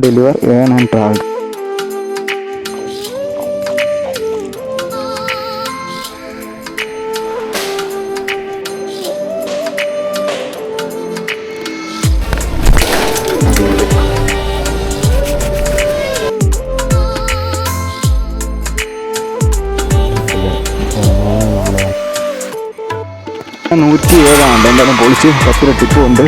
deliver, earn and travel. നൂറ്റി ഏഴാണ് എന്തായാലും പൊളിച്ച് 10 രൂപ ടിപ്പും ഉണ്ട്.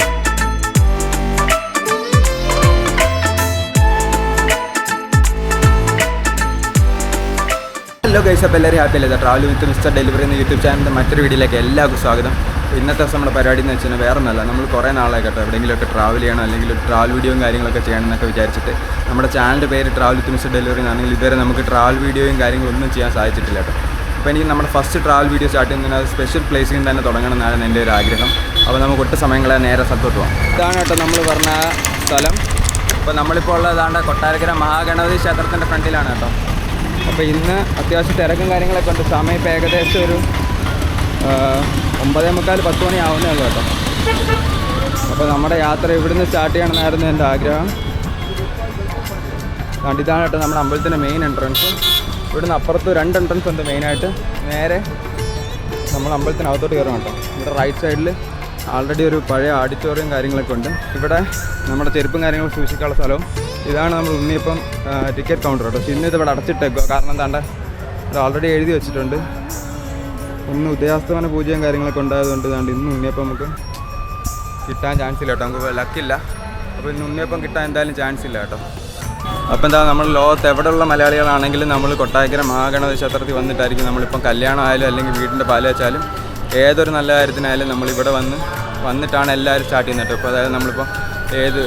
ഹലോ ഗൈസ്, അപ്പോൾ എല്ലാവരും ഹാപ്പി അല്ലേ? ട്രാവൽ വിത്ത് മിസ്റ്റർ ഡെലിവറി എന്ന യൂട്യൂബ് ചാനലിൻ്റെ മറ്റൊരു വീഡിയോയിലേക്ക് എല്ലാവർക്കും സ്വാഗതം. ഇന്നത്തെ ദിവസം നമ്മുടെ പരിപാടി എന്ന് വെച്ചാൽ വേറെ ഒന്നല്ല, നമ്മൾ കുറേ നാളായി കേട്ടോ എവിടെയെങ്കിലുമൊക്കെ ട്രാവൽ ചെയ്യണം, അല്ലെങ്കിൽ ഒരു ട്രാവൽ വീഡിയോയും കാര്യങ്ങളൊക്കെ ചെയ്യണം എന്നൊക്കെ വിചാരിച്ചിട്ട് നമ്മുടെ ചാനലിൻ്റെ പേര് ട്രാവൽ വിത്ത് മിസ്റ്റർ ഡെലിവറി എന്നാണെങ്കിൽ ഇതുവരെ നമുക്ക് ട്രാവൽ വീഡിയോയും കാര്യങ്ങളൊന്നും ചെയ്യാൻ സാധിച്ചിട്ടില്ല കേട്ടോ. അപ്പോൾ എനിക്ക് നമ്മുടെ ഫസ്റ്റ് ട്രാവൽ വീഡിയോ സ്റ്റാർട്ട് ചെയ്യുന്നതിന് അത് സ്പെഷ്യൽ പ്ലേസിൽ നിന്ന് തന്നെ തുടങ്ങണം എന്നാണ് എൻ്റെ ഒരു ആഗ്രഹം. അപ്പോൾ നമുക്ക് ഒട്ടും സമയങ്ങളെ നേരെ സ്ഥലത്തോട്ട് പോകാം. ഇതാണ് കേട്ടോ നമ്മൾ പറഞ്ഞ സ്ഥലം. അപ്പോൾ നമ്മളിപ്പോൾ ഉള്ളതാണ്ട് കൊട്ടാരക്കര മഹാഗണപതി ക്ഷേത്രത്തിൻ്റെ ഫ്രണ്ടിലാണ് കേട്ടോ. അപ്പോൾ ഇന്ന് അത്യാവശ്യം തിരക്കും കാര്യങ്ങളൊക്കെ ഉണ്ട്. സമയം ഇപ്പോൾ ഏകദേശം ഒരു 9:45 10 മണി ആവുന്നേ ഉള്ളൂ കേട്ടോ. അപ്പോൾ നമ്മുടെ യാത്ര ഇവിടുന്ന് സ്റ്റാർട്ട് ചെയ്യണമെന്നായിരുന്നു എൻ്റെ ആഗ്രഹം. ഇതാണ് കേട്ടോ നമ്മുടെ അമ്പലത്തിൻ്റെ മെയിൻ എൻട്രൻസ്. ഇവിടുന്ന് അപ്പുറത്ത് 2 എൻട്രൻസ് ഉണ്ട് മെയിനായിട്ട്. നേരെ നമ്മൾ അമ്പലത്തിനകത്തോട്ട് കയറണം കേട്ടോ. ഇവിടെ റൈറ്റ് സൈഡിൽ ആൾറെഡി ഒരു പഴയ ഓഡിറ്റോറിയം കാര്യങ്ങളൊക്കെ ഉണ്ട്. ഇവിടെ നമ്മുടെ ചെരുപ്പും കാര്യങ്ങളും സൂക്ഷിക്കാനുള്ള സ്ഥലവും. ഇതാണ് നമ്മൾ ഉണ്ണിയപ്പം ടിക്കറ്റ് കൗണ്ടർ കേട്ടോ. ഇന്ന് ഇത് ഇവിടെ അടച്ചിട്ടേക്കുക. കാരണം എന്താണ്ട് ഇത് ഓൾറെഡി എഴുതി വെച്ചിട്ടുണ്ട്. ഇന്ന് ഉദയാസ്തമന പൂജയും കാര്യങ്ങളൊക്കെ ഉണ്ടായതുകൊണ്ട് ഇതാണ്ട് ഇന്ന് ഉണ്ണിയപ്പം നമുക്ക് കിട്ടാൻ ചാൻസ് ഇല്ല കേട്ടോ. നമുക്ക് ലക്കില്ല. അപ്പോൾ ഇന്ന് ഉണ്ണിയപ്പം കിട്ടാൻ എന്തായാലും ചാൻസ് ഇല്ല കേട്ടോ. അപ്പോൾ എന്താ, നമ്മൾ ലോകത്ത് എവിടെയുള്ള മലയാളികളാണെങ്കിലും നമ്മൾ കൊട്ടാരക്കര മഹാഗണപതി ക്ഷേത്രത്തിൽ വന്നിട്ടായിരിക്കും നമ്മളിപ്പം കല്യാണം ആയാലും അല്ലെങ്കിൽ വീടിൻ്റെ പാല് വെച്ചാലും ഏതൊരു നല്ല കാര്യത്തിനായാലും നമ്മളിവിടെ വന്നിട്ടാണ് എല്ലാവരും സ്റ്റാർട്ട് ചെയ്യുന്നത് കേട്ടോ. ഇപ്പോൾ അതായത് നമ്മളിപ്പോൾ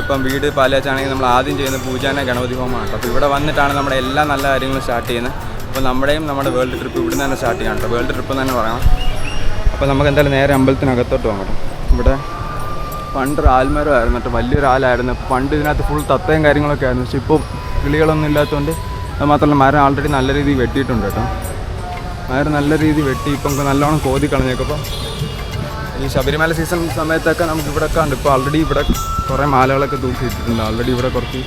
ഇപ്പം വീട് പാല് വെച്ചാണെങ്കിൽ നമ്മൾ ആദ്യം ചെയ്യുന്ന പൂജാന ഗണപതി ഹോമമാണ് കേട്ടോ. അപ്പോൾ ഇവിടെ വന്നിട്ടാണ് നമ്മുടെ എല്ലാ നല്ല കാര്യങ്ങളും സ്റ്റാർട്ട് ചെയ്യുന്നത്. അപ്പോൾ നമ്മുടെയും നമ്മുടെ വേൾഡ് ട്രിപ്പ് ഇവിടെ നിന്ന് തന്നെ സ്റ്റാർട്ട് ചെയ്യണം കേട്ടോ. വേൾഡ് ട്രിപ്പ് തന്നെ പറയണം. അപ്പോൾ നമുക്ക് എന്തായാലും നേരെ അമ്പലത്തിനകത്തോട്ട് പോകാം കേട്ടോ. ഇവിടെ പണ്ട് ആൽമരമായിരുന്നു കേട്ടോ, വലിയൊരു ആലായിരുന്നു. പണ്ട് ഇതിനകത്ത് ഫുൾ തത്തയും കാര്യങ്ങളൊക്കെ ആയിരുന്നു. പക്ഷേ ഇപ്പോൾ കിളികളൊന്നും ഇല്ലാത്തതുകൊണ്ട് അത് മാത്രമല്ല മരം ആൾറെഡി നല്ല രീതിയിൽ വെട്ടിയിട്ടുണ്ട് കേട്ടോ. മരം നല്ല രീതിയിൽ വെട്ടി ഇപ്പം നല്ലോണം കോതി കളഞ്ഞേക്കപ്പോൾ ഈ ശബരിമല സീസൺ സമയത്തൊക്കെ നമുക്ക് ഇവിടെയൊക്കെ ഉണ്ട്. ഇപ്പോൾ ഓൾറെഡി ഇവിടെ കുറേ മാലകളൊക്കെ തൂക്കിയിട്ടിട്ടുണ്ട്. ഓൾറെഡി ഇവിടെ കുറച്ച്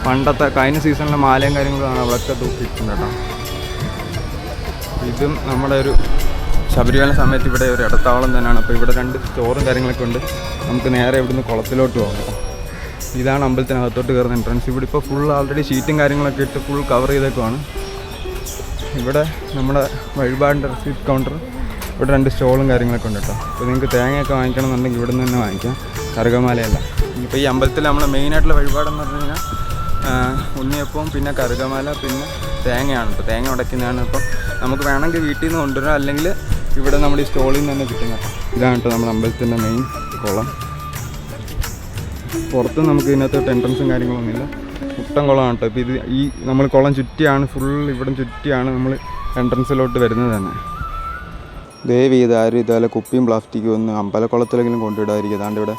പണ്ടത്തെ കഴിഞ്ഞ സീസണിലെ മാലയും കാര്യങ്ങളാണ് അവിടെയൊക്കെ തൂക്കിയിട്ടുണ്ട് കേട്ടോ. ഇതും നമ്മുടെ ഒരു ശബരിമല സമയത്ത് ഇവിടെ ഒരു ഇടത്താവളം തന്നെയാണ്. അപ്പോൾ ഇവിടെ 2 സ്റ്റോറും കാര്യങ്ങളൊക്കെ ഉണ്ട്. നമുക്ക് നേരെ ഇവിടുന്ന് കുളത്തിലോട്ട് പോകാം കേട്ടോ. ഇതാണ് അമ്പലത്തിനകത്തോട്ട് കയറുന്ന എൻട്രൻസ്. ഇവിടെ ഇപ്പോൾ ഫുൾ ഓൾറെഡി ഷീറ്റും കാര്യങ്ങളൊക്കെ ഇട്ട് ഫുൾ കവർ ചെയ്തേക്കുവാണ്. ഇവിടെ നമ്മുടെ വഴിപാടിൻ്റെ റെസിപ്റ്റ് കൗണ്ടർ, ഇവിടെ 2 സ്റ്റോളും കാര്യങ്ങളൊക്കെ ഉണ്ട് കേട്ടോ. അപ്പോൾ നിങ്ങൾക്ക് തേങ്ങയൊക്കെ വാങ്ങിക്കണം എന്നുണ്ടെങ്കിൽ ഇവിടെ നിന്ന് തന്നെ വാങ്ങിക്കാം, കറുകമാലയല്ല. ഇപ്പോൾ ഈ അമ്പലത്തിൽ നമ്മുടെ മെയിനായിട്ടുള്ള വഴിപാടെന്ന് പറഞ്ഞു കഴിഞ്ഞാൽ ഉണ്ണിയപ്പവും പിന്നെ കറുകമാല പിന്നെ തേങ്ങയാണ് കേട്ടോ. തേങ്ങ ഉടയ്ക്കുന്നതാണ്. അപ്പം നമുക്ക് വേണമെങ്കിൽ വീട്ടിൽ നിന്ന് കൊണ്ടുവരാം, അല്ലെങ്കിൽ ഇവിടെ നമ്മുടെ ഈ സ്റ്റോളിൽ നിന്ന് തന്നെ കിട്ടുന്ന. ഇതാണ് കേട്ടോ നമ്മുടെ അമ്പലത്തിൻ്റെ മെയിൻ കുളം. പുറത്ത് നമുക്ക് ഇതിനകത്തോട്ട് എൻട്രൻസും കാര്യങ്ങളൊന്നുമില്ല, മുട്ടൻ കുളമാണ് കേട്ടോ. ഇപ്പോൾ ഇത് ഈ നമ്മൾ കുളം ചുറ്റിയാണ്, ഫുൾ ഇവിടെ ചുറ്റിയാണ് നമ്മൾ എൻട്രൻസിലോട്ട് വരുന്നത് തന്നെ. ദയവ് ചെയ്ത് ആരും ഇതുപോലെ കുപ്പിയും പ്ലാസ്റ്റിക്കും ഒന്നും അമ്പലക്കുളത്തിലെങ്കിലും കൊണ്ടുവിടാതിരിക്കും. അതാണ്ട് ഇവിടെ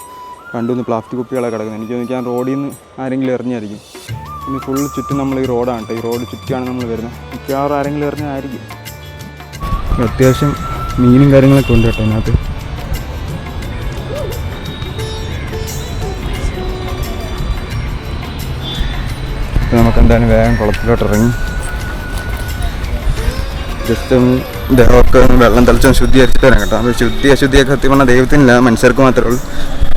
2 പ്ലാസ്റ്റിക് കുപ്പികളെ കിടക്കുന്നത്. എനിക്ക് തോന്നിക്കാൻ റോഡിൽ നിന്ന് ആരെങ്കിലും എറിഞ്ഞായിരിക്കും. ഇനി ഫുൾ ചുറ്റും നമ്മൾ ഈ റോഡാണ് കേട്ടോ. ഈ റോഡ് ചുറ്റിയാണ് നമ്മൾ വരുന്നത്. മിക്കവാറും ആരെങ്കിലും എറിഞ്ഞായിരിക്കും. അത്യാവശ്യം മീനും കാര്യങ്ങളൊക്കെ ഉണ്ട് കേട്ടോ ഇതിനകത്ത്. നമുക്ക് എന്തായാലും വേഗം കുളത്തിലോട്ട് ഇറങ്ങി ജസ്റ്റ് ഒന്ന് ദേഹമൊക്കെ വെള്ളം തളിച്ചൊന്ന് ശുദ്ധീകരിച്ചിട്ട് വരാം കേട്ടോ. അപ്പോൾ അശുദ്ധിയൊക്കെ സത്യം പറഞ്ഞാൽ ദൈവത്തിനില്ല, മനുഷ്യർക്ക് മാത്രമേ ഉള്ളൂ.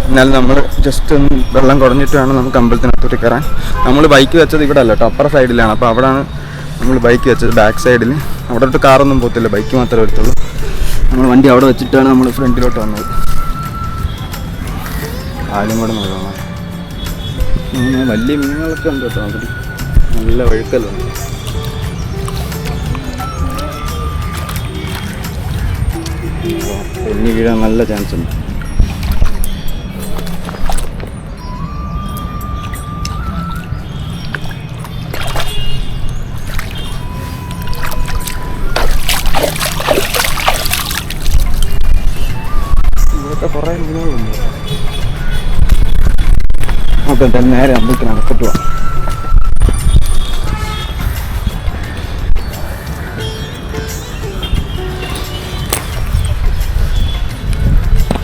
എന്നാലും നമ്മൾ ജസ്റ്റ് ഒന്ന് വെള്ളം കുറഞ്ഞിട്ട് വേണം നമുക്ക് അമ്പലത്തിനകത്തോട്ട് കയറാൻ. നമ്മൾ ബൈക്ക് വെച്ചത് ഇവിടെ അല്ല കേട്ടോ, അപ്പുറ സൈഡിലാണ്. അപ്പോൾ അവിടെയാണ് നമ്മൾ ബൈക്ക് വെച്ചത്, ബാക്ക് സൈഡിൽ. അവിടെ തൊട്ട് കാറൊന്നും പോകത്തില്ല, ബൈക്ക് മാത്രമേ വരത്തുള്ളൂ. നമ്മൾ വണ്ടി അവിടെ വെച്ചിട്ടാണ് നമ്മൾ ഫ്രണ്ടിലോട്ട് വന്നത്. ആലും കൂടെ നോക്കാം. വലിയ മീനുകളൊക്കെ ഉണ്ട് കേട്ടോ. അവിടെ നല്ല വഴുക്കലുണ്ട്. തെന്നി വീഴാൻ നല്ല ചാൻസ് ഉണ്ട്. ഇവിടെയൊക്കെ കുറേ മീനുകളുണ്ട്. അപ്പോൾ എന്തായാലും നേരെ അമ്പലത്തിനകത്തോട്ട് പോവാം.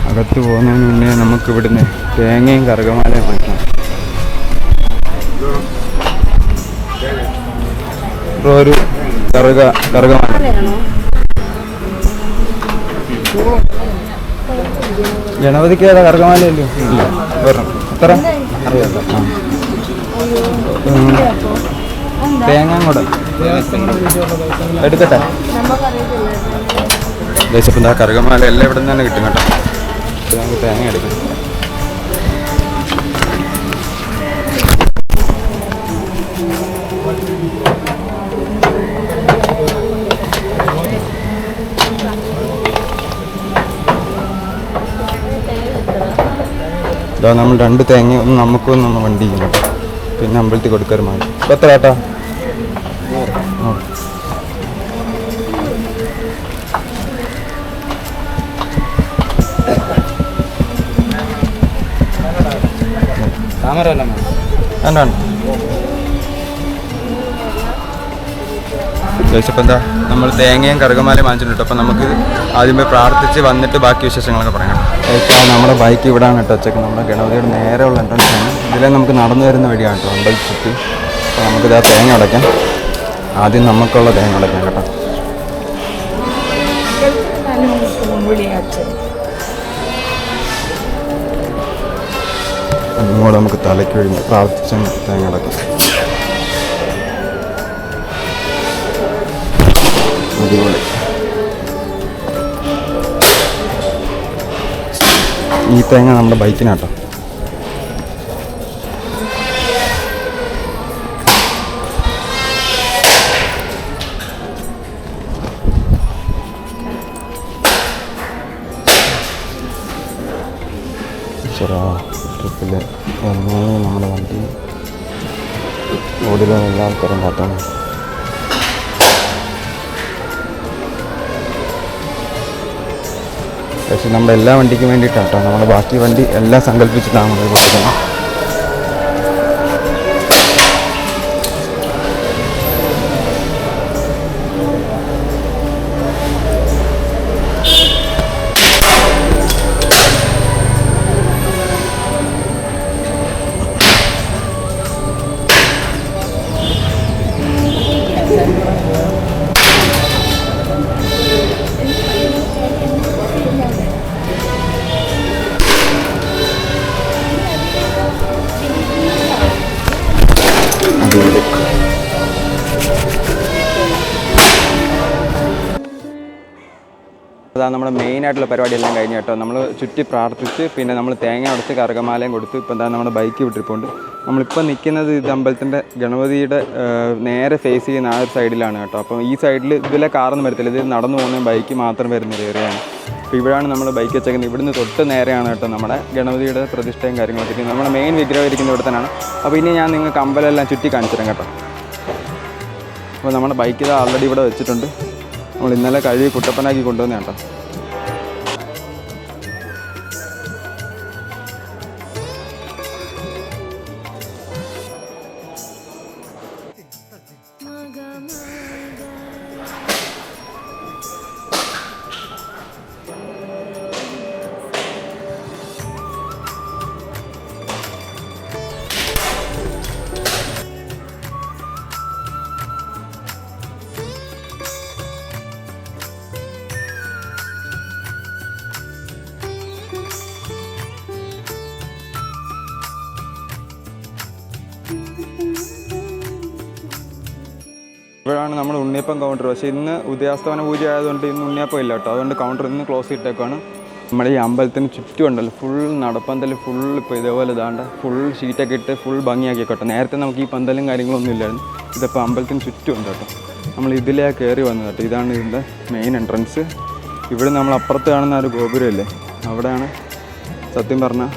അകത്ത് പോകുന്നതിന് മുന്നേ നമുക്ക് ഇവിടുന്ന് തേങ്ങയും കറുകമാലയും വാങ്ങിക്കണം. ഇപ്പോൾ ഒരു കറുകമാല ഗണപതിക്ക് ഏതാ കറുകമാലയല്ലോ എത്ര തേങ്ങ കൂടെ എടുക്കട്ടെ ദേശപ്പം എന്താ കറുകമാല എല്ലാം ഇവിടെ നിന്ന് തന്നെ കിട്ടും കേട്ടോ. നമുക്ക് തേങ്ങ എടുക്കാം. ഇതാ നമ്മൾ 2 തേങ്ങ ഒന്ന് നമുക്കൊന്നും വണ്ടി ചെയ്യും കേട്ടോ. പിന്നെ അമ്പലത്തിൽ കൊടുക്കാറ് മാറി. ഇപ്പം എത്ര കേട്ടാ? എന്താണ് ചോദിച്ചപ്പോൾ എന്താ നമ്മൾ തേങ്ങയും കറുകമാലയും വാങ്ങിച്ചിട്ടുണ്ട്. അപ്പം നമുക്ക് ആദ്യമേ പ്രാർത്ഥിച്ച് വന്നിട്ട് ബാക്കി വിശേഷങ്ങളൊക്കെ പറയാം. നമ്മുടെ ബൈക്ക് ഇവിടാണ് കേട്ടോ വെച്ചേക്ക്. നമ്മുടെ ഗണപതിയുടെ നേരെയുള്ള എൻട്രൻസാണ്. ഇതിലെ നമുക്ക് നടന്നു വരുന്ന വഴിയാണ് കേട്ടോ അമ്പലത്തിൽ ചുറ്റി. അപ്പോൾ നമുക്കിതാ തേങ്ങ ഉടയ്ക്കാം. ആദ്യം നമുക്കുള്ള തേങ്ങ ഉടയ്ക്കാം കേട്ടോ. ഒന്നുകൂടെ നമുക്ക് തലയ്ക്ക് കഴിഞ്ഞ് പ്രാർത്ഥിച്ച് തേങ്ങ ഉടയ്ക്കാം. അടിപൊളി. ഈ തേങ്ങ നമ്മുടെ ബൈക്കിനാട്ടോ. ട്രിപ്പിൽ നമ്മുടെ വണ്ടി റോഡിലും എല്ലാ ആൾക്കാരും കാട്ടാണ്. പക്ഷെ നമ്മുടെ എല്ലാ വണ്ടിക്കും വേണ്ടിയിട്ടാട്ടോ. നമ്മുടെ ബാക്കി വണ്ടി എല്ലാം സങ്കല്പിച്ചിട്ടാണ് നമ്മൾ കൊടുക്കുന്നത്. അതാണ് നമ്മുടെ മെയിനായിട്ടുള്ള പരിപാടിയെല്ലാം കഴിഞ്ഞ് കേട്ടോ. നമ്മൾ ചുറ്റി പ്രാർത്ഥിച്ച് പിന്നെ നമ്മൾ തേങ്ങ ഉടച്ച് കറുകമാലയും കൊടുത്ത് ഇപ്പം എന്താ നമ്മുടെ ബൈക്ക് വിട്ടിരിപ്പുണ്ട്. നമ്മളിപ്പോൾ നിൽക്കുന്നത് ഇത് അമ്പലത്തിൻ്റെ ഗണപതിയുടെ നേരെ ഫേസ് ചെയ്യുന്ന ആ ഒരു സൈഡിലാണ് കേട്ടോ. അപ്പോൾ ഈ സൈഡിൽ ഇതിലെ കാറൊന്നും വരത്തില്ല. ഇത് നടന്നു പോകുന്ന ബൈക്ക് മാത്രം വരുന്നൊരു ഏരിയയാണ്. അപ്പോൾ ഇവിടെയാണ് നമ്മൾ ബൈക്ക് വെച്ചേക്കുന്നത്. ഇവിടുന്ന് തൊട്ട് നേരെയാണ് കേട്ടോ നമ്മുടെ ഗണപതിയുടെ പ്രതിഷ്ഠയും കാര്യങ്ങളൊക്കെ. നമ്മുടെ മെയിൻ വിഗ്രഹം ഇരിക്കുന്ന ഇവിടെ തന്നെയാണ്. അപ്പോൾ ഇനി ഞാൻ നിങ്ങൾക്ക് അമ്പലമെല്ലാം ചുറ്റി കാണിച്ചു തരാം കേട്ടോ. അപ്പോൾ നമ്മുടെ ബൈക്ക് ഇത് ആൾറെഡി ഇവിടെ വെച്ചിട്ടുണ്ട്. നമ്മൾ ഇന്നലെ കഴുകി കുട്ടപ്പനാക്കി കൊണ്ടുവന്ന കേട്ടോ. ഇവിടെയാണ് നമ്മൾ ഉണ്ണിയപ്പം കൗണ്ടർ. പക്ഷേ ഇന്ന് ഉദയാസ്തമന പൂജ ആയതുകൊണ്ട് ഇന്ന് ഉണ്ണിയപ്പം ഇല്ല കേട്ടോ. അതുകൊണ്ട് കൗണ്ടർ ഇന്ന് ക്ലോസ് ചെയ്തിട്ടേക്കാണ്. നമ്മുടെ ഈ അമ്പലത്തിന് ചുറ്റും ഉണ്ടല്ലോ ഫുൾ നടപ്പന്തൽ ഫുൾ ഇപ്പോൾ ഇതേപോലെ ഇതാണ്ട് ഫുൾ ഷീറ്റൊക്കെ ഇട്ട് ഫുൾ ഭംഗിയാക്കി കേട്ടോ. നേരത്തെ നമുക്ക് ഈ പന്തലും കാര്യങ്ങളൊന്നും ഇല്ലായിരുന്നു. ഇതിപ്പോൾ അമ്പലത്തിന് ചുറ്റും ഉണ്ട് കേട്ടോ. നമ്മൾ ഇതിലേ കയറി വന്നത് കേട്ടോ. ഇതാണ് ഇതിൻ്റെ മെയിൻ എൻട്രൻസ്. ഇവിടെ നമ്മൾ അപ്പുറത്ത് കാണുന്ന ഒരു ഗോപുരമില്ലേ, അവിടെയാണ് സത്യം പറഞ്ഞാൽ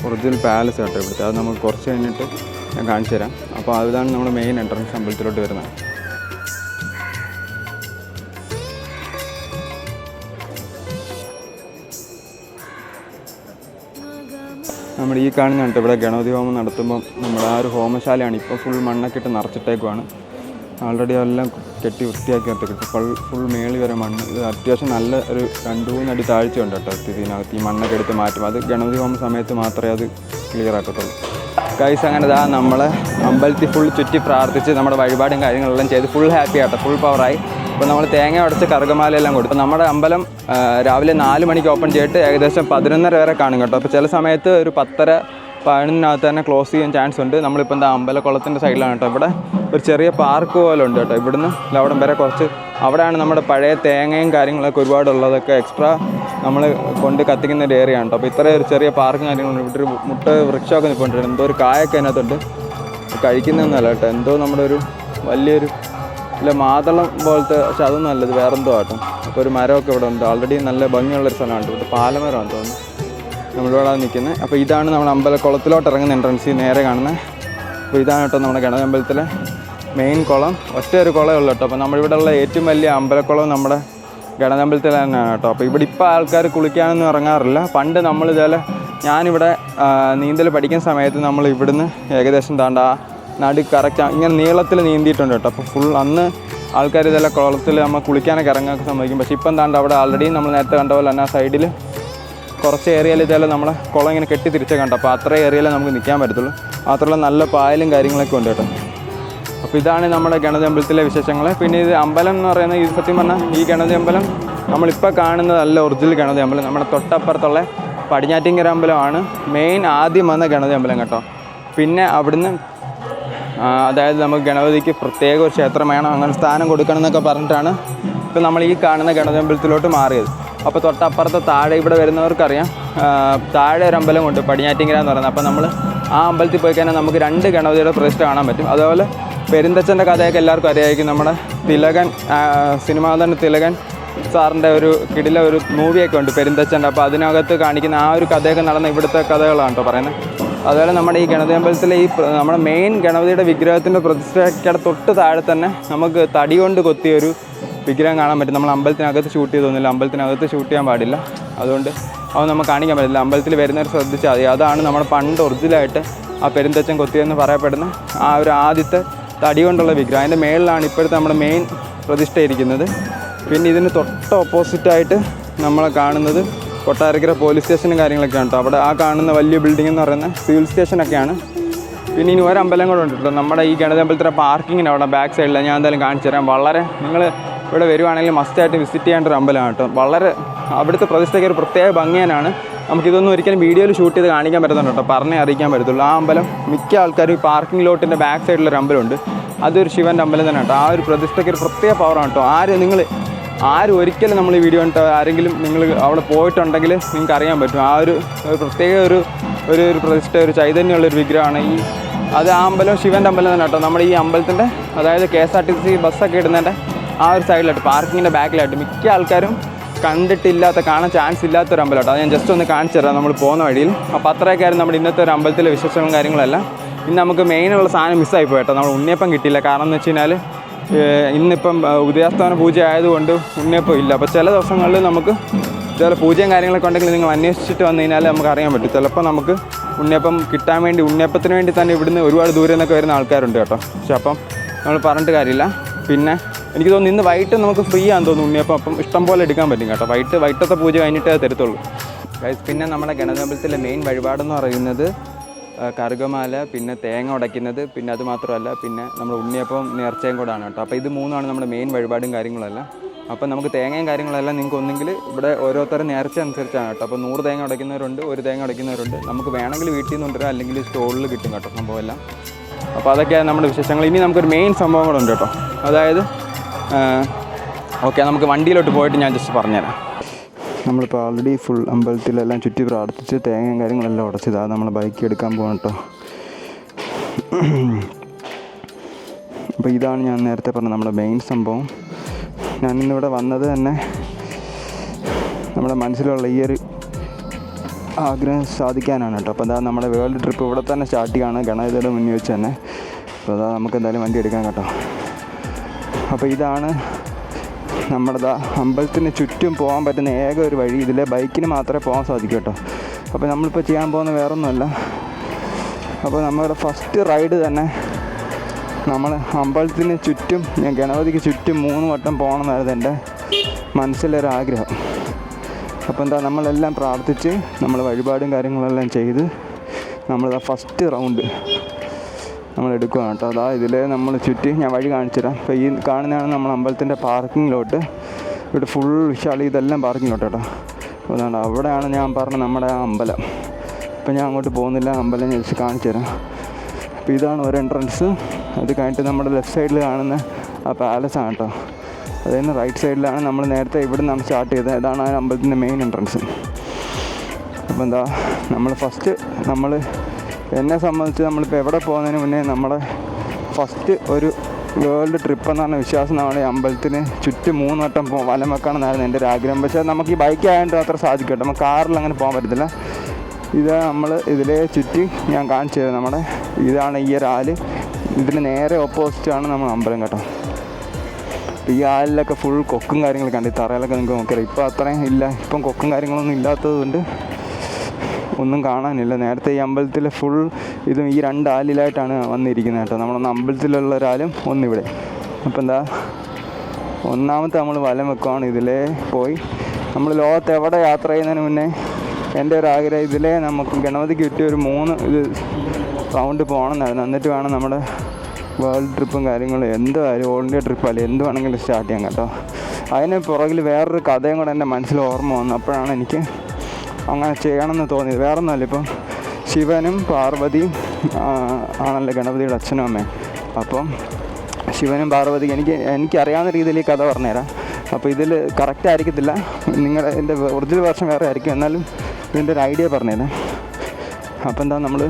ഒറിജിനൽ പാലസ് കേട്ടോ ഇവിടുത്തെ. അത് നമുക്ക് കുറച്ച് കഴിഞ്ഞിട്ട് ഞാൻ കാണിച്ചു തരാം. അപ്പോൾ അതാണ് നമ്മുടെ മെയിൻ എൻട്രൻസ് അമ്പലത്തിലോട്ട് വരുന്നത്. നമ്മുടെ ഈ കാണുന്ന കേട്ടോ ഇവിടെ ഗണപതി ഹോമം നടത്തുമ്പം നമ്മുടെ ആ ഒരു ഹോമശാലയാണ്. ഇപ്പോൾ ഫുൾ മണ്ണൊക്കെ ഇട്ട് നിറച്ചിട്ടേക്കുവാണ്. ആൾറെഡി എല്ലാം കെട്ടി വൃത്തിയാക്കി നിർത്തിക്കിട്ട് ഫുൾ മേളി വരെ മണ്ണ്. ഇത് അത്യാവശ്യം നല്ല ഒരു 2-3 അടി താഴ്ചയുണ്ട് കേട്ടോ ഇതിനകത്ത്. ഈ മണ്ണൊക്കെ എടുത്ത് മാറ്റും. അത് ഗണപതി ഹോമ സമയത്ത് മാത്രമേ അത് ക്ലിയർ ആക്കത്തുള്ളൂ. ഗൈസ് അങ്ങനെ ഇതാ നമ്മൾ അമ്പലത്തിൽ ഫുൾ ചുറ്റി പ്രാർത്ഥിച്ച് നമ്മുടെ വഴിപാടും കാര്യങ്ങളെല്ലാം ചെയ്ത് ഫുൾ ഹാപ്പി ആട്ടോ, ഫുൾ പവറായി. ഇപ്പോൾ നമ്മൾ തേങ്ങ ഉടച്ച് കറുകമാലയെല്ലാം കൊടുത്തു. നമ്മുടെ അമ്പലം രാവിലെ 4 മണിക്ക് ഓപ്പൺ ചെയ്തിട്ട് ഏകദേശം 11:30 വരെ കാണും കേട്ടോ. അപ്പോൾ ചില സമയത്ത് ഒരു 10:30-11:00 തന്നെ ക്ലോസ് ചെയ്യാൻ ചാൻസ് ഉണ്ട്. നമ്മളിപ്പോൾ എന്താ അമ്പലക്കുളത്തിൻ്റെ സൈഡിലാണ് കേട്ടോ. ഇവിടെ ഒരു ചെറിയ പാർക്ക് പോലെ ഉണ്ട് കേട്ടോ. ഇവിടുന്ന് അവിടം വരെ കുറച്ച് അവിടെയാണ് നമ്മുടെ പഴയ തേങ്ങയും കാര്യങ്ങളൊക്കെ ഒരുപാടുള്ളതൊക്കെ എക്സ്ട്രാ നമ്മൾ കൊണ്ട് കത്തിക്കുന്ന ഒരു ഏരിയ ആണ് കേട്ടോ. അപ്പോൾ ഇത്രയും ഒരു ചെറിയ പാർക്കും കാര്യങ്ങളുണ്ട്. ഇവിടെ ഒരു മുട്ട വൃക്ഷമൊക്കെ നിൽപ്പുണ്ട്. എന്തോ ഒരു കായൊക്കെ അതിനകത്തുണ്ട്. കഴിക്കുന്നതൊന്നുമല്ല കേട്ടോ, എന്തോ നമ്മുടെ ഒരു വലിയൊരു മാതളം പോലത്തെ, പക്ഷെ അതൊന്നും അല്ല, ഇത് വേറെന്തോ ആട്ടോ. അപ്പോൾ ഒരു മരമൊക്കെ ഇവിടെ ഉണ്ട്. ഓൾറെഡി നല്ല ഭംഗിയുള്ളൊരു സ്ഥലമാണ്. ഇവിടെ പാലമരമാണ് തോന്നുന്നു നമ്മളിവിടെ നിൽക്കുന്നത്. അപ്പോൾ ഇതാണ് നമ്മൾ അമ്പലക്കുളത്തിലോട്ട് ഇറങ്ങുന്ന എൻട്രൻസ് നേരെ കാണുന്നത്. അപ്പോൾ ഇതാണ് കേട്ടോ നമ്മുടെ ഗണപതി അമ്പലത്തിലെ മെയിൻ കുളം. ഒറ്റ ഒരു കുളമേ ഉള്ളൂ കേട്ടോ. അപ്പോൾ നമ്മളിവിടെ ഉള്ള ഏറ്റവും വലിയ അമ്പലക്കുളം നമ്മുടെ ഗണപതി അമ്പലത്തിൽ തന്നെയാണ് കേട്ടോ. അപ്പോൾ ഇവിടെ ഇപ്പോൾ ആൾക്കാർ കുളിക്കാനൊന്നും ഇറങ്ങാറില്ല. പണ്ട് നമ്മൾ ഇതേപോലെ ഞാനിവിടെ നീന്തൽ പഠിക്കുന്ന സമയത്ത് നമ്മൾ ഇവിടുന്ന് ഏകദേശം താണ്ട നടുക്ക് കറക്റ്റ് ഇങ്ങനെ നീളത്തിൽ നീന്തിയിട്ടുണ്ട് കേട്ടോ. അപ്പോൾ ഫുൾ അന്ന് ആൾക്കാർ ഇതെല്ലാം കുളത്തിൽ നമ്മൾ കുളിക്കാനൊക്കെ ഇറങ്ങാനൊക്കെ സമ്മതിക്കും. പക്ഷേ ഇപ്പം താണ്ട അവിടെ ആൾറെഡി നമ്മൾ നേരത്തെ കണ്ട പോലെ തന്നെ ആ സൈഡിൽ കുറച്ച് ഏരിയയിൽ ഇതെല്ലാം നമ്മളെ കുളം ഇങ്ങനെ കെട്ടി തിരിച്ച് കണ്ടോ. അപ്പോൾ അത്ര ഏരിയയിൽ നമുക്ക് നിൽക്കാൻ പറ്റത്തുള്ളൂ. മാത്രമല്ല നല്ല പായലും കാര്യങ്ങളൊക്കെ ഉണ്ട് കേട്ടോ. അപ്പോൾ ഇതാണ് നമ്മുടെ ഗണപതി അമ്പലത്തിലെ വിശേഷങ്ങൾ. പിന്നെ ഇത് അമ്പലം എന്ന് പറയുന്നത്, ഇത് സത്യം പറഞ്ഞാൽ ഈ ഗണപതി അമ്പലം നമ്മളിപ്പോൾ കാണുന്നതല്ല ഒറിജിനൽ ഗണപതി അമ്പലം. നമ്മുടെ തൊട്ടപ്പുറത്തുള്ള പടിഞ്ഞാറ്റിങ്കര അമ്പലമാണ് മെയിൻ ആദ്യം വന്ന ഗണപതി അമ്പലം കേട്ടോ. പിന്നെ അവിടുന്ന് അതായത് നമുക്ക് ഗണപതിക്ക് പ്രത്യേക ഒരു ക്ഷേത്രം വേണം, അങ്ങനെ സ്ഥാനം കൊടുക്കണം എന്നൊക്കെ പറഞ്ഞിട്ടാണ് ഇപ്പോൾ നമ്മൾ ഈ കാണുന്ന ഗണപതി അമ്പലത്തിലോട്ട് മാറിയത്. അപ്പോൾ തൊട്ടപ്പുറത്ത് താഴെ ഇവിടെ വരുന്നവർക്കറിയാം, താഴെ ഒരു അമ്പലം കൊണ്ട് പടിഞ്ഞാറ്റിങ്കര എന്ന് പറയുന്നത്. അപ്പോൾ നമ്മൾ ആ അമ്പലത്തിൽ പോയി കഴിഞ്ഞാൽ നമുക്ക് 2 ഗണപതിയുടെ പ്രതിഷ്ഠ കാണാൻ പറ്റും. അതുപോലെ പെരുന്തച്ഛൻ്റെ കഥയൊക്കെ എല്ലാവർക്കും അറിയായിരിക്കും. നമ്മുടെ തിലകൻ സിനിമാ തന്നെ തിലകൻ സാറിൻ്റെ ഒരു കിടില ഒരു മൂവിയൊക്കെ ഉണ്ട് പെരുന്തച്ഛൻ്റെ. അപ്പോൾ അതിനകത്ത് കാണിക്കുന്ന ആ ഒരു കഥയൊക്കെ നടന്ന ഇവിടുത്തെ കഥകളാണ് കേട്ടോ പറയുന്നത്. അതുപോലെ നമ്മുടെ ഈ ഗണപതി അമ്പലത്തിലെ ഈ നമ്മുടെ മെയിൻ ഗണപതിയുടെ വിഗ്രഹത്തിൻ്റെ പ്രതിഷ്ഠയ്ക്കടെ തൊട്ട് താഴെ തന്നെ നമുക്ക് തടി കൊണ്ട് കൊത്തിയൊരു വിഗ്രഹം കാണാൻ പറ്റും. നമ്മൾ അമ്പലത്തിനകത്ത് ഷൂട്ട് ചെയ്തൊന്നുമില്ല, അമ്പലത്തിനകത്ത് ഷൂട്ട് ചെയ്യാൻ പാടില്ല, അതുകൊണ്ട് അത് നമുക്ക് കാണിക്കാൻ പറ്റില്ല. അമ്പലത്തിൽ വരുന്നവർ ശ്രദ്ധിച്ചാൽ മതി. അതാണ് നമ്മുടെ പണ്ട് ഒറിജിനലായിട്ട് ആ പെരുന്തച്ഛൻ കൊത്തിയെന്ന് പറയപ്പെടുന്ന ആ ഒരു ആദ്യത്തെ തടി കൊണ്ടുള്ള വിഗ്രഹം. അതിൻ്റെ മേളിലാണ് ഇപ്പോഴത്തെ നമ്മുടെ മെയിൻ പ്രതിഷ്ഠ ഇരിക്കുന്നത്. പിന്നെ ഇതിന് തൊട്ട് ഓപ്പോസിറ്റായിട്ട് നമ്മൾ കാണുന്നത് കൊട്ടാരക്കര പോലീസ് സ്റ്റേഷനും കാര്യങ്ങളൊക്കെയാണ് കേട്ടോ. അവിടെ ആ കാണുന്ന വലിയ ബിൽഡിംഗ് എന്ന് പറയുന്നത് സിവിൽ സ്റ്റേഷനൊക്കെയാണ്. പിന്നെ ഇനി ഒരമ്പലം കൂടെ ഉണ്ട് കേട്ടോ. നമ്മുടെ ഈ ഗണപതി അമ്പലത്തിലെ പാർക്കിങ്ങിന് അവിടെ ബാക്ക് സൈഡിൽ ഞാൻ എന്തായാലും കാണിച്ചു തരാം. വളരെ നിങ്ങൾ ഇവിടെ വരുവാണെങ്കിൽ മസ്റ്റായിട്ട് വിസിറ്റ് ചെയ്യേണ്ട ഒരു അമ്പലമാണ് കേട്ടോ. വളരെ അവിടുത്തെ പ്രതിഷ്ഠയ്ക്ക് ഒരു പ്രത്യേക ഭംഗിയാനാണ്. നമുക്കിതൊന്നും ഒരിക്കലും വീഡിയോയിൽ ഷൂട്ട് ചെയ്ത് കാണിക്കാൻ പറ്റുന്നുണ്ട് കേട്ടോ, പറഞ്ഞേ അറിയിക്കാൻ പറ്റത്തുള്ളൂ. ആ അമ്പലം മിക്ക ആൾക്കാരും ഈ പാർക്കിംഗ് ലോട്ടിൻ്റെ ബാക്ക് സൈഡിലൊരു അമ്പലമുണ്ട്, അതൊരു ശിവൻ്റെ അമ്പലം തന്നെ കേട്ടോ. ആ ഒരു പ്രതിഷ്ഠയ്ക്ക് ഒരു പ്രത്യേക പവറാണ് കേട്ടോ. ആരും ഒരിക്കലും നമ്മൾ ഈ വീഡിയോ കണ്ടിട്ട് ആരെങ്കിലും നിങ്ങൾ അവിടെ പോയിട്ടുണ്ടെങ്കിൽ നിങ്ങൾക്ക് അറിയാൻ പറ്റും. ആ ഒരു പ്രത്യേക ഒരു പ്രതിഷ്ഠ, ഒരു ചൈതന്യമുള്ളൊരു വിഗ്രഹമാണ് ഈ അത്. ആ അമ്പലം ശിവൻ്റെ അമ്പലം തന്നെ കേട്ടോ. നമ്മുടെ ഈ അമ്പലത്തിൻ്റെ അതായത് KSRTC ബസ്സൊക്കെ ഇടുന്നതിൻ്റെ ആ ഒരു സൈഡിലായിട്ട് പാർക്കിങ്ങിൻ്റെ ബാക്കിലായിട്ട് മിക്ക ആൾക്കാരും കണ്ടിട്ടില്ലാത്ത, കാണാൻ ചാൻസ് ഇല്ലാത്തൊരു അമ്പലം കേട്ടോ. അത് ഞാൻ ജസ്റ്റ് ഒന്ന് കാണിച്ചു തരാം നമ്മൾ പോകുന്ന വഴിയിൽ. അപ്പോൾ അത്രയൊക്കെ ആയിരുന്നു നമ്മുടെ ഇന്നത്തെ ഒരു അമ്പലത്തിലെ വിശേഷങ്ങളും കാര്യങ്ങളെല്ലാം. ഇന്ന് നമുക്ക് മെയിനുള്ള സാധനം മിസ്സായി പോയി കേട്ടോ. നമ്മൾ ഉണ്ണിയപ്പം കിട്ടിയില്ല. കാരണം എന്ന് വെച്ച് കഴിഞ്ഞാൽ ഇന്നിപ്പം ഉദയാസ്തമന പൂജ ആയതുകൊണ്ട് ഉണ്ണിയപ്പം ഇല്ല. അപ്പോൾ ചില ദിവസങ്ങളിൽ നമുക്ക് ചില പൂജയും കാര്യങ്ങളൊക്കെ ഉണ്ടെങ്കിൽ നിങ്ങൾ അന്വേഷിച്ചിട്ട് വന്നു കഴിഞ്ഞാൽ നമുക്ക് അറിയാൻ പറ്റും. ചിലപ്പോൾ നമുക്ക് ഉണ്ണിയപ്പം കിട്ടാൻ വേണ്ടി, ഉണ്ണിയപ്പത്തിന് വേണ്ടി തന്നെ ഇവിടുന്ന് ഒരുപാട് ദൂരെ നിന്നൊക്കെ വരുന്ന ആൾക്കാരുണ്ട് കേട്ടോ. പക്ഷെ അപ്പം നമ്മൾ പറഞ്ഞിട്ട് കാര്യമില്ല. പിന്നെ എനിക്ക് തോന്നുന്നു ഇന്ന് വൈകിട്ട് നമുക്ക് ഫ്രീ ആണെന്ന് തോന്നുന്നു ഉണ്ണിയപ്പം. അപ്പം ഇഷ്ടം പോലെ എടുക്കാൻ പറ്റും കേട്ടോ. വൈകിട്ടത്തെ പൂജ കഴിഞ്ഞിട്ടേ തരത്തുള്ളൂ. പിന്നെ നമ്മുടെ ഗണപതി അമ്പലത്തിലെ മെയിൻ വഴിപാടെന്ന് പറയുന്നത് കറുകമാല, പിന്നെ തേങ്ങ ഉടയ്ക്കുന്നത്, പിന്നെ അത് മാത്രമല്ല പിന്നെ നമ്മുടെ ഉണ്ണിയപ്പം നേർച്ചയും കൂടാണ് കേട്ടോ. അപ്പോൾ ഇത് മൂന്നാണ് നമ്മുടെ മെയിൻ വഴിപാടും കാര്യങ്ങളെല്ലാം. അപ്പം നമുക്ക് തേങ്ങയും കാര്യങ്ങളെല്ലാം നിങ്ങൾക്ക് ഒന്നെങ്കിൽ ഇവിടെ ഓരോരുത്തരും നേർച്ച അനുസരിച്ചാണ് കേട്ടോ. അപ്പോൾ 100 തേങ്ങ ഉടയ്ക്കുന്നവരുണ്ട്, 1 തേങ്ങ ഉടയ്ക്കുന്നവരുണ്ട്. നമുക്ക് വേണമെങ്കിൽ വീട്ടിൽ നിന്ന് കൊണ്ടുവരാം, അല്ലെങ്കിൽ സ്റ്റോളിൽ കിട്ടും കേട്ടോ സംഭവമെല്ലാം. അപ്പോൾ അതൊക്കെയാണ് നമ്മുടെ വിശേഷങ്ങൾ. ഇനി നമുക്കൊരു മെയിൻ സംഭവം കൂടെ ഉണ്ട് കേട്ടോ. അതായത് ഓക്കെ, നമുക്ക് വണ്ടിയിലോട്ട് പോയിട്ട് ഞാൻ ജസ്റ്റ് പറഞ്ഞുതരാം. നമ്മളിപ്പോൾ ഓൾറെഡി ഫുൾ അമ്പലത്തിലെല്ലാം ചുറ്റി പ്രാർത്ഥിച്ച് തേങ്ങയും കാര്യങ്ങളെല്ലാം ഉടച്ചതാണ്. നമ്മൾ ബൈക്ക് എടുക്കാൻ പോകണം കേട്ടോ. അപ്പോൾ ഇതാണ് ഞാൻ നേരത്തെ പറഞ്ഞ നമ്മുടെ മെയിൻ സംഭവം. ഞാനിന്നിവിടെ വന്നത് തന്നെ നമ്മുടെ മനസ്സിലുള്ള ഈ ഒരു ആഗ്രഹം സാധിക്കാനാണ് കേട്ടോ. അപ്പോൾ അതാ നമ്മുടെ വേൾഡ് ട്രിപ്പ് ഇവിടെ തന്നെ സ്റ്റാർട്ട് ചെയ്യുകയാണ്, ഗണപതിയുടെ മുന്നിൽ വെച്ച് തന്നെ. അപ്പോൾ അതാ നമുക്ക് എന്തായാലും വണ്ടി എടുക്കാം കേട്ടോ. അപ്പോൾ ഇതാണ് നമ്മുടെ അമ്പലത്തിന് ചുറ്റും പോകാൻ പറ്റുന്ന ഏക ഒരു വഴി. ഇതിലെ ബൈക്കിന് മാത്രമേ പോകാൻ സാധിക്കൂ കേട്ടോ. അപ്പോൾ നമ്മളിപ്പോൾ ചെയ്യാൻ പോകുന്ന വേറൊന്നുമല്ല. അപ്പോൾ നമ്മുടെ ഫസ്റ്റ് റൈഡ് തന്നെ നമ്മൾ അമ്പലത്തിന് ചുറ്റും, ഞാൻ ഗണപതിക്ക് ചുറ്റും 3 വട്ടം പോകണമെന്നായിരുന്നു എൻ്റെ മനസ്സിലൊരാഗ്രഹം. അപ്പോൾ എന്താ നമ്മളെല്ലാം പ്രാർത്ഥിച്ച് നമ്മൾ വഴിപാടും കാര്യങ്ങളെല്ലാം ചെയ്ത് നമ്മളിതാ ഫസ്റ്റ് റൗണ്ട് നമ്മൾ എടുക്കുകയാണ് കേട്ടോ. അതാ ഇതിൽ നമ്മൾ ചുറ്റി ഞാൻ വഴി കാണിച്ചു തരാം. അപ്പോൾ ഈ കാണുന്നതാണ് നമ്മൾ അമ്പലത്തിൻ്റെ പാർക്കിങ്ങിലോട്ട്. ഇവിടെ ഫുൾ വിശാലം ഇതെല്ലാം പാർക്കിങ്ങിലോട്ട് കേട്ടോ. അതുകൊണ്ട് അവിടെയാണ് ഞാൻ പറഞ്ഞ നമ്മുടെ ആ അമ്പലം. ഇപ്പം ഞാൻ അങ്ങോട്ട് പോകുന്നില്ല, അമ്പലം ഞാൻ ജസ്റ്റ് കാണിച്ചു തരാം. അപ്പോൾ ഇതാണ് ഒരു എൻട്രൻസ്. അത് കഴിഞ്ഞിട്ട് നമ്മുടെ ലെഫ്റ്റ് സൈഡിൽ കാണുന്ന ആ പാലസാണ് കേട്ടോ. അതായത് റൈറ്റ് സൈഡിലാണ് നമ്മൾ നേരത്തെ ഇവിടെ നിന്നാണ് സ്റ്റാർട്ട് ചെയ്തത്. ഇതാണ് ആ അമ്പലത്തിൻ്റെ മെയിൻ എൻട്രൻസ്. അപ്പോൾ എന്താ നമ്മൾ എന്നെ സംബന്ധിച്ച് നമ്മളിപ്പോൾ എവിടെ പോകുന്നതിന് മുന്നേ നമ്മുടെ ഫസ്റ്റ് ഒരു വേൾഡ് ട്രിപ്പ് എന്ന് പറഞ്ഞ വിശ്വാസം നമ്മൾ ഈ അമ്പലത്തിന് ചുറ്റും 3 വട്ടം വലം വെക്കണമെന്നായിരുന്നു എൻ്റെ ഒരു ആഗ്രഹം. പക്ഷേ നമുക്ക് ഈ ബൈക്ക് ആയതുകൊണ്ട് അത്ര സാധിക്കട്ടെ, നമുക്ക് കാറിൽ അങ്ങനെ പോകാൻ പറ്റത്തില്ല. ഇത് നമ്മൾ ഇതിലേ ചുറ്റി ഞാൻ കാണിച്ചു തരാം. നമ്മുടെ ഇതാണ് ഈ ഒരു ആല്. ഇതിന് നേരെ ഓപ്പോസിറ്റാണ് നമ്മൾ അമ്പലം കേട്ടോ. ഈ ആലിലൊക്കെ ഫുൾ കൊക്കും കാര്യങ്ങളൊക്കെ ഉണ്ട്. ഈ തറയിലൊക്കെ നിങ്ങൾക്ക് നോക്കിയാൽ ഇപ്പോൾ അത്രയും ഇല്ല. ഇപ്പം കൊക്കും കാര്യങ്ങളൊന്നും ഇല്ലാത്തത് കൊണ്ട് ഒന്നും കാണാനില്ല. നേരത്തെ ഈ അമ്പലത്തിൽ ഫുൾ ഇതും ഈ 2 ആലിലായിട്ടാണ് വന്നിരിക്കുന്നത് കേട്ടോ. നമ്മളൊന്ന് അമ്പലത്തിലുള്ള ഒരാലും ഒന്നിവിടെ. അപ്പോൾ എന്താ ഒന്നാമത്തെ നമ്മൾ വലം വെക്കുവാണ്. ഇതിലേ പോയി നമ്മൾ ലോകത്ത് എവിടെ യാത്ര ചെയ്യുന്നതിന് മുന്നേ എൻ്റെ ഒരു ആഗ്രഹം ഇതിലേ നമുക്ക് ഗണപതിക്ക് കിട്ടിയ ഒരു 3 റൗണ്ട് പോകണമെന്നായിരുന്നു. എന്നിട്ട് വേണം നമ്മുടെ വേൾഡ് ട്രിപ്പും കാര്യങ്ങളും എന്തായാലും ഓൾ ഇന്ത്യ ട്രിപ്പല്ലേ എന്ത് വേണമെങ്കിലും സ്റ്റാർട്ട് ചെയ്യാം കേട്ടോ. അതിന് പുറകിൽ വേറൊരു കഥയും കൂടെ എൻ്റെ മനസ്സിൽ ഓർമ്മ വന്നു. അപ്പോഴാണ് എനിക്ക് അങ്ങനെ ചെയ്യണമെന്ന് തോന്നിയത്. വേറെ ഒന്നുമല്ല, ഇപ്പം ശിവനും പാർവതിയും ആണല്ലോ ഗണപതിയുടെ അച്ഛനും അമ്മയും. അപ്പം ശിവനും പാർവതിക്ക് എനിക്കറിയാവുന്ന രീതിയിൽ ഈ കഥ പറഞ്ഞുതരാം. അപ്പോൾ ഇതിൽ കറക്റ്റ് ആയിരിക്കത്തില്ല, എൻ്റെ ഒറിജിനൽ വേർഷൻ വേറെ ആയിരിക്കും, എന്നാലും ഇതിൻ്റെ ഒരു ഐഡിയ പറഞ്ഞുതരാം. അപ്പോൾ എന്താ നമ്മൾ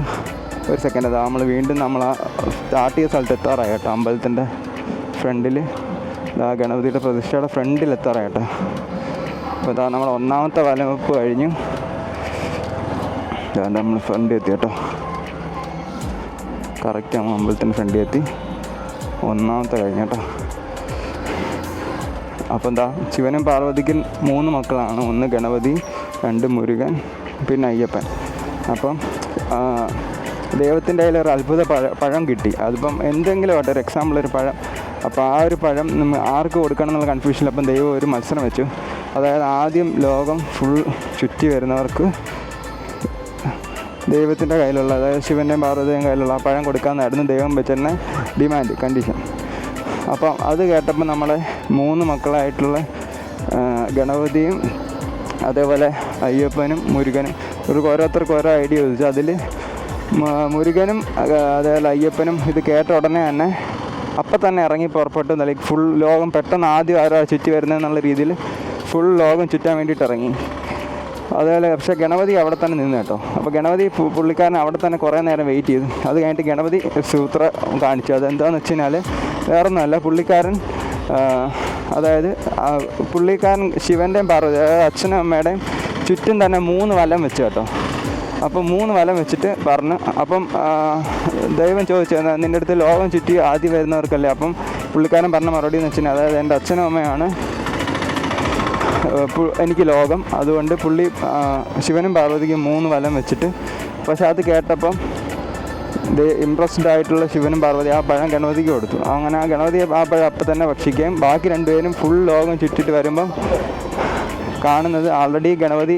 ഒരു സെക്കൻഡ് അതാ നമ്മൾ വീണ്ടും നമ്മൾ ആ സ്റ്റാർട്ട് ചെയ്ത സ്ഥലത്ത് എത്താറായി കേട്ടോ. അമ്പലത്തിൻ്റെ ഫ്രണ്ടിൽ ഗണപതിയുടെ പ്രതിഷ്ഠയുടെ ഫ്രണ്ടിൽ എത്താറായി കേട്ടോ. അപ്പോൾ ഇതാ നമ്മൾ ഒന്നാമത്തെ വലവെപ്പ് കഴിഞ്ഞു. നമ്മൾ ഫ്രണ്ട് എത്തി കേട്ടോ. കറക്റ്റ് നമ്മൾ അമ്പലത്തിൻ്റെ ഫ്രണ്ടിൽ എത്തി. ഒന്നാമത്തെ കഴിഞ്ഞു കേട്ടോ. അപ്പോൾ എന്താ ശിവനും പാർവതിക്കും 3 മക്കളാണ്. 1 ഗണപതി, 2 മുരുകൻ, പിന്നെ അയ്യപ്പൻ. അപ്പം ദൈവത്തിൻ്റെ കയ്യിൽ ഒരു അത്ഭുത പഴം കിട്ടി. അതിപ്പം എന്തെങ്കിലും ആട്ടെ, ഒരു എക്സാമ്പിൾ ഒരു പഴം. അപ്പോൾ ആ ഒരു പഴം നമ്മൾ ആർക്ക് കൊടുക്കണം എന്നുള്ള കൺഫ്യൂഷനിൽ അപ്പം ദൈവം ഒരു മത്സരം വെച്ചു. അതായത് ആദ്യം ലോകം ഫുൾ ചുറ്റി വരുന്നവർക്ക് ദൈവത്തിൻ്റെ കയ്യിലുള്ള, അതായത് ശിവൻ്റെയും പാർവതിയുടെയും കയ്യിലുള്ള ആ പഴം കൊടുക്കാമെന്നായിരുന്നു ദൈവം വെച്ചെന്നെ കണ്ടീഷൻ. അപ്പം അത് കേട്ടപ്പോൾ നമ്മളെ 3 മക്കളായിട്ടുള്ള ഗണപതിയും അതേപോലെ അയ്യപ്പനും മുരുകനും ഓരോരുത്തർക്കും ഓരോ ഐഡിയ ചോദിച്ചു. അതിൽ മുരുകനും അതേപോലെ അയ്യപ്പനും ഇത് കേട്ട ഉടനെ തന്നെ അപ്പം തന്നെ ഇറങ്ങി പുറപ്പെട്ടു. ലൈക്ക് ഫുൾ ലോകം പെട്ടെന്ന് ആദ്യം ആരോ ചുറ്റി വരുന്നതെന്നുള്ള രീതിയിൽ ഫുൾ ലോകം ചുറ്റാൻ വേണ്ടിയിട്ട് ഇറങ്ങി. അതേപോലെ പക്ഷേ ഗണപതി അവിടെ തന്നെ നിന്ന് കേട്ടോ. അപ്പോൾ ഗണപതി പുള്ളിക്കാരൻ അവിടെ തന്നെ കുറേ നേരം വെയിറ്റ് ചെയ്തു. അത് കഴിഞ്ഞിട്ട് ഗണപതി സൂത്രം കാണിച്ചു. അതെന്താണെന്ന് വെച്ച് കഴിഞ്ഞാൽ വേറൊന്നുമല്ല, പുള്ളിക്കാരൻ ശിവൻ്റെയും പാർവതി, അതായത് അച്ഛനും അമ്മയുടെയും ചുറ്റും തന്നെ 3 വലം വെച്ചു കേട്ടോ. അപ്പം 3 വലം വെച്ചിട്ട് പറഞ്ഞു. അപ്പം ദൈവം ചോദിച്ചു, നിൻ്റെ അടുത്ത് ലോകം ചുറ്റി ആദ്യം വരുന്നവർക്കല്ലേ? അപ്പം പുള്ളിക്കാരൻ പറഞ്ഞ മറുപടി എന്ന് വെച്ചാൽ, അതായത് എൻ്റെ അച്ഛനും അമ്മയാണ് എനിക്ക് ലോകം. അതുകൊണ്ട് പുള്ളി ശിവനും പാർവതിക്കും 3 വലം വെച്ചിട്ട്. പക്ഷെ അത് കേട്ടപ്പം ഇംപ്രസ്ഡ് ആയിട്ടുള്ള ശിവനും പാർവതി ആ പഴം ഗണപതിക്ക് കൊടുത്തു. അങ്ങനെ ആ ഗണപതി ആ പഴം അപ്പം തന്നെ ഭക്ഷിക്കുകയും ബാക്കി 2 പേരും ഫുൾ ലോകം ചുറ്റിട്ട് വരുമ്പം കാണുന്നത് ആൾറെഡി ഗണപതി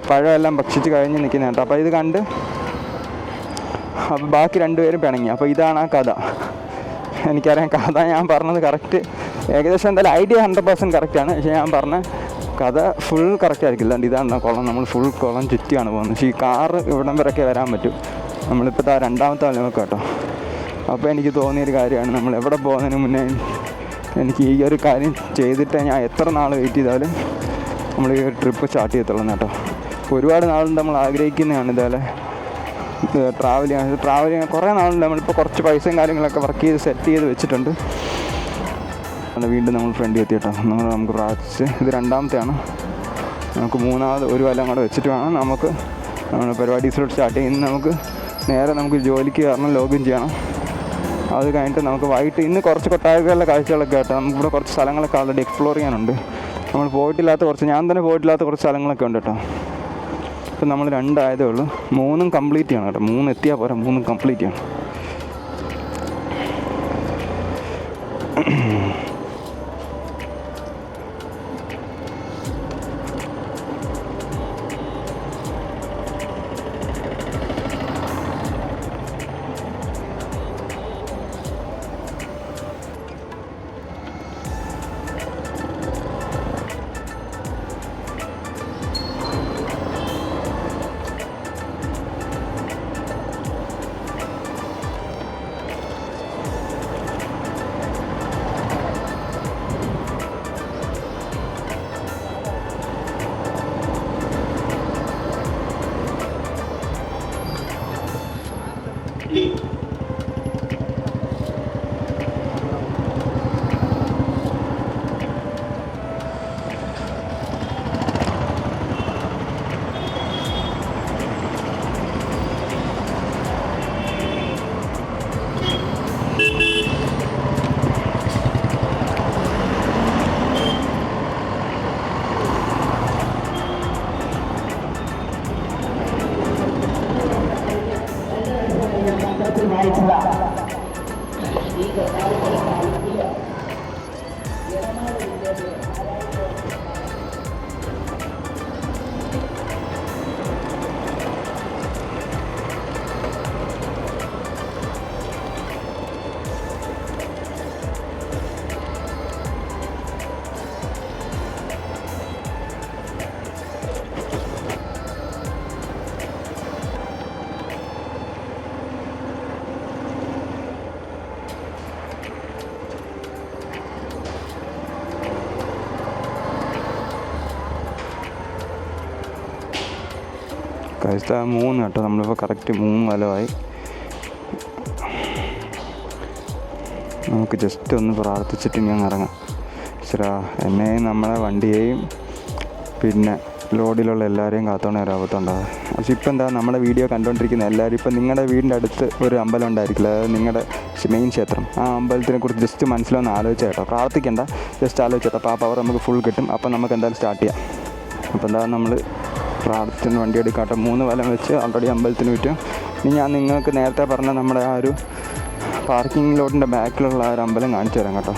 പഴമെല്ലാം ഭക്ഷിച്ച് കഴിഞ്ഞ് നിൽക്കുന്ന കേട്ടോ. അപ്പോൾ ഇത് കണ്ട് അപ്പോൾ ബാക്കി 2 പേരും പിണങ്ങി. അപ്പോൾ ഇതാണ് ആ കഥ. എനിക്കറിയാം കഥ ഞാൻ പറഞ്ഞത് കറക്റ്റ് ഏകദേശം എന്തായാലും ഐഡിയ 100% കറക്റ്റാണ്. പക്ഷേ ഞാൻ പറഞ്ഞ കഥ ഫുൾ കറക്റ്റ് ആയിരിക്കില്ല. ഇതാണ് കുളം, നമ്മൾ ഫുൾ കുളം ചുറ്റിയാണ് പോകുന്നത്. പക്ഷേ ഈ കാറ് ഇവിടം വരെയൊക്കെ വരാൻ പറ്റും. നമ്മളിപ്പോൾ 2ാമത്തെ വലമൊക്കെ കേട്ടോ. അപ്പോൾ എനിക്ക് തോന്നിയൊരു കാര്യമാണ്, നമ്മൾ എവിടെ പോകുന്നതിന് മുന്നേ എനിക്ക് ഈ ഒരു കാര്യം ചെയ്തിട്ട് ഞാൻ എത്ര നാൾ വെയിറ്റ് ചെയ്താലും നമ്മൾ ഈ ഒരു ട്രിപ്പ് സ്റ്റാർട്ട് ചെയ്യത്തുള്ളൂ കേട്ടോ. ഒരുപാട് നാളുണ്ട് നമ്മൾ ആഗ്രഹിക്കുന്നതാണ് ഇതേപോലെ ട്രാവൽ ചെയ്യാൻ കുറേ നാളുണ്ട്. നമ്മളിപ്പോൾ കുറച്ച് പൈസയും കാര്യങ്ങളൊക്കെ വർക്ക് ചെയ്ത് സെറ്റ് ചെയ്ത് വെച്ചിട്ടുണ്ട്. വീണ്ടും നമ്മൾ ഫ്രണ്ടിൽ എത്തി കേട്ടോ. നമുക്ക് പ്രാർത്ഥിച്ച് ഇത് 2ാമത്തെയാണ്. നമുക്ക് 3ാമത് ഒരു വലം കൂടെ വെച്ചിട്ട് വേണം നമുക്ക് നമ്മൾ പരിപാടീസിലോട്ട് സ്റ്റാർട്ട് ചെയ്യുന്നത്. നമുക്ക് ജോലിക്ക് കയറണം, ലോഗിൻ ചെയ്യണം. അത് കഴിഞ്ഞിട്ട് നമുക്ക് വൈകിട്ട് ഇന്ന് കുറച്ച് കൊട്ടാരക്കരയിലെ കാഴ്ചകളൊക്കെ കേട്ടോ. നമുക്കിവിടെ കുറച്ച് സ്ഥലങ്ങളൊക്കെ ഓൾറെഡി എക്സ്പ്ലോർ ചെയ്യാനുണ്ട്. നമ്മൾ ഞാൻ തന്നെ പോയിട്ടില്ലാത്ത കുറച്ച് സ്ഥലങ്ങളൊക്കെ ഉണ്ട് കേട്ടോ. ഇപ്പം നമ്മൾ 2 ആയതേ ഉള്ളൂ. 3 കംപ്ലീറ്റ് ചെയ്യണം കേട്ടോ. 3 എത്തിയാൽ പോരാ, 3 കംപ്ലീറ്റ് ചെയ്യണം. കഴിച്ച 3 കേട്ടോ. നമ്മളിപ്പോൾ കറക്റ്റ് 3 വലമായി. നമുക്ക് ജസ്റ്റ് ഒന്ന് പ്രാർത്ഥിച്ചിട്ട് ഇനി അങ്ങ് ഇറങ്ങാം. ശരാ എന്നെയും നമ്മളെ വണ്ടിയെയും പിന്നെ ലോഡിലുള്ള എല്ലാവരെയും കാത്തോണേ ഒരാപത്തുണ്ടാകും. പക്ഷെ ഇപ്പം എന്താ നമ്മുടെ വീഡിയോ കണ്ടുകൊണ്ടിരിക്കുന്ന എല്ലാവരും ഇപ്പം നിങ്ങളുടെ വീടിൻ്റെ അടുത്ത് ഒരു അമ്പലം ഉണ്ടായിരിക്കില്ല, അതായത് നിങ്ങളുടെ മെയിൻ ക്ഷേത്രം. ആ അമ്പലത്തിനെ കുറിച്ച് ജസ്റ്റ് മനസ്സിലൊന്ന് ആലോചിച്ചാൽ കേട്ടോ. പ്രാർത്ഥിക്കേണ്ട, ജസ്റ്റ് ആലോചിച്ചാൽ അപ്പോൾ ആ പവർ നമുക്ക് ഫുൾ കിട്ടും. അപ്പം നമുക്ക് എന്തായാലും സ്റ്റാർട്ട് ചെയ്യാം. അപ്പോൾ എന്താ നമ്മൾ പ്രാർത്ഥിച്ച് വണ്ടി എടുക്കാട്ടോ. 3 വലം വെച്ച് ഓൾറെഡി അമ്പലത്തിന് ചുറ്റും. ഇനി ഞാൻ നിങ്ങൾക്ക് നേരത്തെ പറഞ്ഞ നമ്മുടെ ആ ഒരു പാർക്കിംഗ് ലോഡിൻ്റെ ബാക്കിലുള്ള ആ ഒരു അമ്പലം കാണിച്ചു തരാം കേട്ടോ.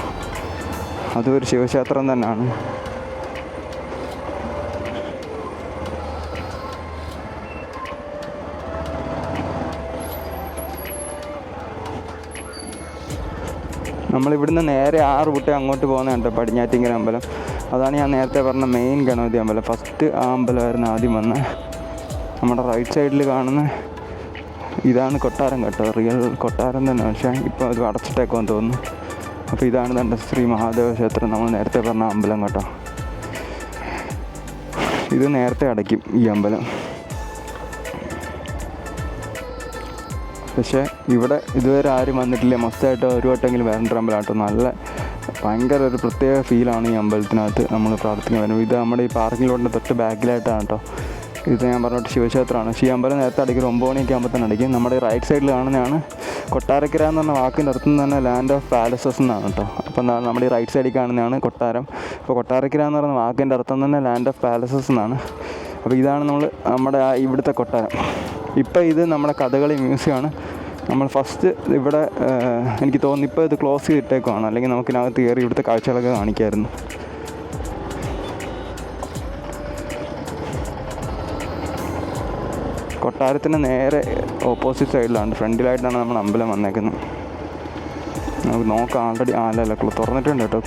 അതൊരു ശിവക്ഷേത്രം തന്നെയാണ്. നമ്മളിവിടുന്ന് നേരെ ആ റൂട്ട് അങ്ങോട്ട് പോകുന്നുണ്ട്, പടിഞ്ഞാറ്റിങ്കര അമ്പലം. അതാണ് ഞാൻ നേരത്തെ പറഞ്ഞ മെയിൻ ഗണപതി അമ്പലം. ഫസ്റ്റ് ആ അമ്പലമായിരുന്നു ആദ്യം വന്ന്. നമ്മുടെ റൈറ്റ് സൈഡിൽ കാണുന്ന ഇതാണ് കൊട്ടാരം കേട്ടോ. റിയൽ കൊട്ടാരം തന്നെ, പക്ഷേ ഇപ്പോൾ അത് അടച്ചിട്ടേക്കുമെന്ന് തോന്നുന്നു. അപ്പോൾ ഇതാണ് തന്നെ ശ്രീ മഹാദേവ ക്ഷേത്രം, നമ്മൾ നേരത്തെ പറഞ്ഞ അമ്പലം കേട്ടോ. ഇത് നേരത്തെ അടയ്ക്കും ഈ അമ്പലം. പക്ഷേ ഇവിടെ ഇതുവരെ ആരും വന്നിട്ടില്ല. മസ്റ്റായിട്ട് ഒരു വട്ടമെങ്കിലും വരേണ്ട അമ്പലം കേട്ടോ. നല്ല ഭയങ്കര ഒരു പ്രത്യേക ഫീലാണ് ഈ അമ്പലത്തിനകത്ത് നമ്മൾ പ്രാർത്ഥിക്കാൻ വരുന്നത്. ഇത് നമ്മുടെ ഈ പാർക്കിംഗ് ലോഡിൻ്റെ തൊട്ട് ബാക്കിലായിട്ടാണ് കേട്ടോ. ഇത് ഞാൻ പറഞ്ഞിട്ട് ശിവക്ഷേത്രമാണ്. ഈ അമ്പലം നേരത്തെ അടിക്കും 9 മണിയൊക്കെ ആകുമ്പോൾ തന്നെ അടിക്കും. നമ്മുടെ റൈറ്റ് സൈഡിൽ കാണുന്നതാണ് കൊട്ടാരക്കര എന്ന് പറഞ്ഞ വാക്കിൻ്റെ അർത്ഥം തന്നെ ലാൻഡ് ഓഫ് പാലസസ് എന്നാണ് കേട്ടോ. അപ്പോൾ എന്താണ് നമ്മുടെ ഈ റൈറ്റ് സൈഡിൽ കാണുന്നതാണ് കൊട്ടാരം. അപ്പോൾ കൊട്ടാരക്കര എന്ന് പറയുന്ന വാക്കിൻ്റെ അർത്ഥം തന്നെ ലാൻഡ് ഓഫ് പാലസസ് എന്നാണ്. അപ്പോൾ ഇതാണ് നമ്മുടെ ഇവിടുത്തെ കൊട്ടാരം. ഇപ്പോൾ ഇത് നമ്മുടെ കഥകളി മ്യൂസിയമാണ്. നമ്മൾ ഫസ്റ്റ് ഇവിടെ എനിക്ക് തോന്നുന്നു ഇപ്പോൾ ഇത് ക്ലോസ് ചെയ്തിട്ടേക്കുവാണ്, അല്ലെങ്കിൽ നമുക്കിനകത്ത് കയറി ഇവിടുത്തെ കാഴ്ചകളൊക്കെ കാണിക്കാമായിരുന്നു. കൊട്ടാരത്തിന് നേരെ ഓപ്പോസിറ്റ് സൈഡിലാണ്, ഫ്രണ്ടിലായിട്ടാണ് നമ്മൾ അമ്പലം വന്നേക്കുന്നത്. നമുക്ക് നോക്കാം. ആൾറെഡി അല്ല തുറന്നിട്ടുണ്ട് കേട്ടോ.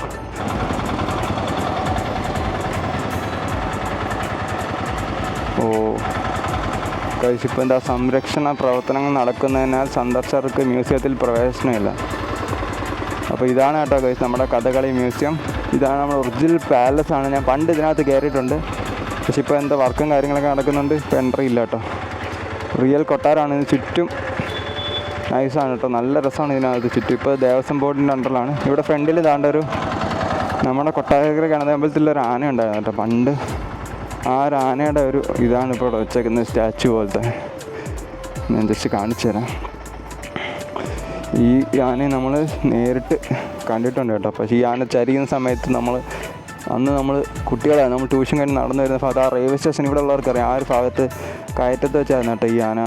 ഓ ഇപ്പോൾ എന്താ സംരക്ഷണ പ്രവർത്തനങ്ങൾ നടക്കുന്നതിനാൽ സന്ദർശകർക്ക് മ്യൂസിയത്തിൽ പ്രവേശനമില്ല. അപ്പോൾ ഇതാണ് കേട്ടോ ഗൈസ് നമ്മുടെ കഥകളി മ്യൂസിയം. ഇതാണ് നമ്മുടെ ഒറിജിനൽ പാലസാണ്. ഞാൻ പണ്ട് ഇതിനകത്ത് കയറിയിട്ടുണ്ട്, പക്ഷെ ഇപ്പോൾ എന്താ വർക്കും കാര്യങ്ങളൊക്കെ നടക്കുന്നുണ്ട്. ഇപ്പോൾ എൻട്രി ഇല്ല കേട്ടോ. റിയൽ കൊട്ടാരമാണ്. ഇത് ചുറ്റും നൈസാണ് കേട്ടോ. നല്ല രസമാണ് ഇതിനകത്ത് ചുറ്റും. ഇപ്പോൾ ദേവസ്വം ബോർഡിൻ്റെ അണ്ടറിലാണ്. ഇവിടെ ഫ്രണ്ടിൽ ഇതാണ്ട് ഒരു നമ്മുടെ കൊട്ടാരക്കര ഗണപതി അമ്പലത്തിലൊരു ആന ഉണ്ടായിരുന്നു കേട്ടോ പണ്ട്. ആ ഒരു ആനയുടെ ഒരു ഇതാണ് ഇപ്പോൾ ഇവിടെ വെച്ചേക്കുന്നത്, സ്റ്റാച്ചു പോലത്തെ. ഞാൻ ജസ്റ്റ് കാണിച്ചു തരാം. ഈ ആനയെ നമ്മൾ നേരിട്ട് കണ്ടിട്ടുണ്ട് കേട്ടോ. പക്ഷേ ഈ ആന ചരിയുന്ന സമയത്ത് നമ്മൾ കുട്ടികളാണ്, നമ്മൾ ട്യൂഷൻ കഴിഞ്ഞ് നടന്നു വരുന്ന ഭാഗത്ത് ആ റെയിൽവേ സ്റ്റേഷൻ ഇവിടെ ഉള്ളവർക്കറിയാം. ആ ഒരു ഭാഗത്ത് കയറ്റത്ത് വെച്ചായിരുന്നു കേട്ടോ ഈ ആന.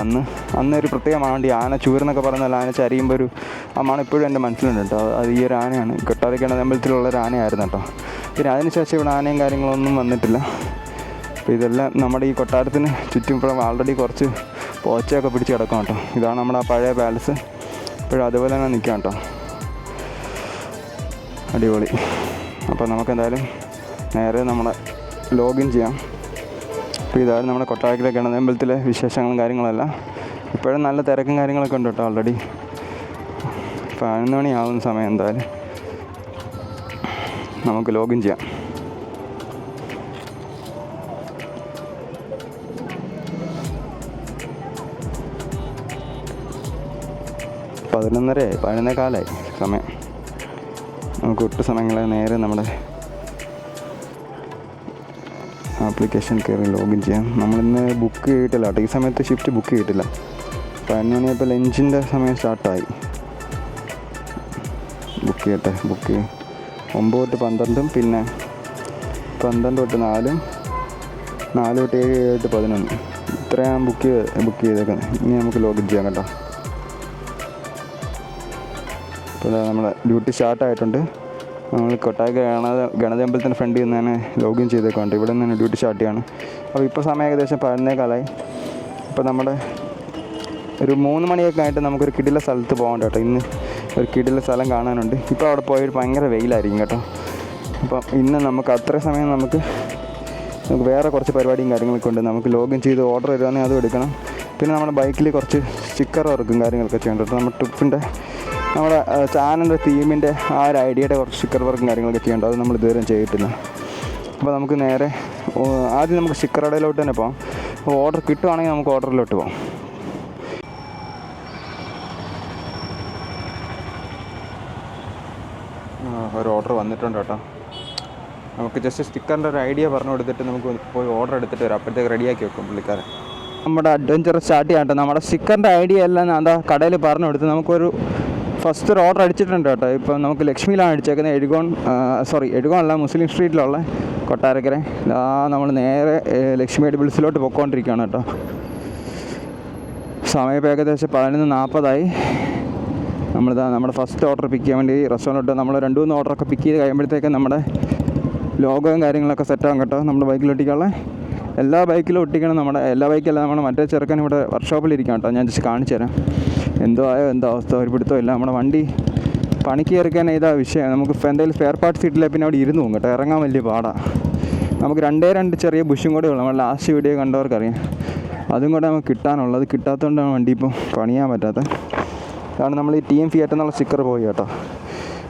അന്നൊരു പ്രത്യേകമാണ് ഈ ആന ചൂരെന്നൊക്കെ പറയുന്നത്. ആന ചരിയുമ്പോൾ ആ മണം ഇപ്പോഴും എൻ്റെ മനസ്സിലുണ്ട് കേട്ടോ. അത് ഈ ഒരു ആനയാണ്. കൊട്ടാരക്കര അമ്പലത്തിലുള്ളൊരു ആനയായിരുന്നു കേട്ടോ. പിന്നെ അതിനുശേഷം ഇവിടെ ആനയും കാര്യങ്ങളൊന്നും വന്നിട്ടില്ല. അപ്പോൾ ഇതെല്ലാം നമ്മുടെ ഈ കൊട്ടാരത്തിന് ചുറ്റും ഇപ്പോഴും ആൾറെഡി കുറച്ച് പോച്ചയൊക്കെ പിടിച്ച് കിടക്കും കേട്ടോ. ഇതാണ് നമ്മുടെ ആ പഴയ പാലസ്. ഇപ്പോഴും അതുപോലെ തന്നെ നിൽക്കാം കേട്ടോ. അടിപൊളി. അപ്പോൾ നമുക്കെന്തായാലും നേരെ നമ്മളെ ലോഗിൻ ചെയ്യാം. അപ്പോൾ ഇതായിരുന്നു നമ്മുടെ കൊട്ടാരക്കര ഗണപതി അമ്പലത്തിലെ വിശേഷങ്ങളും കാര്യങ്ങളെല്ലാം. ഇപ്പോഴും നല്ല തിരക്കും കാര്യങ്ങളൊക്കെ ഉണ്ട് കേട്ടോ. ഓൾറെഡി 11 മണിയാവുന്ന സമയം. എന്തായാലും നമുക്ക് ലോഗിൻ ചെയ്യാം. പതിനൊന്നരയായി, 11:15 സമയം. നമുക്ക് ഒട്ടു സമയങ്ങളെ നേരെ നമ്മുടെ ആപ്ലിക്കേഷൻ കയറി ലോഗിൻ ചെയ്യാം. നമ്മളിന്ന് ബുക്ക് ചെയ്തിട്ടില്ല കേട്ടോ. ഈ സമയത്ത് ഷിഫ്റ്റ് ബുക്ക് ചെയ്തിട്ടില്ല. 11 മണിയായപ്പോൾ ലഞ്ചിൻ്റെ സമയം സ്റ്റാർട്ടായി. ബുക്ക് ചെയ്യട്ടെ. 9 തൊട്ട് 12, പിന്നെ 12 തൊട്ട് 4, 4 തൊട്ട് 7, 7 തൊട്ട് 11. ഇത്രയാണ് ബുക്ക് ചെയ്തേക്കുന്നത്. ഇനി നമുക്ക് ലോഗിൻ ചെയ്യാം കേട്ടോ. അപ്പോൾ നമ്മുടെ ഡ്യൂട്ടി സ്റ്റാർട്ടായിട്ടുണ്ട്. നമ്മൾ കൊട്ടാരക്കര ഗണപതി അമ്പലത്തിൻ്റെ ഫ്രണ്ടിൽ നിന്ന് തന്നെ ലോഗിൻ ചെയ്തേക്കുന്നുണ്ട്. ഇവിടെ നിന്ന് തന്നെ ഡ്യൂട്ടി സ്റ്റാർട്ട് ചെയ്യാണ്. അപ്പോൾ ഇപ്പോൾ സമയം ഏകദേശം 11:15. ഇപ്പോൾ നമ്മുടെ ഒരു 3 മണിയൊക്കെ ആയിട്ട് നമുക്കൊരു കിടില സ്ഥലത്ത് പോകണ്ട കേട്ടോ. ഇന്ന് ഒരു കിടില സ്ഥലം കാണാനുണ്ട്. ഇപ്പോൾ അവിടെ പോയൊരു ഭയങ്കര വെയിലായിരിക്കും കേട്ടോ. അപ്പം ഇന്ന് നമുക്ക് അത്ര സമയം നമുക്ക് വേറെ കുറച്ച് പരിപാടിയും കാര്യങ്ങളൊക്കെ ഉണ്ട്. നമുക്ക് ലോഗിൻ ചെയ്ത് ഓർഡർ വരുവാണെങ്കിൽ അതും എടുക്കണം. പിന്നെ നമ്മുടെ ബൈക്കിൽ കുറച്ച് സ്റ്റിക്കർ വർക്കും കാര്യങ്ങളൊക്കെ ചെയ്യണം കേട്ടോ. നമ്മുടെ ട്രിപ്പിൻ്റെ നമ്മുടെ ചാനലിൻ്റെ തീമിൻ്റെ ആ ഒരു ഐഡിയയുടെ കുറച്ച് സ്റ്റിക്കർ വർക്കും കാര്യങ്ങളൊക്കെ ചെയ്യേണ്ടത്. അത് നമ്മൾ ഇതുവരെ ചെയ്തിട്ടില്ല. അപ്പോൾ നമുക്ക് നേരെ ആദ്യം നമുക്ക് സ്റ്റിക്കർ കടയിലോട്ട് തന്നെ പോകാം. ഓർഡർ കിട്ടുവാണെങ്കിൽ നമുക്ക് ഓർഡറിലോട്ട് പോകാം. ഒരു ഓർഡർ വന്നിട്ടുണ്ട് കേട്ടോ. നമുക്ക് ജസ്റ്റ് സ്റ്റിക്കറിൻ്റെ ഒരു ഐഡിയ പറഞ്ഞു കൊടുത്തിട്ട് നമുക്ക് പോയി ഓർഡർ എടുത്തിട്ട് വരാം. അപ്പോഴത്തേക്ക് റെഡിയാക്കി വെക്കും പുള്ളിക്കാരൻ. നമ്മുടെ അഡ്വഞ്ചർ സ്റ്റാർട്ട് ചെയ്യാം കേട്ടോ. നമ്മുടെ സ്റ്റിക്കറിൻ്റെ ഐഡിയ എല്ലാം ഞാൻ എന്താ കടയിൽ പറഞ്ഞു കൊടുത്ത് നമുക്കൊരു ഫസ്റ്റ് ഒരു ഓർഡർ അടിച്ചിട്ടുണ്ട് കേട്ടോ. ഇപ്പം നമുക്ക് ലക്ഷ്മിയിലാണ് അടിച്ചേക്കുന്നത്. എഴുകോൺ അല്ല, മുസ്ലിം സ്ട്രീറ്റിലുള്ള കൊട്ടാരക്കര. നമ്മൾ നേരെ ലക്ഷ്മി എഡിബിൾസിലോട്ട് പൊയ്ക്കൊണ്ടിരിക്കുകയാണ് കേട്ടോ. സമയം ഇപ്പോൾ ഏകദേശം 11:40 നമ്മുടെ ഫസ്റ്റ് ഓർഡർ പിക്ക് ചെയ്യാൻ വേണ്ടി റെസ്റ്റോറൻറ്റ് നമ്മൾ 2-3 ഓർഡറൊക്കെ പിക്ക് ചെയ്ത് കഴിയുമ്പോഴത്തേക്കും നമ്മുടെ ലോഗോയും കാര്യങ്ങളൊക്കെ സെറ്റാകും കേട്ടോ. നമ്മുടെ ബൈക്കിൽ ഒട്ടിക്കാനുള്ള എല്ലാ ബൈക്കിലും ഒട്ടിക്കണം. എല്ലാ ബൈക്കല്ല, നമ്മുടെ മറ്റേ ചെറുക്കൻ ഇവിടെ വർക്ക്ഷോപ്പിലിരിക്കാം കേട്ടോ. ഞാൻ ജസ്റ്റ് കാണിച്ചു തരാം എന്തോ അവസ്ഥ, ഒരു പിടുത്തം ഇല്ല. നമ്മുടെ വണ്ടി പണിക്ക് ഇറക്കാൻ ഇതാ വിഷയം. നമുക്ക് എന്തെങ്കിലും സ്പെയർ പാർട്സ് കിട്ടില്ല, പിന്നെ അവിടെ ഇരുന്ന് പോകും കേട്ടോ. ഇറങ്ങാൻ വലിയ പാടാണ്. നമുക്ക് 2 ചെറിയ ബുഷും കൂടെ ഉള്ളു. നമ്മൾ ലാസ്റ്റ് വീഡിയോ കണ്ടവർക്കറിയാം. അതും കൂടെ നമുക്ക് കിട്ടാനുള്ളത്. കിട്ടാത്തതുകൊണ്ടാണ് വണ്ടി ഇപ്പോൾ പണിയാൻ പറ്റാത്തത്. അതാണ് നമ്മൾ ഈ TM Fiat എന്നുള്ള സ്റ്റിക്കർ പോയി കേട്ടോ.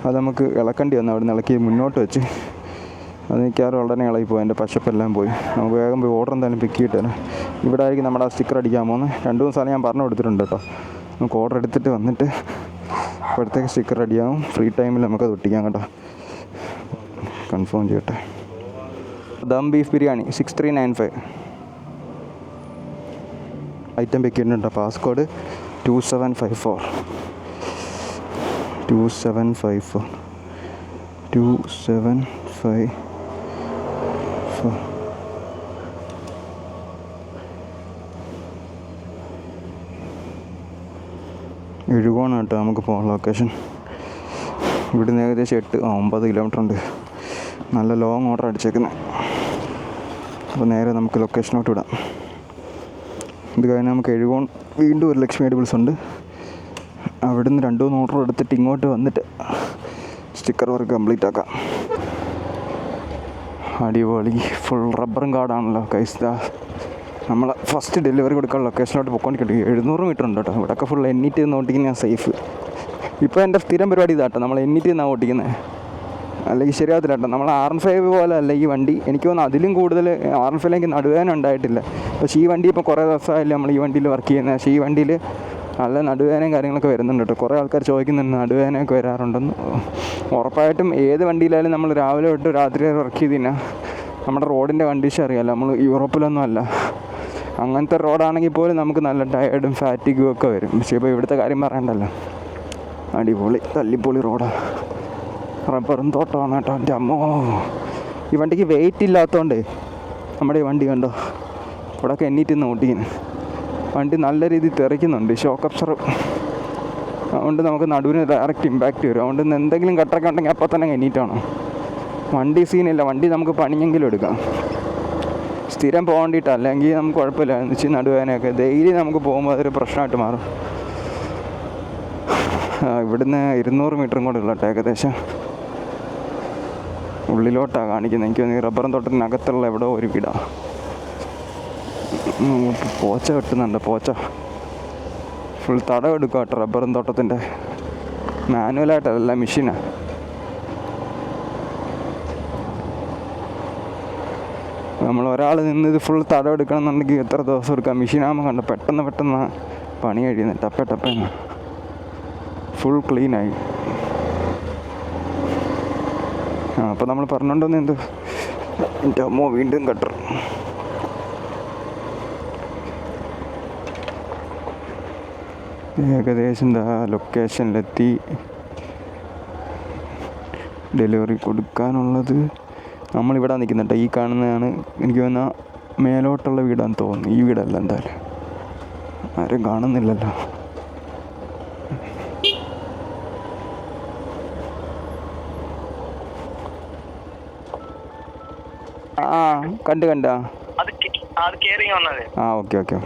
അത് നമുക്ക് ഇളക്കേണ്ടി വന്നു. അവിടെ നിന്ന് ഇളക്കി മുന്നോട്ട് വെച്ച് അത് മിക്കവാറും ഉടനെ ഇളകിപ്പോയി. എൻ്റെ പശപ്പെല്ലാം പോയി. നമുക്ക് വേഗം പോയി ഓർഡർ എന്തായാലും പിക്ക് ചെയ്തിട്ട് ഇവിടെ ആയിരിക്കും നമ്മുടെ ആ സ്റ്റിക്കർ അടിക്കാൻ പോകുന്നത്. 2-3 സ്ഥലം ഞാൻ പറഞ്ഞു കൊടുത്തിട്ടുണ്ട് കേട്ടോ. നമുക്ക് ഓർഡർ എടുത്തിട്ട് വന്നിട്ട് അപ്പോഴത്തേക്ക് സ്റ്റിക്കർ റെഡിയാകും. ഫ്രീ ടൈമിൽ നമുക്കത് ഒട്ടിക്കാം കേട്ടോ. കൺഫേം ചെയ്യട്ടെ. ദം ബീഫ് ബിരിയാണി 6395 ഐറ്റം പിക്ക് ചെയ്തിട്ടുണ്ട്. പാസ്കോഡ് 2754 എഴുകോണ് കേട്ടോ നമുക്ക് പോകാൻ ലൊക്കേഷൻ. ഇവിടുന്ന് ഏകദേശം 9 കിലോമീറ്റർ ഉണ്ട്. നല്ല ലോങ് ഓർഡർ അടിച്ചേക്കുന്നത്. അപ്പോൾ നേരെ നമുക്ക് ലൊക്കേഷനോട്ട് വിടാം. ഇത് കഴിഞ്ഞ് നമുക്ക് എഴുകോൺ വീണ്ടും ഒരു ലക്ഷ്മി എഡിബിൾസ് ഉണ്ട്. അവിടുന്ന് 2-3 ഓർഡർ എടുത്തിട്ട് ഇങ്ങോട്ട് വന്നിട്ട് സ്റ്റിക്കർ വർക്ക് കംപ്ലീറ്റ് ആക്കാം. അടിപൊളി ഫുൾ റബ്ബറും കാടാണല്ലോ കൈസ്. നമ്മൾ ഫസ്റ്റ് ഡെലിവറി കൊടുക്കാനുള്ള ലൊക്കേഷനിലോട്ട് പോയിക്കൊണ്ടിരിക്കട്ടെ. 700 മീറ്റർ ഉണ്ട് കേട്ടോ. ഇവിടെയൊക്കെ ഫുൾ NET ഓട്ടിക്കുന്ന സേഫ്. ഇപ്പോൾ എൻ്റെ സ്ഥിരം പരിപാടി ഇതാട്ടോ. നമ്മൾ NET ഓട്ടിക്കുന്നത്. അല്ലെങ്കിൽ ശരിയാകത്തില്ല കേട്ടോ. നമ്മൾ R15 പോലെ അല്ല ഈ വണ്ടി. എനിക്ക് തോന്നുന്നു അതിലും കൂടുതൽ R15 എനിക്ക് നടുവേദന ഉണ്ടായിട്ടില്ല. പക്ഷേ ഈ വണ്ടി ഇപ്പോൾ കുറേ ദിവസമായില്ല നമ്മൾ ഈ വണ്ടിയിൽ വർക്ക് ചെയ്യുന്നത്. പക്ഷേ ഈ വണ്ടിയിൽ നല്ല നടുവേദനയും കാര്യങ്ങളൊക്കെ വരുന്നുണ്ട് കേട്ടോ. കുറേ ആൾക്കാർ ചോദിക്കുന്നുണ്ട് നടുവേദനയൊക്കെ വരാറുണ്ടെന്ന്. ഉറപ്പായിട്ടും ഏത് വണ്ടിയിലായാലും നമ്മൾ രാവിലെ തൊട്ട് രാത്രി വരെ വർക്ക് ചെയ്ത് കഴിഞ്ഞാൽ നമ്മുടെ റോഡിൻ്റെ കണ്ടീഷൻ അറിയാമല്ലോ. നമ്മൾ യൂറോപ്പിലൊന്നും അല്ല. അങ്ങനത്തെ റോഡാണെങ്കിൽ പോലും നമുക്ക് നല്ല ടയേർഡും ഫാറ്റിഗും ഒക്കെ വരും. പക്ഷേ ഇപ്പോൾ ഇവിടുത്തെ കാര്യം പറയണ്ടല്ലോ. അടിപൊളി തല്ലിപ്പൊളി റോഡാണ്. റബ്ബറും തോട്ടമാണ് കേട്ടോ. എൻ്റെ അമ്മോ, ഈ വണ്ടിക്ക് വെയിറ്റ് ഇല്ലാത്തതുകൊണ്ട് നമ്മുടെ ഈ വണ്ടി കണ്ടോ ഇവിടെയൊക്കെ NET ഓട്ടിക്കുന്നത്. വണ്ടി നല്ല രീതിയിൽ തെറിക്കുന്നുണ്ട്. ഷോക്ക് അബ്സർവ് അതുകൊണ്ട് നമുക്ക് നടുവിന് ഡയറക്റ്റ് ഇമ്പാക്റ്റ് വരും. അതുകൊണ്ട് എന്തെങ്കിലും കട്ടൊക്കെ ഉണ്ടെങ്കിൽ അപ്പോൾ തന്നെ NET ആണ്. വണ്ടി സീനില്ല. വണ്ടി നമുക്ക് പണിയെങ്കിലും എടുക്കാം. സ്ഥിരം പോകേണ്ടിയിട്ട് അല്ലെങ്കിൽ നമുക്ക് കുഴപ്പമില്ല. എന്ന് വെച്ചാൽ നടുവേദനയൊക്കെ ഡെയിലി നമുക്ക് പോകുമ്പോൾ അതൊരു പ്രശ്നമായിട്ട് മാറും. ഇവിടുന്ന് 200 മീറ്ററും കൂടെ ഉള്ള ഏകദേശം ഉള്ളിലോട്ടാണ് കാണിക്കുന്നത്. എനിക്ക് തോന്നി റബ്ബറും തോട്ടത്തിനകത്തുള്ള എവിടെ ഒരു വീടാണ്. പോച്ച വെട്ടുന്നുണ്ട്. പോച്ച ഫുൾ തടവെടുക്കുക കേട്ടോ. റബ്ബറും തോട്ടത്തിൻ്റെ മാനുവലായിട്ടല്ല, മെഷീനാണ്. നമ്മൾ ഒരാൾ നിന്ന് ഇത് ഫുൾ തടവെടുക്കണം എന്നുണ്ടെങ്കിൽ എത്ര ദിവസം എടുക്കാം. മെഷീനാകുമ്പോൾ കണ്ട പെട്ടെന്ന് പണി കഴിയുന്നത്. ടപ്പേന്ന് ഫുൾ ക്ലീനായി. അപ്പോൾ നമ്മൾ പറഞ്ഞുകൊണ്ടെന്ന് എന്ത് എൻ്റെ അമ്മോ വീണ്ടും കട്ടർ. ഏകദേശം ലൊക്കേഷനിലെത്തി. ഡെലിവറി കൊടുക്കാനുള്ളത് നമ്മളിവിടെ നിൽക്കുന്നുണ്ട്. ഈ കാണുന്നതാണ് എനിക്ക് തോന്നുന്ന മേലോട്ടുള്ള വീടാന്ന് തോന്നുന്നു. ഈ വീടല്ല എന്തായാലും. ആരും കാണുന്നില്ലല്ലോ. കണ്ട ഓക്കെ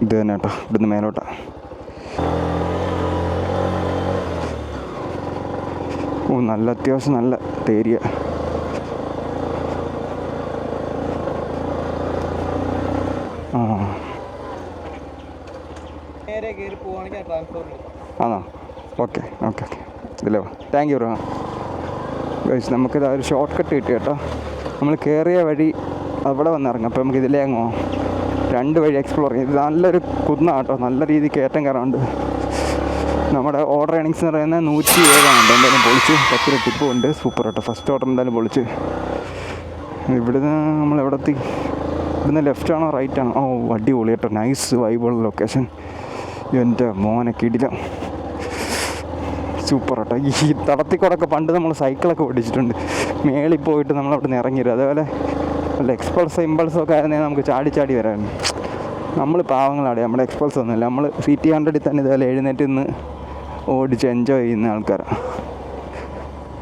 ഇത് തന്നെ കേട്ടോ. ഇവിടുന്ന് മേലോട്ടാ. നല്ല അത്യാവശ്യം നല്ല തേരിയ. ആണോ? ഓക്കെ ഇതിലോ. Thank you bro. നമുക്കിത് ഒരു ഷോർട്ട് കട്ട് കിട്ടി കേട്ടോ. നമ്മൾ കയറിയ വഴി അവിടെ വന്ന് ഇറങ്ങാം. അപ്പോൾ നമുക്ക് ഇതിലേ അങ്ങോ 2 വഴി എക്സ്പ്ലോർ ചെയ്യും. ഇത് നല്ലൊരു കുന്നാണ് കേട്ടോ, നല്ല രീതിക്ക് കയറ്റം കയറാറുണ്ട്. നമ്മുടെ ഓർഡർ ഏണിങ്സ് എന്ന് പറയുന്നത് 107 എന്തായാലും പൊളിച്ച്. 10 ടിപ്പും ഉണ്ട്. സൂപ്പർ കേട്ടോ, ഫസ്റ്റ് ഓർഡർ എന്തായാലും പൊളിച്ച്. ഇവിടുന്ന് നമ്മൾ എവിടെത്തി? ഇവിടുന്ന് ലെഫ്റ്റ് ആണോ റൈറ്റ് ആണോ? ഓ അടിപൊളി കേട്ടോ, നൈസ് വൈബുള്ള ലൊക്കേഷൻ. എൻ്റെ മോനെ കിടിലം, സൂപ്പർ കേട്ടോ. ഈ തടത്തിക്കൂടൊക്കെ പണ്ട് നമ്മൾ സൈക്കിളൊക്കെ ഓടിച്ചിട്ടുണ്ട്. മേളിൽ പോയിട്ട് നമ്മളവിടെ നിന്ന് ഇറങ്ങിയിരുന്നു. അതേപോലെ വല്ല ഇമ്പൾസൊക്കെ ആയിരുന്നെങ്കിൽ നമുക്ക് ചാടി ചാടി വരാമായിരുന്നു. നമ്മൾ പാവങ്ങളാടെ, നമ്മുടെ എക്സ്പൾസ് ഒന്നുമില്ല. നമ്മൾ CT100 തന്നെ ഇതുപോലെ എഴുന്നേറ്റ് നിന്ന് ഓടിച്ച് എൻജോയ് ചെയ്യുന്ന ആൾക്കാരാണ്.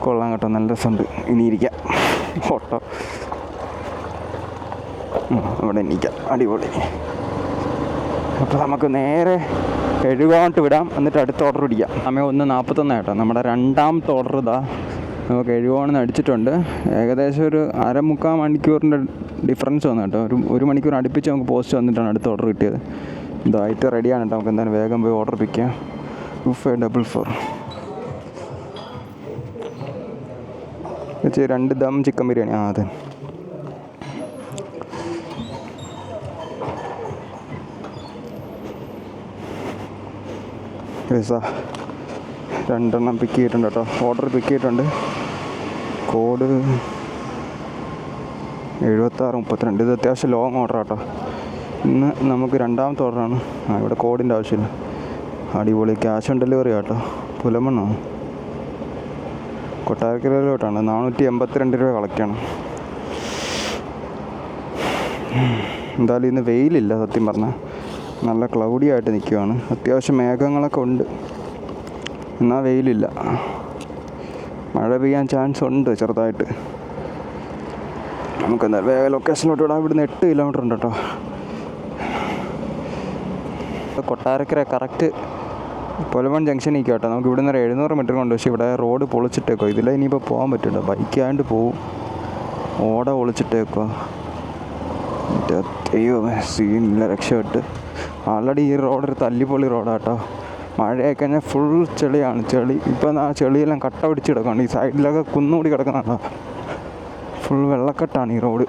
കൊള്ളാം കേട്ടോ, നല്ല രസമുണ്ട്. ഇനി ഇരിക്കാം ഓട്ടോ, ഇവിടെ ഇരിക്കാം, അടിപൊളി. അപ്പോൾ നമുക്ക് നേരെ എഴുകോട്ട് വിടാം, എന്നിട്ട് അടുത്ത ഓർഡർ പിടിക്കാം. സമയം 1:41 കേട്ടോ. നമ്മുടെ രണ്ടാമത്തെ ഓർഡർ ഇതാ നമുക്ക് എഴുകോണെന്ന് അടിച്ചിട്ടുണ്ട്. ഏകദേശം ഒരു 1/4 മണിക്കൂറിൻ്റെ ഡിഫറൻസ് വന്നു കേട്ടോ. ഒരു മണിക്കൂർ അടുപ്പിച്ച് നമുക്ക് പോസ്റ്റ് വന്നിട്ടാണ് അടുത്ത ഓർഡർ കിട്ടിയത്. ഇതായിട്ട് റെഡിയാണ് കേട്ടോ. നമുക്ക് എന്തായാലും വേഗം പോയി ഓർഡർ പിടിക്കാം. 2544 വെച്ച് 2 ദം ചിക്കൻ ബിരിയാണി. അതെ, രണ്ടെണ്ണം പിക്ക് ചെയ്തിട്ടുണ്ട് കേട്ടോ. ഓർഡർ പിക്ക് ചെയ്തിട്ടുണ്ട്. കോഡ് 7632. ഇത് അത്യാവശ്യം ലോങ് ഓർഡർ കേട്ടോ. ഇന്ന് നമുക്ക് രണ്ടാമത്തെ ഓർഡറാണ്. ഇവിടെ കോഡിൻ്റെ ആവശ്യമില്ല. അടിപൊളി. ക്യാഷ് ഓൺ ഡെലിവറി കേട്ടോ. പുലമണ്ണോ കൊട്ടാരക്കരയിലോട്ടാണ്. 482 രൂപ കളക്ട് ചെയ്യണം. എന്തായാലും ഇന്ന് വെയിലില്ല, സത്യം പറഞ്ഞാൽ നല്ല ക്ലൗഡി ആയിട്ട് നിൽക്കുകയാണ്. അത്യാവശ്യം മേഘങ്ങളൊക്കെ ഉണ്ട്, എന്നാൽ വെയിലില്ല. മഴ പെയ്യാൻ ചാൻസ് ഉണ്ട് ചെറുതായിട്ട്. നമുക്കെന്താ വേഗം ലൊക്കേഷനിലോട്ട് വിടാം. ഇവിടുന്ന് 8 കിലോമീറ്റർ ഉണ്ട് കേട്ടോ. കൊട്ടാരക്കര കറക്റ്റ് പുലമൺ ജംഗ്ഷനിൽ കേട്ടോ. നമുക്ക് ഇവിടെ നിന്ന് 700 മീറ്റർ കൊണ്ട്. പക്ഷേ ഇവിടെ റോഡ് പൊളിച്ചിട്ടേക്കോ. ഇതിലെ ഇനിയിപ്പോൾ പോകാൻ പറ്റില്ല, ബൈക്കാണ്ട് പോവും. ഓട പൊളിച്ചിട്ടേക്കോ. അയ്യോ സീനില്ല, രക്ഷപ്പെട്ട്. ആൾറെഡി ഈ റോഡൊരു തല്ലിപ്പൊളി റോഡാട്ടോ. മഴയൊക്കെ കഴിഞ്ഞാൽ ഫുൾ ചെളിയാണ്. ചെളി ഇപ്പം ആ ചെളിയെല്ലാം കട്ട പിടിച്ച് കിടക്കുകയാണ്. ഈ സൈഡിലൊക്കെ കുന്നുകൂടി കിടക്കുന്നതാണോ, ഫുൾ വെള്ളക്കെട്ടാണ് ഈ റോഡ്.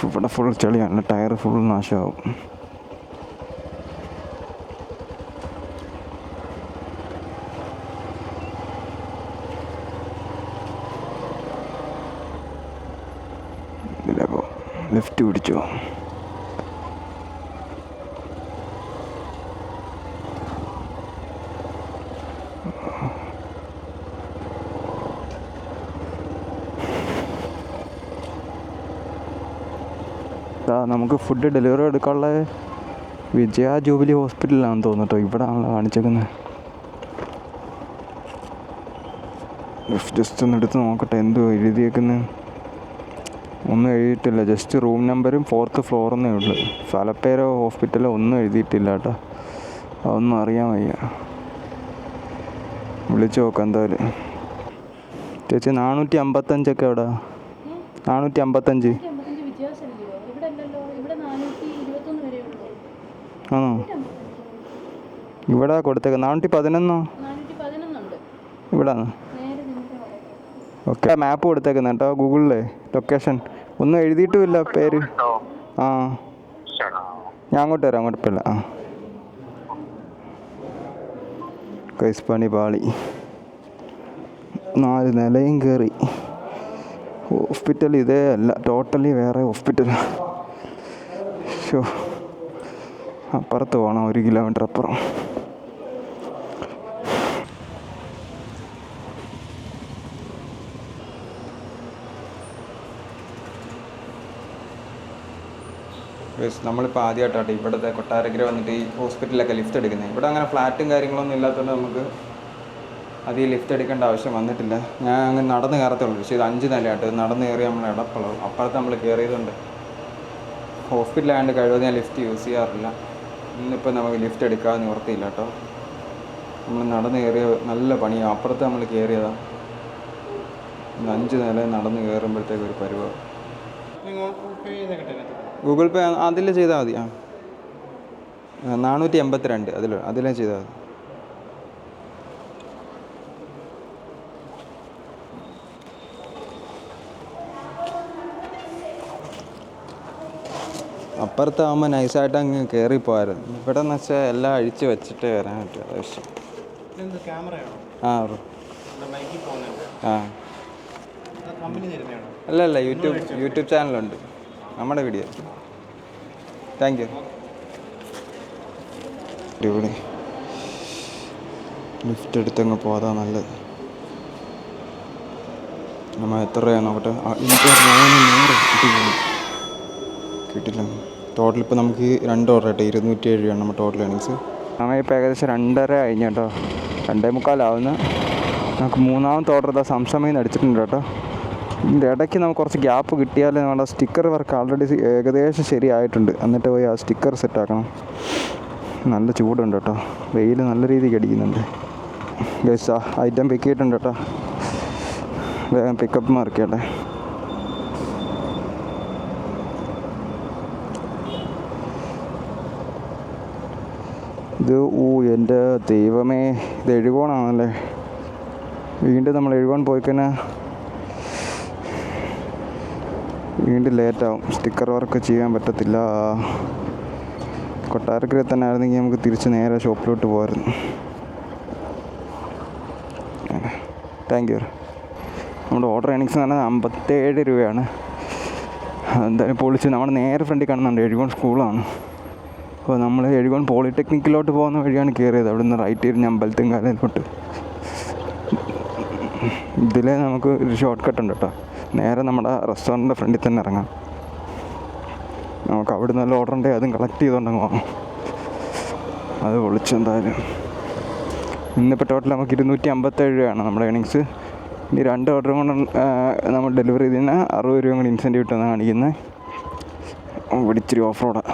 ഇവിടെ ഫുൾ ചെളിയാണ്, ടയർ ഫുൾ നാശമാവും. ഇതിലപ്പോൾ ലെഫ്റ്റ് പിടിച്ചോ. നമുക്ക് ഫുഡ് ഡെലിവറി എടുക്കാനുള്ള വിജയ ജൂബിലി ഹോസ്പിറ്റലിലാണെന്ന് തോന്നുന്നു. ഇവിടെ ആണല്ലോ കാണിച്ചേക്കുന്നത്. ജസ്റ്റ് ഒന്ന് എടുത്ത് നോക്കട്ടെ എന്തോ എഴുതിയേക്കുന്നത്. ഒന്നും എഴുതിയിട്ടില്ല, ജസ്റ്റ് റൂം നമ്പറും 4th ഫ്ലോറെന്നേ ഉള്ളൂ. സ്ഥലപ്പേരോ ഹോസ്പിറ്റലോ ഒന്നും എഴുതിയിട്ടില്ല കേട്ടോ. അതൊന്നും അറിയാൻ വയ്യ. വിളിച്ചു നോക്കാം എന്തായാലും. ചേച്ചി 455 എവിടെ? 455 ആണോ? ഇവിടെ കൊടുത്തേക്ക് 411. ഇവിടാണ്. ഓക്കെ, മാപ്പ് കൊടുത്തേക്കുന്ന കേട്ടോ ഗൂഗിളിലെ ലൊക്കേഷൻ. ഒന്നും എഴുതിയിട്ടുമില്ല പേര്. ആ ഞാൻ അങ്ങോട്ട് വരാം, കുഴപ്പമില്ല. ആ കൈസ്പണി പാളി 4 നിലയും കയറി. ഹോസ്പിറ്റൽ ഇതേ അല്ല, ടോട്ടലി വേറെ ഹോസ്പിറ്റൽ. ഷോ, അപ്പുറത്ത് പോകണം, 1 കിലോമീറ്റർ അപ്പുറം. നമ്മളിപ്പോൾ ആദ്യമായിട്ടാണ് ഇവിടുത്തെ കൊട്ടാരക്കര വന്നിട്ട് ഈ ഹോസ്പിറ്റലിലൊക്കെ ലിഫ്റ്റ് എടുക്കുന്നത്. ഇവിടെ അങ്ങനെ ഫ്ലാറ്റും കാര്യങ്ങളൊന്നും ഇല്ലാത്തതുകൊണ്ട് നമുക്ക് അധികം ലിഫ്റ്റ് എടുക്കേണ്ട ആവശ്യം വന്നിട്ടില്ല. ഞാൻ അങ്ങനെ നടന്ന് കയറത്തുള്ളൂ. പക്ഷേ ഇത് 5 നിലയായിട്ട് നടന്ന് കയറി നമ്മൾ ഇടപ്പളവും. അപ്പുറത്ത് നമ്മൾ കയറിയതുകൊണ്ട് ഹോസ്പിറ്റലായതുകൊണ്ട് കഴിവതും ഞാൻ ലിഫ്റ്റ് യൂസ് ചെയ്യാറില്ല. ഇന്നിപ്പോൾ നമുക്ക് ലിഫ്റ്റ് എടുക്കാതെ നിവർത്തിയില്ല കേട്ടോ. നമ്മൾ നടന്ന് കയറിയ നല്ല പണിയാണ്. അപ്പുറത്ത് നമ്മൾ കയറിയതാണ്. 5 നില നടന്ന് കയറുമ്പോഴത്തേക്ക് ഒരു പരുവ. ഗൂഗിൾ പേ അതിൽ ചെയ്താൽ മതി. 482 അതിലേ ചെയ്താൽ മതി. അപ്പുറത്താകുമ്പോൾ നൈസായിട്ട് അങ്ങ് കയറിപ്പോയായിരുന്നു. ഇവിടെ എന്ന് വെച്ചാൽ എല്ലാം അഴിച്ച് വെച്ചിട്ട് വരാൻ പറ്റും. അതാ ഇഷ്ടം. ആ ആ അല്ല യൂട്യൂബ് ചാനലുണ്ട് നമ്മുടെ വീഡിയോ. Thank you. ഇവിടെ ലിഫ്റ്റ് എടുത്തങ്ങ് പോകാതാ നല്ലത്. നമ്മൾ എത്ര രൂപയാണ് നോക്കട്ടെ. കിട്ടില്ല. ടോട്ടൽ ഇപ്പോൾ നമുക്ക് 2 ഓർഡർ ആയിട്ട് 207 രൂപയാണ് നമ്മുടെ ടോട്ടൽ ഏണിങ്സ്. നമ്മൾ ഇപ്പോൾ ഏകദേശം 2:30 കഴിഞ്ഞു കേട്ടോ. 2:45 നമുക്ക് 3ാമത്തെ ഓർഡർ ഇതാ സംസമയിൽ നിന്ന് അടിച്ചിട്ടുണ്ട് കേട്ടോ. ഇതിൻ്റെ ഇടയ്ക്ക് നമുക്ക് കുറച്ച് ഗ്യാപ്പ് കിട്ടിയാൽ നമ്മുടെ സ്റ്റിക്കർ വർക്ക് ആൾറെഡി ഏകദേശം ശരിയായിട്ടുണ്ട്. എന്നിട്ട് പോയി ആ സ്റ്റിക്കർ സെറ്റാക്കണം. നല്ല ചൂടുണ്ട് കേട്ടോ. വെയിൽ നല്ല രീതിക്ക് അടിക്കുന്നുണ്ട്. ഗൈസ് ആ ഐറ്റം പിക്ക് ചെയ്തിട്ടുണ്ട് കേട്ടോ. വേഗം പിക്കപ്പ് മാർക്കിയട്ടെ. ഇത് എൻ്റെ ദൈവമേ, ഇത് എഴുകോണാണല്ലേ. വീണ്ടും നമ്മൾ എഴുകോൺ പോയി കഴിഞ്ഞാൽ വീണ്ടും ലേറ്റാവും. സ്റ്റിക്കർ വർക്ക് ചെയ്യാൻ പറ്റത്തില്ല. കൊട്ടാരക്കരയിൽ തന്നെ ആയിരുന്നെങ്കിൽ നമുക്ക് തിരിച്ച് നേരെ ഷോപ്പിലോട്ട് പോകാമായിരുന്നു. Thank you. നമ്മുടെ ഓർഡർ ഏണിങ്സ് എന്ന് പറഞ്ഞാൽ 57 രൂപയാണ്. എന്തായാലും പൊളിച്ച്. നമ്മുടെ നേരെ ഫ്രണ്ടിൽ കാണുന്നുണ്ട് എഴുകോൺ സ്കൂളാണ്. അപ്പോൾ നമ്മൾ എഴുകോൺ പോളിടെക്നിക്കിലോട്ട് പോകുന്ന വഴിയാണ് കയറിയത്. അവിടെ നിന്ന് റൈറ്റ് തിരിഞ്ഞ് അമ്പലത്തിൻകാലയിലോട്ട്. ഇതിൽ നമുക്ക് ഒരു ഷോർട്ട് കട്ട് ഉണ്ട് കേട്ടോ. നേരെ നമ്മുടെ റെസ്റ്റോറൻറ്റിൻ്റെ ഫ്രണ്ടിൽ തന്നെ ഇറങ്ങാം. നമുക്ക് അവിടെ നല്ല ഓർഡർ ഉണ്ടെങ്കിൽ അതും കളക്ട് ചെയ്തുകൊണ്ടങ്ങ് പോകാം. അത് പൊളിച്ചു. എന്തായാലും ഇന്നിപ്പോൾ ടോട്ടൽ നമുക്ക് 257 രൂപയാണ് നമ്മുടെ ഏണിങ്സ്. ഇനി 2 ഓർഡറും കൊണ്ട് നമ്മൾ ഡെലിവറി ചെയ്ത് കഴിഞ്ഞാൽ 60 രൂപ കൂടി ഇൻസെൻറ്റീവ് കിട്ടുമെന്നാണ് കാണിക്കുന്നത്. ഇവിടെ ഇച്ചിരി ഓഫ് റോഡാണ്.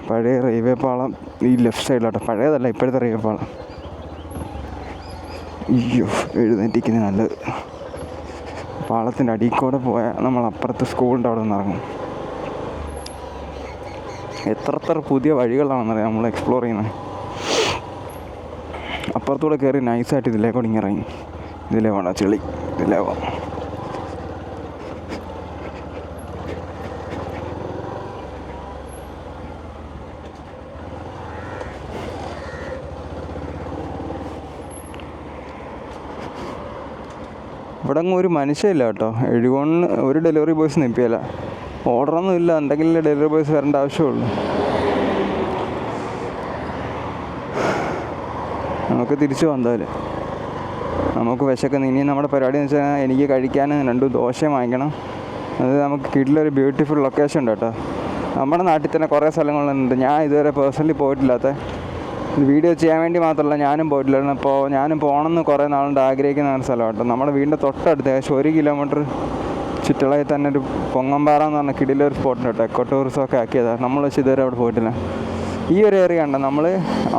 പഴയ റെയിൽവേ പാളം ഈ ലെഫ്റ്റ് സൈഡിലോട്ടോ. പഴയതല്ല, ഇപ്പോഴത്തെ റെയിൽവേ പാളം. അയ്യോ, എഴുന്നേറ്റിക്കുന്നത് നല്ലത്. പാളത്തിൻ്റെ അടിയിൽ കൂടെ പോയാൽ നമ്മൾ അപ്പുറത്തെ സ്കൂളിൻ്റെ അവിടെ നിന്ന് ഇറങ്ങും. എത്ര പുതിയ വഴികളാണെന്നറിയാം നമ്മൾ എക്സ്പ്ലോർ ചെയ്യുന്നത്. അപ്പുറത്തൂടെ കയറി നൈസായിട്ട് ഇതിലേക്കൂടെ ഇങ്ങനെ ഇറങ്ങി. ഇതിലേ വേണം ചെളി, ഇതിലേ പോകാം. ഇവിടെ അങ്ങ് ഒരു മനുഷ്യമില്ല കേട്ടോ. എഴുകോണിന് ഒരു ഡെലിവറി ബോയ്സ് നിൽപ്പിയല്ല. ഓർഡറൊന്നും ഇല്ല. എന്തെങ്കിലും ഡെലിവറി ബോയ്സ് വരേണ്ട ആവശ്യമുള്ളൂ. നമുക്ക് തിരിച്ചു പോകാം. എന്തായാലും നമുക്ക് വിശക്കുന്ന. ഇനി നമ്മുടെ പരിപാടി എന്ന് വെച്ചാൽ എനിക്ക് കഴിക്കാൻ 2 ദോശ വാങ്ങിക്കണം. അത് നമുക്ക് കിട്ടിലൊരു ബ്യൂട്ടിഫുൾ ലൊക്കേഷൻ ഉണ്ട് കേട്ടോ. നമ്മുടെ നാട്ടിൽ തന്നെ കുറേ സ്ഥലങ്ങളുണ്ട്. ഞാൻ ഇതുവരെ പേഴ്സണലി പോയിട്ടില്ലാത്ത. വീഡിയോ ചെയ്യാൻ വേണ്ടി മാത്രമല്ല, ഞാനും പോയിട്ടില്ലായിരുന്നു. അപ്പോൾ ഞാനും പോകണമെന്ന് കുറേ നാളുകൊണ്ട് ആഗ്രഹിക്കുന്ന ഒരു സ്ഥലം കേട്ടോ. നമ്മുടെ വീടിൻ്റെ തൊട്ടടുത്ത് ഏകദേശം 1 കിലോമീറ്റർ ചുറ്റളയിൽ തന്നെ ഒരു പൊങ്ങമ്പാറ എന്ന് പറഞ്ഞ കിടിലൊരു സ്പോട്ടുണ്ട് കേട്ടോ. എക്കോ ടൂറിസമൊക്കെ ആക്കിയതാണ്. നമ്മൾ വെച്ച് ഇതുവരെ അവിടെ പോയിട്ടില്ല. ഈ ഒരു ഏരിയ ഉണ്ട്. നമ്മൾ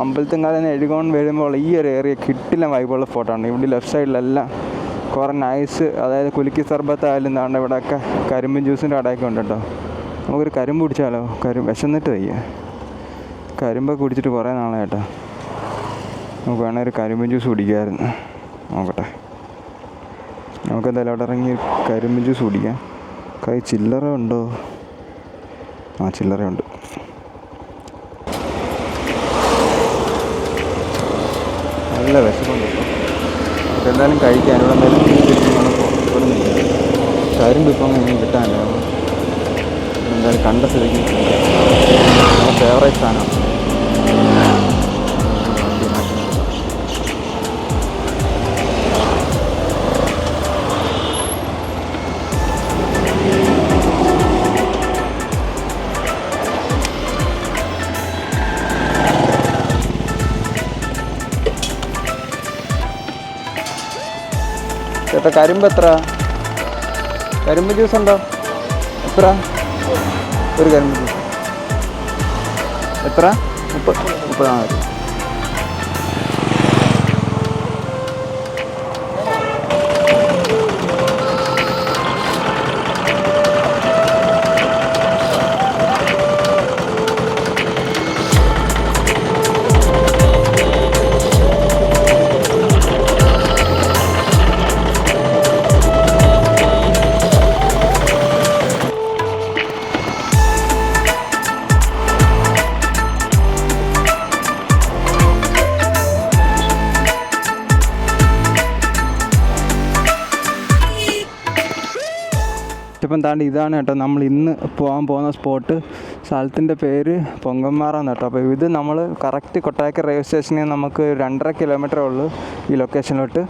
അമ്പലത്തിൻകാലിൽ നിന്ന് എഴുകോൺ വരുമ്പോൾ ഈ ഒരു ഏരിയ കിട്ടില്ല വൈബുള്ള സ്പോട്ടാണ്. ഇവിടെ ലെഫ്റ്റ് സൈഡിലെല്ലാം കുറേ നൈസ്, അതായത് കുലുക്കി സർബത്ത് ആയാലും എന്താണ്ട് ഇവിടെയൊക്കെ കരിമ്പും ജ്യൂസിൻ്റെ കടയൊക്കെ ഉണ്ട് കേട്ടോ. നമുക്കൊരു കരിമ്പ് കുടിച്ചാലോ? വിശന്നിട്ട് വയ്യ. കരിമ്പൊക്കെ കുടിച്ചിട്ട് കുറേ നാളെ കേട്ടോ. നമുക്ക് വേണമെങ്കിൽ ഒരു കരിമ്പ് ജ്യൂസ് കുടിക്കാമായിരുന്നു. നോക്കട്ടെ, നമുക്കെന്തായാലും അവിടെ ഇറങ്ങി കരിമ്പ് ജ്യൂസ് കുടിക്കാം. ചില്ലറ ഉണ്ടോ? ആ, ചില്ലറയുണ്ട്. നല്ല വിശപ്പുണ്ട്. നമുക്ക് എന്തായാലും കഴിക്കാൻ. ഇവിടെ എന്തായാലും ഇവിടെ കരിമ്പ് ഇപ്പം ഒന്നും കിട്ടാനില്ല. എന്തായാലും കണ്ട സ്ഥിതിക്ക് നമ്മുടെ ഫേവറേറ്റ് സാധനം. ചേട്ടാ, കരിമ്പ് എത്ര? കരിമ്പ് ജ്യൂസ് ഉണ്ടോ? എത്ര ഒരു കരിമ്പ് ജ്യൂസ്? എത്ര? 30. അപ്പം താണ്ട് ഇതാണ് കേട്ടോ നമ്മൾ ഇന്ന് പോകാൻ പോകുന്ന സ്പോട്ട്. സ്ഥലത്തിൻ്റെ പേര് പൊങ്കന്മാറ കേട്ടോ. അപ്പോൾ ഇത് നമ്മൾ കറക്റ്റ് കൊട്ടാരക്കര റെയിൽവേ സ്റ്റേഷനിൽ നമുക്ക് 2.5 കിലോമീറ്ററേ ഉള്ളൂ ഈ ലൊക്കേഷനിലോട്ട്.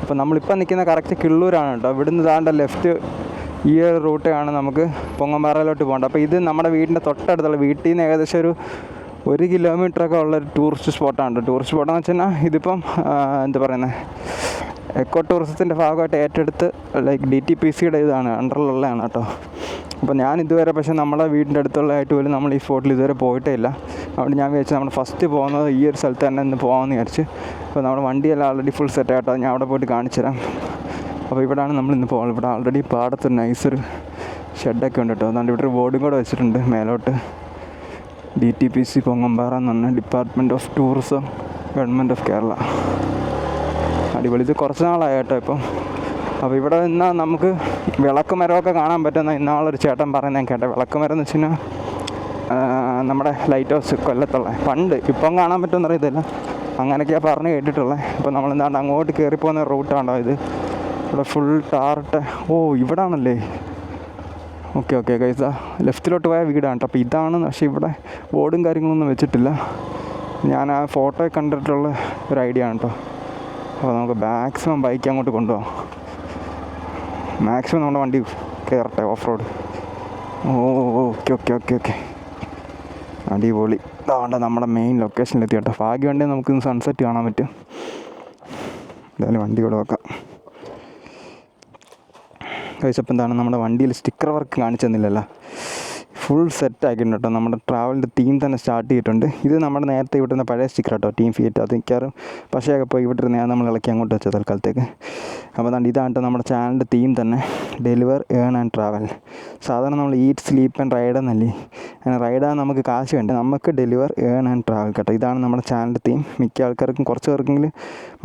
അപ്പോൾ നമ്മളിപ്പോൾ നിൽക്കുന്ന കറക്റ്റ് കിള്ളൂരാണ് കേട്ടോ. ഇവിടുന്ന് താണ്ട ലെഫ്റ്റ് ഈ ഒരു റൂട്ടാണ് നമുക്ക് പൊങ്കന്മാറയിലോട്ട് പോകേണ്ടത്. അപ്പോൾ ഇത് നമ്മുടെ വീടിൻ്റെ തൊട്ടടുത്തുള്ള വീട്ടിൽ നിന്ന് ഏകദേശം ഒരു കിലോമീറ്ററൊക്കെ ഉള്ളൊരു ടൂറിസ്റ്റ് സ്പോട്ടാണ്. ടൂറിസ്റ്റ് സ്പോട്ടെന്ന് വെച്ച് കഴിഞ്ഞാൽ ഇതിപ്പം എന്താ പറയുന്നത്, എക്കോ ടൂറിസത്തിൻ്റെ ഭാഗമായിട്ട് ഏറ്റെടുത്ത് ലൈക്ക് DTPCയുടെ ഇതാണ്, അണ്ടറിലുള്ളതാണ് കേട്ടോ. അപ്പോൾ ഞാൻ ഇതുവരെ പക്ഷേ നമ്മളെ വീടിൻ്റെ അടുത്തുള്ളതായിട്ട് പോലും നമ്മൾ ഈ സ്പോട്ടിൽ ഇതുവരെ പോയിട്ടേ ഇല്ല. അതുകൊണ്ട് ഞാൻ വിചാരിച്ചു നമ്മൾ ഫസ്റ്റ് പോകുന്നത് ഈ ഒരു സ്ഥലത്ത് തന്നെ ഇന്ന് പോകാമെന്ന് വിചാരിച്ച്. അപ്പോൾ നമ്മുടെ വണ്ടിയെല്ലാം ഓൾറെഡി ഫുൾ സെറ്റ് ആയിട്ടോ. ഞാൻ അവിടെ പോയിട്ട് കാണിച്ചു തരാം. അപ്പോൾ ഇവിടെയാണ് നമ്മളിന്ന് പോകുന്നത്. ഇവിടെ ഓൾറെഡി പാടത്തൊരു നൈസൊരു ഷെഡൊക്കെ ഉണ്ട് കേട്ടോ. അതുകൊണ്ട് ഇവിടെ ഒരു ബോർഡും കൂടെ വെച്ചിട്ടുണ്ട് മേലോട്ട്. DTPC പൊങ്ങമ്പാറ എന്ന് പറഞ്ഞാൽ department of tourism, government of Kerala. അടിപൊളി. ഇത് കുറച്ച് നാളായി കേട്ടോ ഇപ്പം. അപ്പോൾ ഇവിടെ നിന്നാൽ നമുക്ക് വിളക്ക് മരമൊക്കെ കാണാൻ പറ്റുന്ന ഇന്നാളൊരു ചേട്ടൻ പറയുന്നത് ഞാൻ കേട്ടോ. വിളക്ക് മരം എന്ന് വെച്ച് കഴിഞ്ഞാൽ നമ്മുടെ ലൈറ്റ് ഹൗസ് കൊല്ലത്തുള്ള പണ്ട്, ഇപ്പം കാണാൻ പറ്റുമെന്ന് അറിയത്തില്ല, അങ്ങനെയൊക്കെയാണ് പറഞ്ഞ് കേട്ടിട്ടുള്ളത്. അപ്പോൾ നമ്മളെന്താണ്ട് അങ്ങോട്ട് കയറിപ്പോകുന്ന റൂട്ടാണോ ഇത്. ഇവിടെ ഫുൾ ടാറിട്ട്. ഓ ഇവിടെ ആണല്ലേ. ഓക്കെ ഗൈസ്, ലെഫ്റ്റിലോട്ട് പോയ വീടാണ് കേട്ടോ. അപ്പോൾ ഇതാണ്. പക്ഷേ ഇവിടെ ബോർഡും കാര്യങ്ങളൊന്നും വെച്ചിട്ടില്ല. ഞാൻ ആ ഫോട്ടോ കണ്ടിട്ടുള്ള ഒരു ഐഡിയ ആണ് കേട്ടോ. അപ്പോൾ നമുക്ക് മാക്സിമം ബൈക്ക് അങ്ങോട്ട് കൊണ്ടുപോകാം. മാക്സിമം നമ്മുടെ വണ്ടി കയറട്ടെ ഓഫ് റോഡ്. ഓക്കെ അടിപൊളി. അതാണ്ട് നമ്മുടെ മെയിൻ ലൊക്കേഷനിലെത്തി കേട്ടോ. ഭാഗ്യമുണ്ടെങ്കിൽ നമുക്കിന്ന് സൺസെറ്റ് കാണാൻ പറ്റും. എന്തായാലും വണ്ടി കൂടെ വെക്കാം. കഴിച്ചപ്പോൾ എന്താണ് നമ്മുടെ വണ്ടിയിൽ സ്റ്റിക്കർ വർക്ക് കാണിച്ചു തന്നില്ലല്ലോ. ഫുൾ സെറ്റ് ആക്കിയിട്ടുണ്ട് കേട്ടോ. നമ്മുടെ ട്രാവലിൻ്റെ തീം തന്നെ സ്റ്റാർട്ട് ചെയ്തിട്ടുണ്ട്. ഇത് നമ്മുടെ നേരത്തെ ഇവിടുന്ന പഴയ സ്റ്റിക്കർ കേട്ടോ, ടീം ഫിയറ്റ്. അത് മിക്കവാറും പക്ഷേ പോയി ഇവിടെ ഇരുന്ന് നമ്മൾ ഇളക്കി അങ്ങോട്ട് വെച്ചത് തൽക്കാലത്തേക്ക്. അപ്പോൾ അതാണ്ട് ഇതാണ് നമ്മുടെ ചാനലിൻ്റെ തീം തന്നെ, ഡെലിവർ ഏൺ ആൻഡ് ട്രാവൽ. സാധാരണ നമ്മൾ ഈറ്റ് സ്ലീപ്പ് ആൻഡ് റൈഡ് എന്നല്ലേ, അങ്ങനെ റൈഡാണ് നമുക്ക് കാശ് വേണ്ടത്, നമുക്ക് ഡെലിവർ ഏൺ ആൻഡ് ട്രാവൽ കേട്ടോ. ഇതാണ് നമ്മുടെ ചാനലിൻ്റെ തീം. മിക്ക ആൾക്കാർക്കും കുറച്ച് പേർക്കെങ്കിലും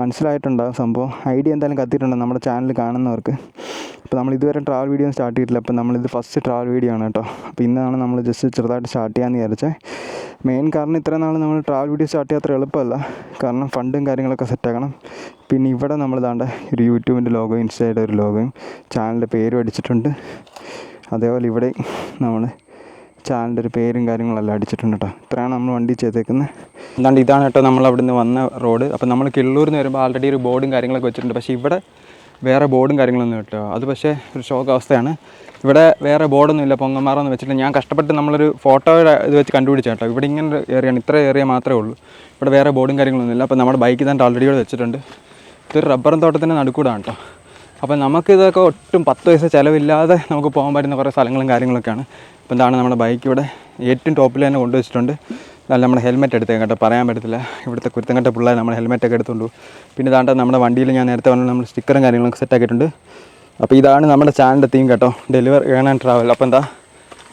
മനസ്സിലായിട്ടുണ്ടാകും സംഭവം. ഐഡിയ എന്തായാലും കത്തിയിട്ടുണ്ട് നമ്മുടെ ചാനൽ കാണുന്നവർക്ക്. അപ്പോൾ നമ്മൾ ഇതുവരെ ട്രാവൽ വീഡിയോ സ്റ്റാർട്ട് ചെയ്തിട്ടില്ല. അപ്പോൾ നമ്മളിത് ഫസ്റ്റ് ട്രാവൽ വീഡിയോ ആണ് കേട്ടോ. അപ്പോൾ ഇന്നാണ് നമ്മൾ ജസ്റ്റ് ചെറുതായിട്ട് സ്റ്റാർട്ട് ചെയ്യാമെന്ന് വിചാരിച്ചത്. മെയിൻ കാരണം ഇത്രയും നാൾ നമ്മൾ ട്രാവൽ വീഡിയോ സ്റ്റാർട്ട് ചെയ്യാൻ അത്ര എളുപ്പമല്ല. കാരണം ഫണ്ടും കാര്യങ്ങളൊക്കെ സെറ്റാക്കണം. പിന്നെ ഇവിടെ നമ്മൾ ദാണ്ട് ഒരു യൂട്യൂബിൻ്റെ ലോഗോ, ഇൻസ്റ്റയുടെ ഒരു ലോഗോയും ചാനലിൻ്റെ പേരും അടിച്ചിട്ടുണ്ട്. അതേപോലെ ഇവിടെ നമ്മൾ ചാനലിൻ്റെ ഒരു പേരും കാര്യങ്ങളെല്ലാം അടിച്ചിട്ടുണ്ട് കേട്ടോ. ഇത്രയാണ് നമ്മൾ വണ്ടി ചെയ്തേക്കുന്നത്. എന്താണ്ട് ഇതാണ് കേട്ടോ നമ്മൾ അവിടെ നിന്ന് വന്ന റോഡ്. അപ്പോൾ നമ്മൾ കിള്ളൂരിൽ നിന്ന് വരുമ്പോൾ ആൾറെഡി ഒരു ബോർഡും കാര്യങ്ങളൊക്കെ വെച്ചിട്ടുണ്ട്. പക്ഷേ ഇവിടെ വേറെ ബോർഡും കാര്യങ്ങളൊന്നും കേട്ടോ. അത് പക്ഷേ ഒരു ഷോക്ക് അവസ്ഥയാണ്. ഇവിടെ വേറെ ബോർഡൊന്നും ഇല്ല, പൊങ്ങന്മാറൊന്നും വെച്ചിട്ട് ഞാൻ കഷ്ടപ്പെട്ട് നമ്മളൊരു ഫോട്ടോയുടെ ഇത് വെച്ച് കണ്ടുപിടിച്ച കേട്ടോ. ഇവിടെ ഇങ്ങനെ ഏരിയയാണ്, ഇത്ര ഏരിയ മാത്രമേ ഉള്ളൂ. ഇവിടെ വേറെ ബോർഡും കാര്യങ്ങളൊന്നും ഇല്ല. അപ്പോൾ നമ്മുടെ ബൈക്ക് തന്നെ ഓൾറെഡി ഇവിടെ വെച്ചിട്ടുണ്ട്. ഇതൊരു റബ്ബറും തോട്ടത്തിൻ്റെ നടുക്കൂടാണ് കേട്ടോ. അപ്പോൾ നമുക്കിതൊക്കെ ഒട്ടും 10 പൈസ ചിലവില്ലാതെ നമുക്ക് പോകാൻ പറ്റുന്ന കുറേ സ്ഥലങ്ങളും കാര്യങ്ങളൊക്കെയാണ്. അപ്പോൾ എന്താണ് നമ്മുടെ ബൈക്ക് ഇവിടെ ഏറ്റവും ടോപ്പിൽ തന്നെ കൊണ്ടുവച്ചിട്ടുണ്ട്. നല്ല നമ്മുടെ ഹെൽമെറ്റ് എടുത്തേക്കാം കേട്ടോ, പറയാൻ പറ്റത്തില്ല. ഇവിടുത്തെ കുരുത്തങ്കട്ട പിള്ളേർ നമ്മുടെ ഹെൽമെറ്റൊക്കെ എടുത്തുകൊണ്ട്. പിന്നെ ഇതാണ്ട് നമ്മുടെ വണ്ടിയിൽ ഞാൻ നേരത്തെ പറഞ്ഞാൽ നമ്മൾ സ്റ്റിക്കറും കാര്യങ്ങളൊക്കെ സെറ്റാക്കിയിട്ടുണ്ട്. അപ്പോൾ ഇതാണ് നമ്മുടെ ചാനലിൻ്റെ തീം കേട്ടോ, ഡെലിവർ ഏൺ ആൻഡ് ട്രാവൽ. അപ്പോൾ എന്താ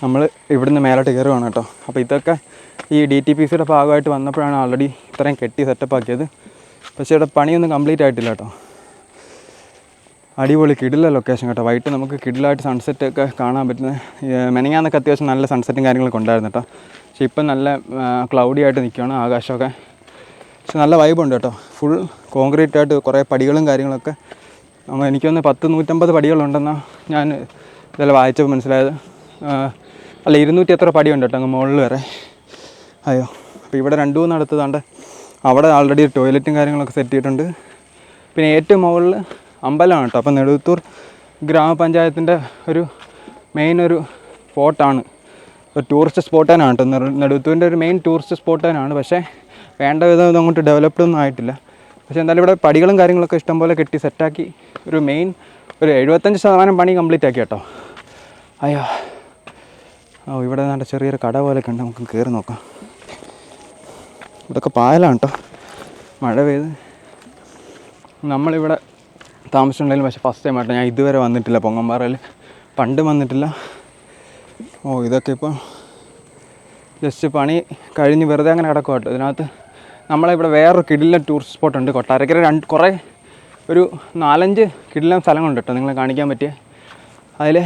നമ്മൾ ഇവിടുന്ന് മേലോട്ട് കയറുവാണ് കേട്ടോ. അപ്പോൾ ഇതൊക്കെ ഈ DTPCയുടെ ഭാഗമായിട്ട് വന്നപ്പോഴാണ് ഓൾറെഡി ഇത്രയും കെട്ടി സെറ്റപ്പ് ആക്കിയത്. പക്ഷേ ഇവിടെ പണിയൊന്നും കംപ്ലീറ്റ് ആയിട്ടില്ല കേട്ടോ. അടിപൊളി കിടില ലൊക്കേഷൻ കേട്ടോ. വൈകിട്ട് നമുക്ക് കിടിലായിട്ട് സൺസെറ്റൊക്കെ കാണാൻ പറ്റുന്ന. മെനങ്ങാന്നൊക്കെ അത്യാവശ്യം നല്ല സൺസെറ്റും കാര്യങ്ങളൊക്കെ ഉണ്ടായിരുന്നു കേട്ടോ. പക്ഷേ ഇപ്പം നല്ല ക്ലൗഡി ആയിട്ട് നിൽക്കുകയാണ് ആകാശമൊക്കെ. പക്ഷെ നല്ല വൈബുണ്ട് കേട്ടോ. ഫുൾ കോൺക്രീറ്റ് ആയിട്ട് കുറേ പടികളും കാര്യങ്ങളൊക്കെ. എനിക്കൊന്ന് 100-150 പടികളുണ്ടെന്നാണ് ഞാൻ ഇതെല്ലാം വായിച്ചപ്പോൾ മനസ്സിലായത്. അല്ല 200 എത്ര പടിയുണ്ട് കേട്ടോ അങ്ങ് മുകളിൽ വരെ. അയ്യോ. അപ്പോൾ ഇവിടെ 2-3 അടുത്തതാണ്ട് അവിടെ ഓൾറെഡി ടോയ്ലറ്റും കാര്യങ്ങളൊക്കെ സെറ്റ് ചെയ്തിട്ടുണ്ട്. പിന്നെ ഏറ്റവും മുകളിൽ അമ്പലമാണ് കേട്ടോ. അപ്പോൾ നെടുവത്തൂർ ഗ്രാമപഞ്ചായത്തിൻ്റെ ഒരു മെയിൻ ഒരു സ്പോട്ടാണ്, ഒരു ടൂറിസ്റ്റ് സ്പോട്ട് തന്നെയാണ് കേട്ടോ. നെടുവത്തൂരിൻ്റെ ഒരു മെയിൻ ടൂറിസ്റ്റ് സ്പോട്ട് തന്നെയാണ്. പക്ഷേ വേണ്ട വിധം അങ്ങോട്ട് ഡെവലപ്ഡ് ഒന്നും ആയിട്ടില്ല. പക്ഷേ എന്തായാലും ഇവിടെ പടികളും കാര്യങ്ങളൊക്കെ ഇഷ്ടംപോലെ കെട്ടി സെറ്റാക്കി ഒരു മെയിൻ ഒരു 75% പണി കംപ്ലീറ്റ് ആക്കി കേട്ടോ. അയ്യോ. ഇവിടെ നല്ല ചെറിയൊരു കട പോലെയൊക്കെ ഉണ്ട്, നമുക്ക് കയറി നോക്കാം. ഇതൊക്കെ പായലാണ് കേട്ടോ, മഴ പെയ്ത്. നമ്മളിവിടെ താമസിച്ചിട്ടുണ്ടെങ്കിലും പക്ഷേ ഫസ്റ്റ് ടൈം ആട്ടോ. ഞാൻ ഇതുവരെ വന്നിട്ടില്ല പൊങ്ങമ്പാറയിൽ, പണ്ട് വന്നിട്ടില്ല. ഇതൊക്കെ ഇപ്പോൾ ജസ്റ്റ് പണി കഴിഞ്ഞ് വെറുതെ അങ്ങനെ കിടക്കും കേട്ടോ. ഇതിനകത്ത് നമ്മളിവിടെ വേറൊരു കിടിലൻ ടൂറിസ്റ്റ് സ്പോട്ടുണ്ട് കൊട്ടാരക്കര. കുറേ ഒരു 4-5 കിടിലൻ സ്ഥലങ്ങളുണ്ട് കേട്ടോ നിങ്ങളെ കാണിക്കാൻ പറ്റിയ. അതിൽ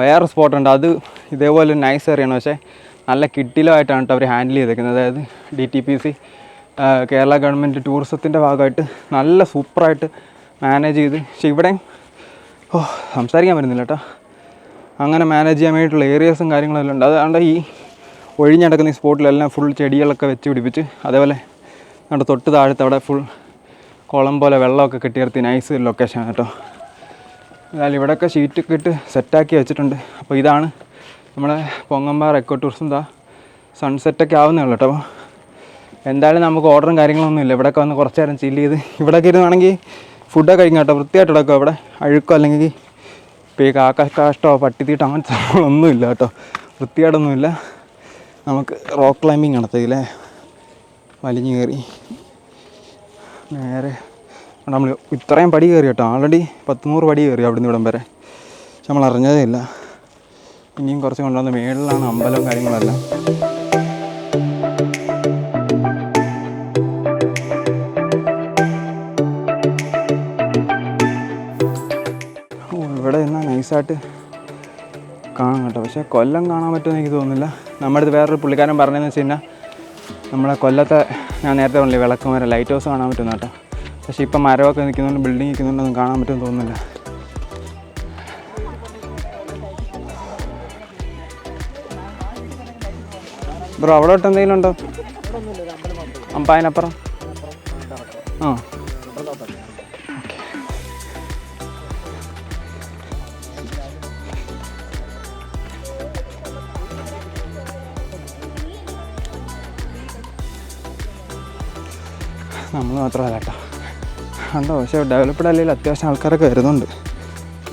വേറെ സ്പോട്ടുണ്ട്, അത് ഇതേപോലെ നൈസ് ഏരിയയാണ്. പക്ഷേ നല്ല കിടിലമായിട്ടാണ് കേട്ടോ അവർ ഹാൻഡിൽ ചെയ്തേക്കുന്നത്. അതായത് DTPC കേരള ഗവൺമെൻറ് ടൂറിസത്തിൻ്റെ ഭാഗമായിട്ട് നല്ല സൂപ്പറായിട്ട് മാനേജ് ചെയ്ത്. പക്ഷേ ഇവിടെ സംസാരിക്കാൻ പറ്റുന്നില്ല കേട്ടോ. അങ്ങനെ മാനേജ് ചെയ്യാൻ വേണ്ടിയിട്ടുള്ള ഏരിയാസും കാര്യങ്ങളെല്ലാം ഉണ്ട്. അതുകൊണ്ട് ഈ ഒഴിഞ്ഞടക്കുന്ന ഈ സ്പോട്ടിലെല്ലാം ഫുൾ ചെടികളൊക്കെ വെച്ച് പിടിപ്പിച്ച്, അതേപോലെ നമ്മുടെ തൊട്ട് താഴത്ത് അവിടെ ഫുൾ കുളം പോലെ വെള്ളമൊക്കെ കെട്ടിയിർത്തി നൈസ് ലൊക്കേഷനാണ് കേട്ടോ. എന്നാലും ഇവിടെയൊക്കെ ഷീറ്റൊക്കെ ഇട്ട് സെറ്റാക്കി വെച്ചിട്ടുണ്ട്. അപ്പോൾ ഇതാണ് നമ്മുടെ പൊങ്ങമ്പാറ എക്കോ ടൂറിസം. സൺസെറ്റൊക്കെ ആവുന്നേ ഉള്ളൂ കേട്ടോ. അപ്പോൾ എന്തായാലും നമുക്ക് ഓർഡറും കാര്യങ്ങളൊന്നും ഇല്ല. ഇവിടെയൊക്കെ വന്ന് കുറച്ച് നേരം ചില്ല് ചെയ്ത് ഇവിടെയൊക്കെ ഇരുന്നാണെങ്കിൽ ഫുഡൊക്കെ കഴിക്കും കേട്ടോ. വൃത്തിയായിട്ട് കിടക്കും. അവിടെ അഴുക്കോ അല്ലെങ്കിൽ ഇപ്പോൾ ഈ കാഷ്ടോ പട്ടിത്തീട്ടോ അങ്ങനത്തെ സംഭവങ്ങളൊന്നും ഇല്ല കേട്ടോ. വൃത്തിയായിട്ടൊന്നുമില്ല. നമുക്ക് റോക്ക് ക്ലൈമ്പിങ് നടത്തിയില്ലേ, വലിഞ്ഞു കയറി നേരെ നമ്മൾ ഇത്രയും പടി കയറി കേട്ടോ. ആൾറെഡി 100 പടി കയറി അവിടെ നിന്ന് ഇവിടം വരെ. പക്ഷെ നമ്മൾ അറിഞ്ഞതേ ഇല്ല. ഇനിയും കുറച്ച് കൊണ്ടുവന്ന് മേളിലാണ് അമ്പലവും കാര്യങ്ങളെല്ലാം. ഇവിടെ നിന്നാൽ നൈസായിട്ട് കാണാം കേട്ടോ. പക്ഷേ കൊല്ലം കാണാൻ പറ്റുമെന്ന് എനിക്ക് തോന്നുന്നില്ല. നമ്മുടെ അടുത്ത് വേറൊരു പുള്ളിക്കാരൻ പറഞ്ഞതെന്ന് വെച്ച് കഴിഞ്ഞാൽ നമ്മളെ കൊല്ലത്തെ ഞാൻ നേരത്തെ പറഞ്ഞില്ലേ വിളക്കുമരം ലൈറ്റ് ഹൗസ് കാണാൻ പറ്റുന്ന കേട്ടോ. പക്ഷേ ഇപ്പം മരമൊക്കെ നിൽക്കുന്നുണ്ട്, ബിൽഡിംഗ് നിൽക്കുന്നുണ്ടൊന്നും കാണാൻ പറ്റുമെന്ന് തോന്നുന്നില്ല. ബ്രോ അവിടെ തൊട്ട് എന്തെങ്കിലും ഉണ്ടോ? അതിനപ്പുറം ആ നമ്മൾ മാത്രമല്ല കേട്ടോ. ഉണ്ടോ? പക്ഷേ ഡെവലപ്ഡ് അല്ലെങ്കിൽ അത്യാവശ്യം ആൾക്കാരൊക്കെ വരുന്നുണ്ട്.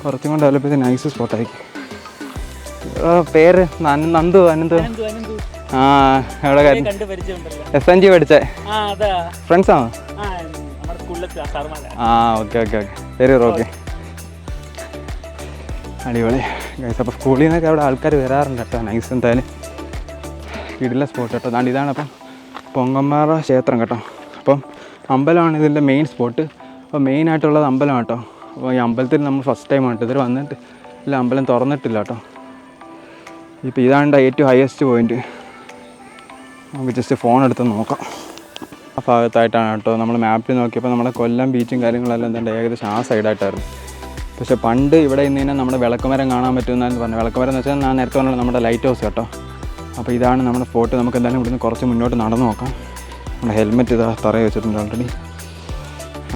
കുറച്ചും കൂടെ ഡെവലപ്പ് ചെയ്ത് നൈസ് സ്പോട്ടായിരിക്കും. പേര് നന്ദു അനന്ത്. ആ എവിടെ SNG പഠിച്ചേ ഫ്രണ്ട്സാണോ? ആ ഓക്കെ ഓക്കെ ഓക്കെ ശരി ഓക്കെ. അടിപൊളി ഗൈസ്. അപ്പോൾ സ്കൂളിൽ നിന്നൊക്കെ അവിടെ ആൾക്കാർ വരാറുണ്ട് കേട്ടോ. നൈസ്. എന്തായാലും കിടില സ്പോട്ട് കേട്ടോ. അതാണ്ട് ഇതാണ് അപ്പം പൊങ്ങമ്പാറ ക്ഷേത്രം കേട്ടോ. അപ്പം അമ്പലമാണ് ഇതിൻ്റെ മെയിൻ സ്പോട്ട്. അപ്പോൾ മെയിനായിട്ടുള്ളത് അമ്പലം കേട്ടോ. അപ്പോൾ ഈ അമ്പലത്തിൽ നമ്മൾ ഫസ്റ്റ് ടൈം ആണ് ഇതിൽ വന്നിട്ട് ഇല്ല, അമ്പലം തുറന്നിട്ടില്ല കേട്ടോ. ഇപ്പോൾ ഇതാണ് ഏറ്റവും ഹയസ്റ്റ് പോയിൻറ്റ്. നമുക്ക് ജസ്റ്റ് ഫോൺ എടുത്ത് നോക്കാം. ആ ഭാഗത്തായിട്ടാണ് കേട്ടോ. നമ്മൾ മാപ്പിൽ നോക്കിയപ്പോൾ നമ്മുടെ കൊല്ലം ബീച്ചും കാര്യങ്ങളെല്ലാം എന്താണ്ട് ഏകദേശം ആ സൈഡായിട്ടായിരുന്നു. പക്ഷേ പണ്ട് ഇവിടെ ഇന്ന് കഴിഞ്ഞാൽ നമ്മുടെ വിളക്കുമരം കാണാൻ പറ്റുമെന്നാണ് പറഞ്ഞു. വിളക്കുമരം എന്ന് വെച്ചാൽ ഞാൻ നേരത്തെ പറഞ്ഞത് നമ്മുടെ ലൈറ്റ് ഹൗസ് കേട്ടോ. അപ്പോൾ ഇതാണ് നമ്മുടെ സ്പോട്ട്. നമുക്ക് എന്തായാലും ഇവിടുന്ന് കുറച്ച് മുന്നോട്ട് നടന്നു നോക്കാം. നമ്മുടെ ഹെൽമെറ്റ് ഇതാ തറയിൽ വെച്ചിട്ടുണ്ട് ഓൾറെഡി.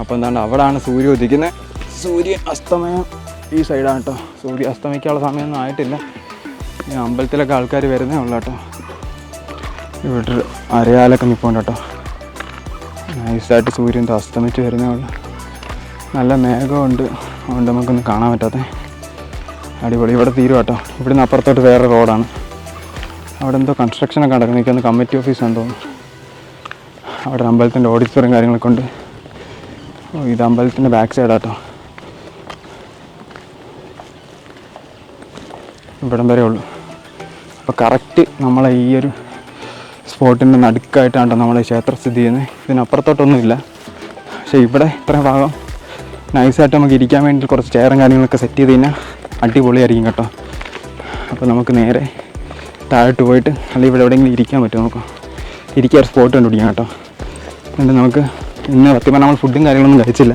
അപ്പോൾ എന്താണ് അവിടെയാണ് സൂര്യൻ ഉദിക്കുന്നത്. സൂര്യൻ അസ്തമയം ഈ സൈഡാണ് കേട്ടോ. സൂര്യൻ അസ്തമിക്കാനുള്ള സമയമൊന്നും ആയിട്ടില്ല. ഈ അമ്പലത്തിലൊക്കെ ആൾക്കാർ വരുന്നേ ഉള്ളൂ കേട്ടോ. ഇവിടെ അരയാലൊക്കെ നിൽപ്പുണ്ട് കേട്ടോ. നൈസായിട്ട് സൂര്യൻ അസ്തമിച്ച് വരുന്നേ ഉള്ളൂ. നല്ല മേഘമുണ്ട്, അതുകൊണ്ട് നമുക്കൊന്നും കാണാൻ പറ്റാത്ത അടിപൊളി. ഇവിടെ തീരും കേട്ടോ. ഇവിടുന്ന് അപ്പുറത്തോട്ട് വേറെ റോഡാണ്. അവിടെ എന്തോ കൺസ്ട്രക്ഷനൊക്കെ നടക്കുന്നത്. എനിക്കൊന്ന് കമ്മിറ്റി ഓഫീസാണെന്ന് തോന്നുന്നു. അവിടെ അമ്പലത്തിൻ്റെ ഓഡിറ്റോറിയം കാര്യങ്ങളൊക്കെ ഉണ്ട്. ഇത് അമ്പലത്തിൻ്റെ ബാക്ക് സൈഡാട്ടോ. ഇവിടം വരെ ഉള്ളൂ. അപ്പോൾ കറക്റ്റ് നമ്മളെ ഈ ഒരു സ്പോട്ടിൻ്റെ നടുക്കായിട്ടാണ് നമ്മളെ ക്ഷേത്രം സ്ഥിതി ചെയ്യുന്നത്. ഇതിനപ്പുറത്തോട്ടൊന്നുമില്ല. പക്ഷേ ഇവിടെ ഇത്രയും ഭാഗം നൈസായിട്ട് നമുക്ക് ഇരിക്കാൻ വേണ്ടി കുറച്ച് ചെയറും കാര്യങ്ങളൊക്കെ സെറ്റ് ചെയ്ത് കഴിഞ്ഞാൽ അടിപൊളിയായിരിക്കും കേട്ടോ. അപ്പോൾ നമുക്ക് നേരെ താഴോട്ട് പോയിട്ട് അല്ലെങ്കിൽ ഇവിടെ എവിടെയെങ്കിലും ഇരിക്കാൻ പറ്റും. നോക്കാം, ഇരിക്കാൻ ഒരു സ്പോട്ട് കണ്ടുപിടിക്കാം കേട്ടോ. എന്നിട്ട് നമുക്ക് ഇന്ന് സത്യം നമ്മൾ ഫുഡും കാര്യങ്ങളൊന്നും കഴിച്ചില്ല.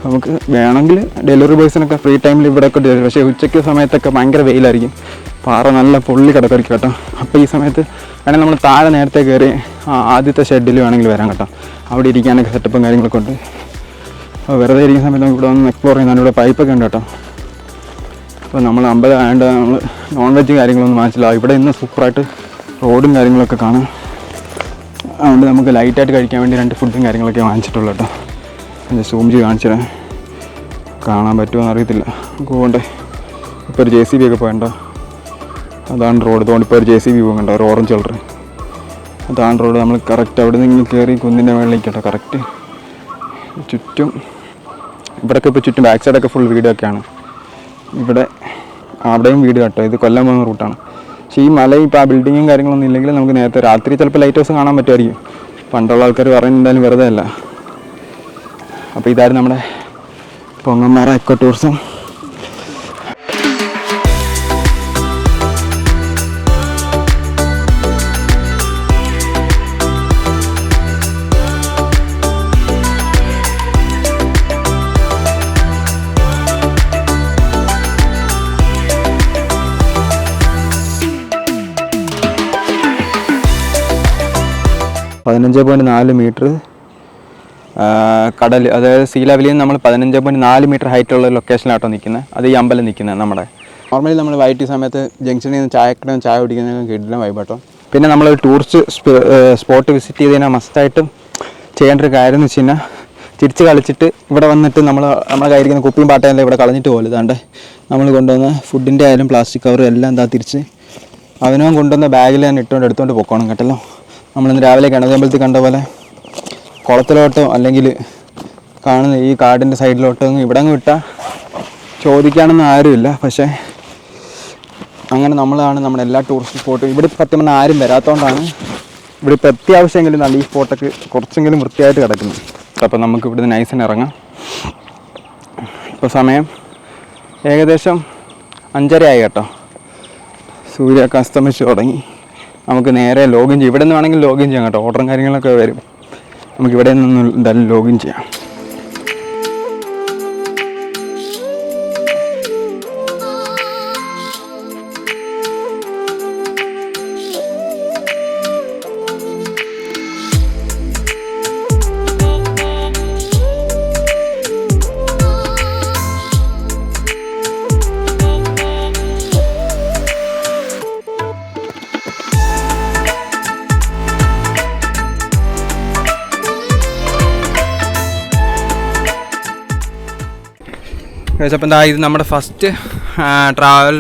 നമുക്ക് വേണമെങ്കിൽ ഡെലിവറി ബോയ്സിനൊക്കെ ഫ്രീ ടൈമിൽ ഇവിടെയൊക്കെ ഡെലിവറി. പക്ഷേ ഉച്ചയ്ക്ക് സമയത്തൊക്കെ ഭയങ്കര വെയിലായിരിക്കും. പാറ നല്ല പൊള്ളി കിടക്കായിരിക്കും കേട്ടോ. അപ്പോൾ ഈ സമയത്ത് വേണമെങ്കിൽ നമ്മൾ താഴെ നേരത്തെ കയറി ആദ്യത്തെ ഷെഡിൽ വേണമെങ്കിൽ വരാം കേട്ടോ. അവിടെ ഇരിക്കാനൊക്കെ സെറ്റപ്പും കാര്യങ്ങളൊക്കെ ഉണ്ട്. അപ്പോൾ വെറുതെ ഇരിക്കുന്ന സമയത്ത് നമുക്ക് ഇവിടെ ഒന്ന് എക്സ്പ്ലോർ ചെയ്യുന്നതാണ്. ഇവിടെ പൈപ്പൊക്കെ ഉണ്ട് കേട്ടോ. അപ്പോൾ നമ്മൾ അമ്പലം ആയതുകൊണ്ട് നമ്മൾ നോൺ വെജ് കാര്യങ്ങളൊന്നും വാങ്ങിച്ചില്ല. ഇവിടെ ഇന്ന് സൂപ്പറായിട്ട് റോഡും കാര്യങ്ങളൊക്കെ കാണാം. അതുകൊണ്ട് നമുക്ക് ലൈറ്റായിട്ട് കഴിക്കാൻ വേണ്ടി 2 ഫുഡും കാര്യങ്ങളൊക്കെ വാങ്ങിച്ചിട്ടുള്ളൂ കേട്ടോ. അതിൻ്റെ സൂം ചെയ്ത് കാണിച്ചിടാൻ കാണാൻ പറ്റുമോ എന്നറിയത്തില്ല. നമുക്ക് പോകണ്ടേ. ഇപ്പോൾ ഒരു JCB ഒക്കെ പോകണ്ടോ. അതാണ് റോഡ്. അതുകൊണ്ട് ഇപ്പോൾ ഒരു JCB പോകണ്ട, ഒരു ഓറഞ്ച് കളർ. അതാണ് റോഡ്. നമ്മൾ കറക്റ്റ് അവിടെ നിന്ന് കയറി കുന്നിൻ്റെ മുകളിലേക്ക് കേട്ടോ. കറക്റ്റ് ചുറ്റും ഇവിടെയൊക്കെ ഇപ്പോൾ ചുറ്റും ബാക്ക് സൈഡൊക്കെ ഫുൾ വീടൊക്കെയാണ്. ഇവിടെ അവിടെയും വീട് കേട്ടോ. ഇത് കൊല്ലം പോകുന്ന റൂട്ടാണ്. പക്ഷേ ഈ മലയും ഇപ്പോൾ ആ ബിൽഡിങ്ങും കാര്യങ്ങളൊന്നും ഇല്ലെങ്കിൽ നമുക്ക് നേരത്തെ രാത്രി ചിലപ്പോൾ ലൈറ്റ് ഹൗസ് കാണാൻ പറ്റുമായിരിക്കും. പണ്ടുള്ള ആൾക്കാർ പറയുന്നത് എന്തായാലും വെറുതെ അല്ല. അപ്പോൾ ഇതായിരുന്നു നമ്മുടെ പൊങ്ങമ്പാറ എക്കോ ടൂറിസം. 15.4 മീറ്റർ കടൽ, അതായത് സീ ലെവലിൽ നിന്ന് നമ്മൾ 15.4 മീറ്റർ ഹൈറ്റുള്ള ലൊക്കേഷനിലാട്ടോ നിൽക്കുന്നത്. അത് ഈ അമ്പലം നിൽക്കുന്നത് നമ്മുടെ. നോർമലി നമ്മൾ വൈകിട്ട് സമയത്ത് ജംഗ്ഷനിൽ നിന്ന് ചായ കുടിക്കുന്നതിന് കിട്ടുന്ന വൈബാട്ടോ. പിന്നെ നമ്മളൊരു ടൂറിസ്റ്റ് സ്പോട്ട് വിസിറ്റ് ചെയ്ത് കഴിഞ്ഞാൽ മസ്റ്റായിട്ടും ചെയ്യേണ്ട ഒരു കാര്യം എന്ന് വെച്ച് കഴിഞ്ഞാൽ തിരിച്ച് കളിച്ചിട്ട് ഇവിടെ വന്നിട്ട് നമ്മളെ കയ്യിരിക്കുന്ന കുപ്പിയും പാട്ടയെല്ലാം ഇവിടെ കളഞ്ഞിട്ട് പോലെ ഇതാണ്ട് നമ്മൾ കൊണ്ടുവന്ന ഫുഡിൻ്റെ ആയാലും പ്ലാസ്റ്റിക് കവറും എല്ലാം എന്താ തിരിച്ച് അവനവൻ കൊണ്ടുവന്ന ബാഗിൽ തന്നെ എടുത്തുകൊണ്ട് പൊക്കോണം കേട്ടല്ലോ. നമ്മളിന്ന് രാവിലെ കിണറ്റമ്പലത്തിൽ കണ്ട പോലെ കുളത്തിലോട്ടോ അല്ലെങ്കിൽ കാണുന്ന ഈ കാടിൻ്റെ സൈഡിലോട്ടോ ഇവിടെ അങ്ങ് വിട്ടാൽ ചോദിക്കാനൊന്നും ആരുമില്ല. പക്ഷേ അങ്ങനെ നമ്മളാണ് നമ്മുടെ എല്ലാ ടൂറിസ്റ്റ് സ്പോട്ടും ഇവിടെ സത്യം പറഞ്ഞാൽ ആരും വരാത്തതുകൊണ്ടാണ് ഇവിടെ ഇപ്പോൾ അത്യാവശ്യമെങ്കിലും നല്ല ഈ സ്പോട്ടൊക്കെ കുറച്ചെങ്കിലും വൃത്തിയായിട്ട് കിടക്കുന്നു. അപ്പോൾ നമുക്ക് ഇവിടുന്ന് നൈസിന് ഇറങ്ങാം. ഇപ്പോൾ സമയം ഏകദേശം 5:30 ആയി കേട്ടോ. സൂര്യമൊക്കെ അസ്തമിച്ച് തുടങ്ങി. നമുക്ക് നേരെ ലോഗിൻ ചെയ്യാം. ഇവിടെ നിന്ന് വേണമെങ്കിൽ ലോഗിൻ ചെയ്യാം കേട്ടോ. ഓർഡറും കാര്യങ്ങളൊക്കെ വരും. നമുക്ക് ഇവിടെ നിന്ന് എന്തായാലും ലോഗിൻ ചെയ്യാം. അപ്പം എന്താ ഇത് നമ്മുടെ ഫസ്റ്റ് ട്രാവൽ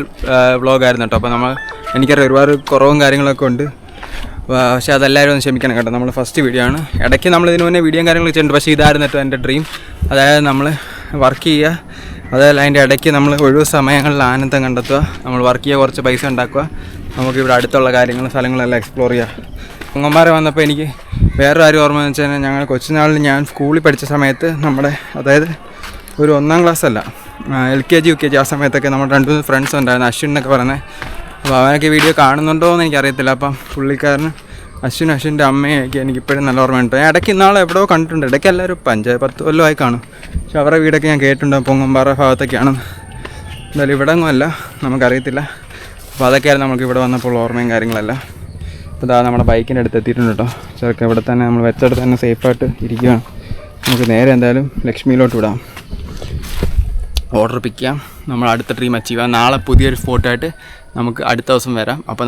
വ്ളോഗായിരുന്നു കേട്ടോ. അപ്പോൾ എനിക്കറിയാം ഒരുപാട് കുറവും കാര്യങ്ങളൊക്കെ ഉണ്ട്. പക്ഷേ അതെല്ലാവരും ഒന്ന് ക്ഷമിക്കണം കേട്ടോ. നമ്മൾ ഫസ്റ്റ് വീഡിയോ ആണ്. ഇടയ്ക്ക് നമ്മൾ ഇതിന് മുന്നേ വീഡിയോയും കാര്യങ്ങളൊക്കെ ചെയ്യുന്നുണ്ട്. പക്ഷേ ഇതായിരുന്നു കേട്ടോ എൻ്റെ ഡ്രീം. അതായത് നമ്മൾ വർക്ക് ചെയ്യുക, അതായത് അതിൻ്റെ ഇടയ്ക്ക് നമ്മൾ ഒഴിവ് സമയങ്ങളിൽ ആനന്ദം കണ്ടെത്തുക, നമ്മൾ വർക്ക് ചെയ്യുക, കുറച്ച് പൈസ ഉണ്ടാക്കുക, നമുക്കിവിടെ അടുത്തുള്ള കാര്യങ്ങളും സ്ഥലങ്ങളെല്ലാം എക്സ്പ്ലോർ ചെയ്യുക. പൊങ്ങന്മാരെ വന്നപ്പോൾ എനിക്ക് വേറൊരു കാര്യം ഓർമ്മ എന്ന് വെച്ച് കഴിഞ്ഞാൽ ഞങ്ങൾ കൊച്ചുനാളിൽ ഞാൻ സ്കൂളിൽ പഠിച്ച സമയത്ത് അതായത് ഒരു 1ാം ക്ലാസ് അല്ല, LKG UKG ആ സമയത്തൊക്കെ നമ്മുടെ 2 ഫ്രണ്ട്സ് ഉണ്ടായിരുന്നു, അശ്വിൻ എന്നൊക്കെ പറയുന്നത്. അപ്പോൾ അവനൊക്കെ വീഡിയോ കാണുന്നുണ്ടോ എന്ന് എനിക്കറിയത്തില്ല. അപ്പം പുള്ളിക്കാരന് അശ്വിൻ്റെ അമ്മയൊക്കെ എനിക്കിപ്പോഴും നല്ല ഓർമ്മയുണ്ട്. ഞാൻ ഇടയ്ക്ക് ഇന്നാളെ എവിടെയോ കണ്ടിട്ടുണ്ട്. ഇടയ്ക്ക് എല്ലാവരും 10 കൊല്ലമായി കാണും. പക്ഷെ അവരുടെ വീടൊക്കെ ഞാൻ കേട്ടിട്ടുണ്ട്, പൊങ്ങമ്പാറ ഭാഗത്തൊക്കെയാണ്. എന്തായാലും ഇവിടെ ഒന്നും അല്ല, നമുക്കറിയത്തില്ല. അപ്പോൾ അതൊക്കെയായിരുന്നു നമുക്ക് ഇവിടെ വന്നപ്പോൾ ഓർമ്മയും കാര്യങ്ങളെല്ലാം. അപ്പോൾ ഇതാ നമ്മുടെ ബൈക്കിൻ്റെ അടുത്ത് എത്തിയിട്ടുണ്ട് കേട്ടോ. ചെറുക്ക ഇവിടെ തന്നെ നമ്മൾ വെച്ചെടുത്ത് തന്നെ സേഫായിട്ട് ഇരിക്കുകയാണ്. നമുക്ക് നേരെ എന്തായാലും ലക്ഷ്മിയിലോട്ട് വിടാം. ഓർഡർ പിക്ക് ചെയ്യാം. നമ്മൾ അടുത്ത ഡ്രീം അച്ചീവ് ചെയ്യാം. നാളെ പുതിയൊരു സ്പോട്ടായിട്ട് നമുക്ക് അടുത്ത ദിവസം വരാം. അപ്പോൾ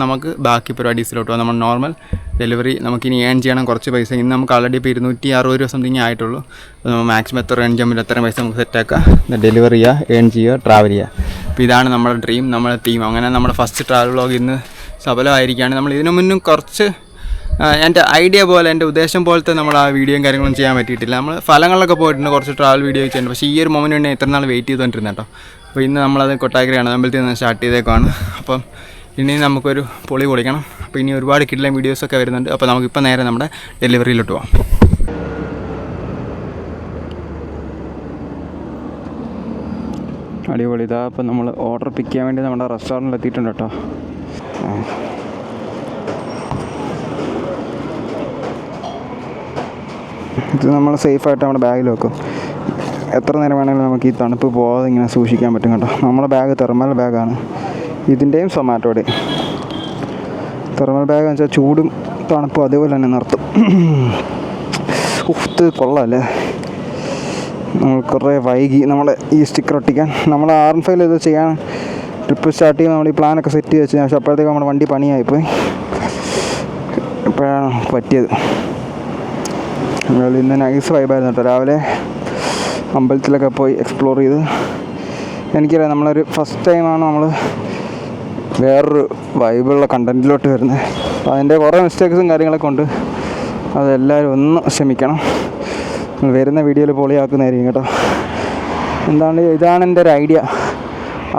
നമുക്ക് ബാക്കി പരിപാടീസിലോട്ട് പോകാം. നമ്മൾ നോർമൽ ഡെലിവറി നമുക്കിനി ഏൺ ചെയ്യണം കുറച്ച് പൈസ. ഇന്ന് നമുക്ക് ആൾറെഡി ഇപ്പോൾ 260 രൂപ സംതിങ് ആയിട്ടുള്ളൂ. അപ്പോൾ നമ്മൾ മാക്സിമം എത്ര ഏൺ ചെയ്യാൻ പറ്റും അത്രയും പൈസ നമുക്ക് സെറ്റാക്കുക, ഡെലിവറി ചെയ്യുക, ഏൺ ചെയ്യുക, ട്രാവൽ ചെയ്യുക. അപ്പോൾ ഇതാണ് നമ്മുടെ ഡ്രീം, നമ്മുടെ തീം. അങ്ങനെ നമ്മുടെ ഫസ്റ്റ് ട്രാവൽ വ്ളോഗ് ഇന്ന് സഫലമായിരിക്കുകയാണ്. നമ്മൾ ഇതിനു മുന്നും കുറച്ച് എൻ്റെ ഐഡിയ പോലെ, എൻ്റെ ഉദ്ദേശം പോലത്തെ നമ്മൾ ആ വീഡിയോയും കാര്യങ്ങളും ചെയ്യാൻ പറ്റിയിട്ടില്ല. നമ്മൾ സ്ഥലങ്ങളിലൊക്കെ പോയിട്ടുണ്ട്, കുറച്ച് ട്രാവൽ വീഡിയോ ചെയ്യുന്നുണ്ട്. പക്ഷേ ഈ ഒരു മൊമെൻറ്റ് വേണ്ടി ഇത്ര നാൾ വെയിറ്റ് ചെയ്തുകൊണ്ടിരുന്നത് കേട്ടോ. അപ്പോൾ ഇന്ന് നമ്മളത് കൊട്ടാക്കരയാണ് അമ്പലത്തിൽ നിന്ന് സ്റ്റാർട്ട് ചെയ്തേക്കാണ്. അപ്പം ഇനി നമുക്കൊരു പൊളി പൊളിക്കണം. അപ്പോൾ ഇനി ഒരുപാട് കിഡ്ലൈൻ വീഡിയോസൊക്കെ വരുന്നുണ്ട്. അപ്പോൾ നമുക്കിപ്പോൾ നേരെ നമ്മുടെ ഡെലിവറിയിലോട്ട് പോകാം. അടിപൊളി. ഇതാ അപ്പം നമ്മൾ ഓർഡർ പിക്ക് ചെയ്യാൻ വേണ്ടി നമ്മുടെ റെസ്റ്റോറൻറ്റിൽ എത്തിയിട്ടുണ്ട് കേട്ടോ. ഇത് നമ്മൾ സേഫായിട്ട് നമ്മുടെ ബാഗിൽ വെക്കും. എത്ര നേരം വേണമെങ്കിലും നമുക്ക് ഈ തണുപ്പ് പോകാതെ ഇങ്ങനെ സൂക്ഷിക്കാൻ പറ്റും കേട്ടോ. നമ്മുടെ ബാഗ് തെർമൽ ബാഗാണ്. ഇതിൻ്റെയും സൊമാറ്റോയുടെയും തെർമൽ ബാഗ് എന്ന് വെച്ചാൽ ചൂടും തണുപ്പും അതേപോലെ തന്നെ നിർത്തും. ഇത് കൊള്ളാമല്ലേ. നമ്മൾ കുറേ വൈകി നമ്മളെ ഈ സ്റ്റിക്കർ ഒട്ടിക്കാൻ. നമ്മൾ R15 ഇത് ചെയ്യാൻ ട്രിപ്പ് സ്റ്റാർട്ട് ചെയ്യുമ്പോൾ നമ്മൾ ഈ പ്ലാനൊക്കെ സെറ്റ് ചെയ്ത് വെച്ചാൽ, പക്ഷേ അപ്പോഴത്തേക്ക് നമ്മുടെ വണ്ടി പണിയായിപ്പോയി. ഇപ്പോഴാണ് പറ്റിയത്. ഇന്ന് നൈസ് വൈബായിരുന്നു കേട്ടോ. രാവിലെ അമ്പലത്തിലൊക്കെ പോയി എക്സ്പ്ലോർ ചെയ്ത്. എനിക്കറിയാം നമ്മളൊരു ഫസ്റ്റ് ടൈമാണ് നമ്മൾ വേറൊരു വൈബുള്ള കണ്ടൻറ്റിലോട്ട് വരുന്നത്. അപ്പോൾ അതിൻ്റെ കുറേ മിസ്റ്റേക്സും കാര്യങ്ങളൊക്കെ ഉണ്ട്. അതെല്ലാവരും ഒന്ന് ക്ഷമിക്കണം. വരുന്ന വീഡിയോയിൽ പൊളിയാക്കുന്നതായിരിക്കും കേട്ടോ. ഇതാണ് എൻ്റെ ഒരു ഐഡിയ.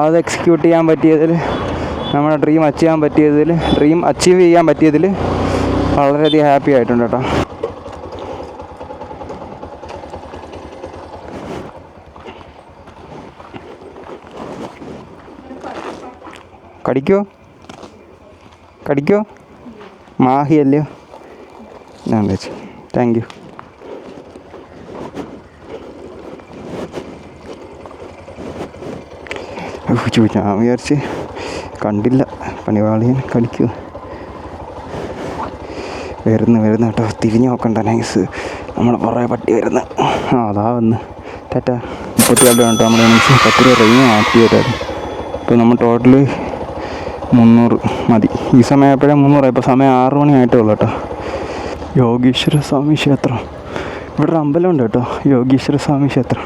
അത് എക്സിക്യൂട്ട് ചെയ്യാൻ പറ്റിയതിൽ, നമ്മുടെ ഡ്രീം അച്ചീവ് ചെയ്യാൻ പറ്റിയതിൽ വളരെയധികം ഹാപ്പി ആയിട്ടുണ്ട് കേട്ടോ. കടിക്കോ മാഹിയല്ലോ. ഞാൻ വെച്ചു. Thank you. ഞാൻ വിചാരിച്ച് കണ്ടില്ല പണിവാളിയൻ കടിക്കുക. വരുന്നു കേട്ടോ. തിരിഞ്ഞു നോക്കണ്ട നൈസ്. നമ്മളെ കുറേ പട്ടി വരുന്നു. അതാ വന്ന് ടാറ്റ. 32 കേട്ടോ നമ്മുടെ നൈസ്. 10 രൂപ റെയിൻ ആക്റ്റീവ് ചെയ്തായിരുന്നു. ഇപ്പോൾ നമ്മൾ ടോട്ടൽ 300 മതി. ഈ സമയം എപ്പോഴും 300. ഇപ്പോൾ സമയം 6 മണി ആയിട്ടേ ഉള്ളൂ കേട്ടോ. യോഗീശ്വര സ്വാമി ക്ഷേത്രം. ഇവിടെ ഒരു അമ്പലമുണ്ട് കേട്ടോ, യോഗീശ്വര സ്വാമി ക്ഷേത്രം.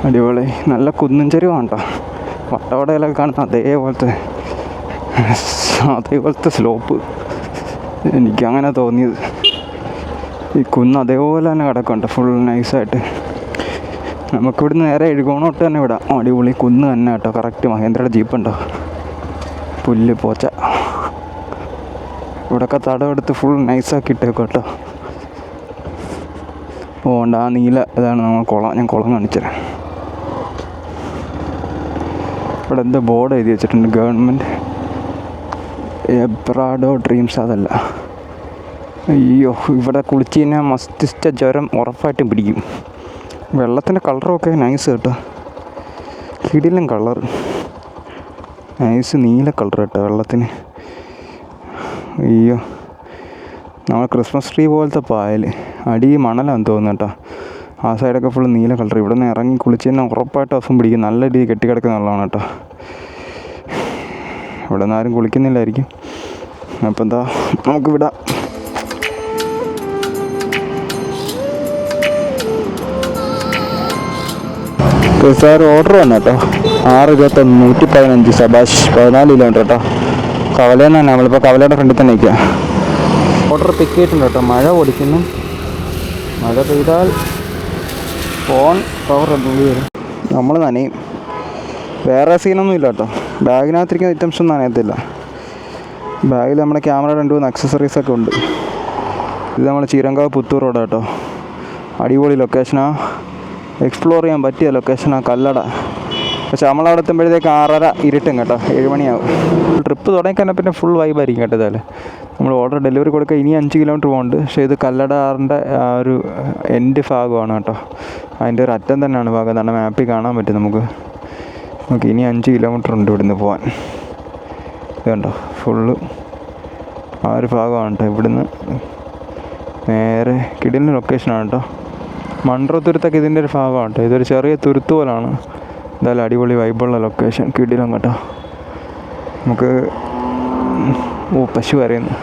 അടിപൊളി. നല്ല കുന്നും ചെരുവാണ് കേട്ടോ. വട്ടവടയിലൊക്കെ കാണുന്ന അതേപോലത്തെ സ്ലോപ്പ്. എനിക്കങ്ങനെ തോന്നിയത്. ഈ കുന്ന് അതേപോലെ തന്നെ കിടക്കുന്നുണ്ട് ഫുൾ നൈസായിട്ട്. നമുക്കിവിടുന്ന് നേരെ എഴുകോണോട്ട് തന്നെ വിടാം. അടിപൊളി കുന്ന് തന്നെ കേട്ടോ. കറക്റ്റ് മഹേന്ദ്രയുടെ ജീപ്പുണ്ടോ, പുല്ല് പോച്ച. ഇവിടെയൊക്കെ തടമെടുത്ത് ഫുൾ നൈസാക്കി ഇട്ടേക്കും കേട്ടോ. പോകണ്ട. ആ നീല ഇതാണ് നമ്മൾ കുളം. ഞാൻ കുളം കാണിച്ചുതരാം. ഇവിടെ എന്തോ ബോർഡ് എഴുതി വെച്ചിട്ടുണ്ട്, ഗവൺമെൻറ് എബ്രാഡോ ഡ്രീംസ്. അതല്ല. അയ്യോ, ഇവിടെ കുളിച്ച് കഴിഞ്ഞാൽ മസ്തിഷ്ക ജ്വരം ഉറപ്പായിട്ടും പിടിക്കും. വെള്ളത്തിൻ്റെ കളറൊക്കെ നൈസ് കേട്ടോ. കിടിലൻ കളർ, നൈസ് നീല കളർ കേട്ടോ വെള്ളത്തിന്. അയ്യോ, നമ്മൾ ക്രിസ്മസ് ട്രീ പോലത്തെ പായൽ. അടി മണലാന്ന് തോന്നുന്നു കേട്ടോ. ആ സൈഡൊക്കെ ഫുൾ നീല കളർ. ഇവിടെ നിന്ന് ഇറങ്ങി കുളിച്ച് കഴിഞ്ഞാൽ ഉറപ്പായിട്ട് അസുഖം പിടിക്കും. നല്ല രീതിയിൽ കെട്ടിക്കിടക്കുന്ന വെള്ളമാണ് കേട്ടോ. ഇവിടെ നിന്ന് ആരും കുളിക്കുന്നില്ലായിരിക്കും. അപ്പോൾ എന്താ നമുക്ക് വിടാം. സാർ ഓർഡർ വന്നു കേട്ടോ. 6:21 115 സബാഷ് 14 കിലോമീറ്റർ കേട്ടോ. കവലയിൽ നിന്ന് തന്നെ. നമ്മളിപ്പോൾ കവലയുടെ ഫ്രണ്ടിൽ തന്നെ നിൽക്കുക. ഓർഡർ പിക്ക് ചെയ്തിട്ടുണ്ട് കേട്ടോ. മഴ ഓടിക്കുന്നു. മഴ പെയ്താൽ ഫോൺ പവർ വരും. നമ്മൾ നനയും. വേറെ സീനൊന്നും ഇല്ല കേട്ടോ. ബാഗിനകത്തിരിക്കുന്ന ഐറ്റംസ് ഒന്നും നനയത്തില്ല. ബാഗിൽ നമ്മുടെ ക്യാമറ 2-3 അക്സസറീസൊക്കെ ഉണ്ട്. ഇത് നമ്മൾ ചീരങ്കാവ് പുത്തൂർ റോഡ് കേട്ടോ. അടിപൊളി ലൊക്കേഷനാണ്. എക്സ്പ്ലോർ ചെയ്യാൻ പറ്റിയ ലൊക്കേഷനാണ് കല്ലട. പക്ഷെ നമ്മളവിടെ എത്തുമ്പോഴത്തേക്ക് 6:30 ഇരുട്ടും കേട്ടോ. 7 മണിയാവും. ട്രിപ്പ് തുടങ്ങിക്കഴിഞ്ഞാൽ പിന്നെ ഫുൾ വൈബായിരിക്കും കേട്ടോ. ഇതായാലും നമ്മൾ ഓർഡർ ഡെലിവറി കൊടുക്കുക. ഇനി 5 കിലോമീറ്റർ പോകുന്നുണ്ട്. പക്ഷേ ഇത് കല്ലടാറിൻ്റെ ആ ഒരു എൻഡ് ഭാഗമാണ് കേട്ടോ. അതിൻ്റെ ഒരു അറ്റം തന്നെയാണ് ഭാഗം. തന്നെ മാപ്പിൽ കാണാൻ പറ്റും നമുക്ക്. ഇനി 5 കിലോമീറ്റർ ഉണ്ട് ഇവിടുന്ന് പോകാൻ. ഇത് കണ്ടോ, ഫുള്ള് ആ ഒരു ഭാഗമാണ് കേട്ടോ. ഇവിടുന്ന് നേരെ കിടിലിൻ്റെ ലൊക്കേഷനാണ് കേട്ടോ. മൺട്രോ തുരുത്തൊക്കെ ഇതിൻ്റെ ഒരു ഭാഗമാണ് കേട്ടോ. ഇതൊരു ചെറിയ തുരുത്ത് പോലാണ്. എന്തായാലും അടിപൊളി വൈബുള്ള ലൊക്കേഷൻ. കിടിലം കേട്ടോ. നമുക്ക് പശു വരയുന്നു.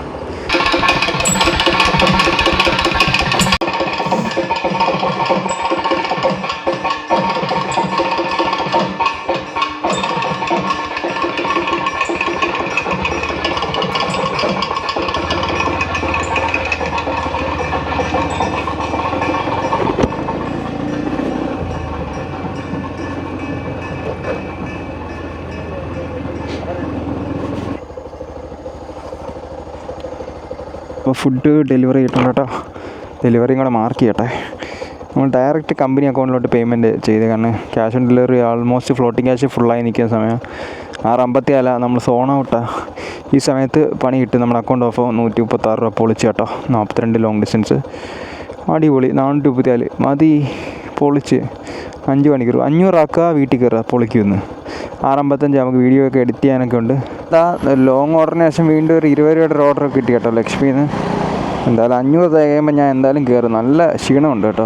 അപ്പോൾ ഫുഡ് ഡെലിവറി ചെയ്തിട്ടുണ്ട് കേട്ടോ. ഡെലിവറിയും കൂടെ മാർക്ക് ചെയ്യട്ടെ. നമ്മൾ ഡയറക്റ്റ് കമ്പനി അക്കൗണ്ടിലോട്ട് പേയ്മെൻറ്റ് ചെയ്ത്. കാരണം cash on delivery almost floating cash ഫുള്ളായി നിൽക്കുന്ന സമയം 6:54 നമ്മൾ സോൺ ഔട്ടാ. ഈ സമയത്ത് പണി കിട്ടും. നമ്മുടെ അക്കൗണ്ട് ഓഫ് 136 രൂപ പൊളിച്ച് കേട്ടോ. 42 ലോങ് ഡിസ്റ്റൻസ്. അടിപൊളി. 434 മതി പൊളിച്ച്. 5 മണിക്കൂർ 500 ആക്കുക. വീട്ടിൽ കയറുക. പൊളിക്കുമെന്ന്. 6:55 നമുക്ക് വീഡിയോ ഒക്കെ എഡിറ്റ് ചെയ്യാനൊക്കെ ഉണ്ട്. ലോങ് ഓർഡറിന് ശേഷം വീണ്ടും ഒരു 20 രൂപയുടെ ഓർഡർ കിട്ടി കേട്ടോ ലക്ഷ്മിയിൽ നിന്ന്. എന്തായാലും 500 തികയുമ്പോൾ ഞാൻ എന്തായാലും കയറും. നല്ല ക്ഷീണമുണ്ട് കേട്ടോ.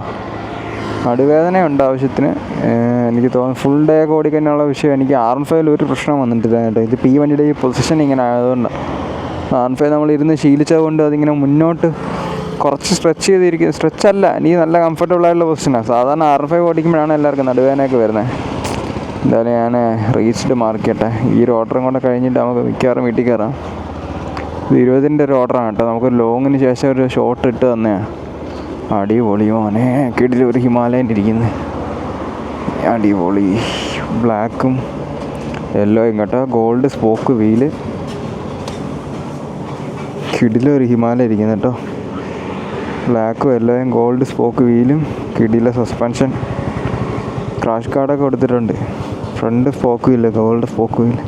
നടുവേദനയുണ്ട് ആവശ്യത്തിന്. എനിക്ക് തോന്നുന്നു ഫുൾ ഡേ ഒക്കെ ഓടിക്കഴിഞ്ഞുള്ള വിഷയം. എനിക്ക് R15 ഒരു പ്രശ്നം വന്നിട്ടില്ല കേട്ടോ. ഇതിപ്പോൾ ഈ വണ്ടിയുടെ ഈ പൊസിഷൻ ഇങ്ങനെ ആയതുകൊണ്ടാണ്. R15 നമ്മളിരുന്ന് ശീലിച്ചതുകൊണ്ട് അതിങ്ങനെ മുന്നോട്ട് കുറച്ച് സ്ട്രെച്ച് ചെയ്തിരിക്കും. സ്ട്രെച്ചല്ല, എനിക്ക് നല്ല കംഫർട്ടബിളായിട്ടുള്ള പൊസിഷനാണ്. സാധാരണ R15 ഓടിക്കുമ്പോഴാണ് എല്ലാവർക്കും നടുവേദനയൊക്കെ വരുന്നത്. എന്തായാലും ഞാൻ റീച്ച്ഡ് മാർക്ക് ചെയ്യട്ടെ. ഈ ഒരു ഓർഡറും കൂടെ കഴിഞ്ഞിട്ട് നമുക്ക് മിക്കവാറും വീട്ടിൽ കയറാം. ഇത് 20-ൻ്റെ ഒരു ഓർഡറാണ് കേട്ടോ. നമുക്ക് ലോങ്ങിന് ശേഷം ഒരു ഷോട്ട് ഇട്ട് തന്നെയാണ്. അടിപൊളി മോനെ. കിടിലം ഒരു ഹിമാലയൻ ഇരിക്കുന്നത്. അടിപൊളി. ബ്ലാക്കും യെല്ലോയും കേട്ടോ. Gold spoke wheel. കിടിലം ഒരു ഹിമാലയ ഇരിക്കുന്നത് കേട്ടോ. ബ്ലാക്കും യെല്ലോയും ഗോൾഡ് സ്പോക്ക് വീലും കിടില സസ്പെൻഷൻ. ക്രാഷ് കാർഡൊക്കെ കൊടുത്തിട്ടുണ്ട്. Front spoke wheel, gold spoke wheel.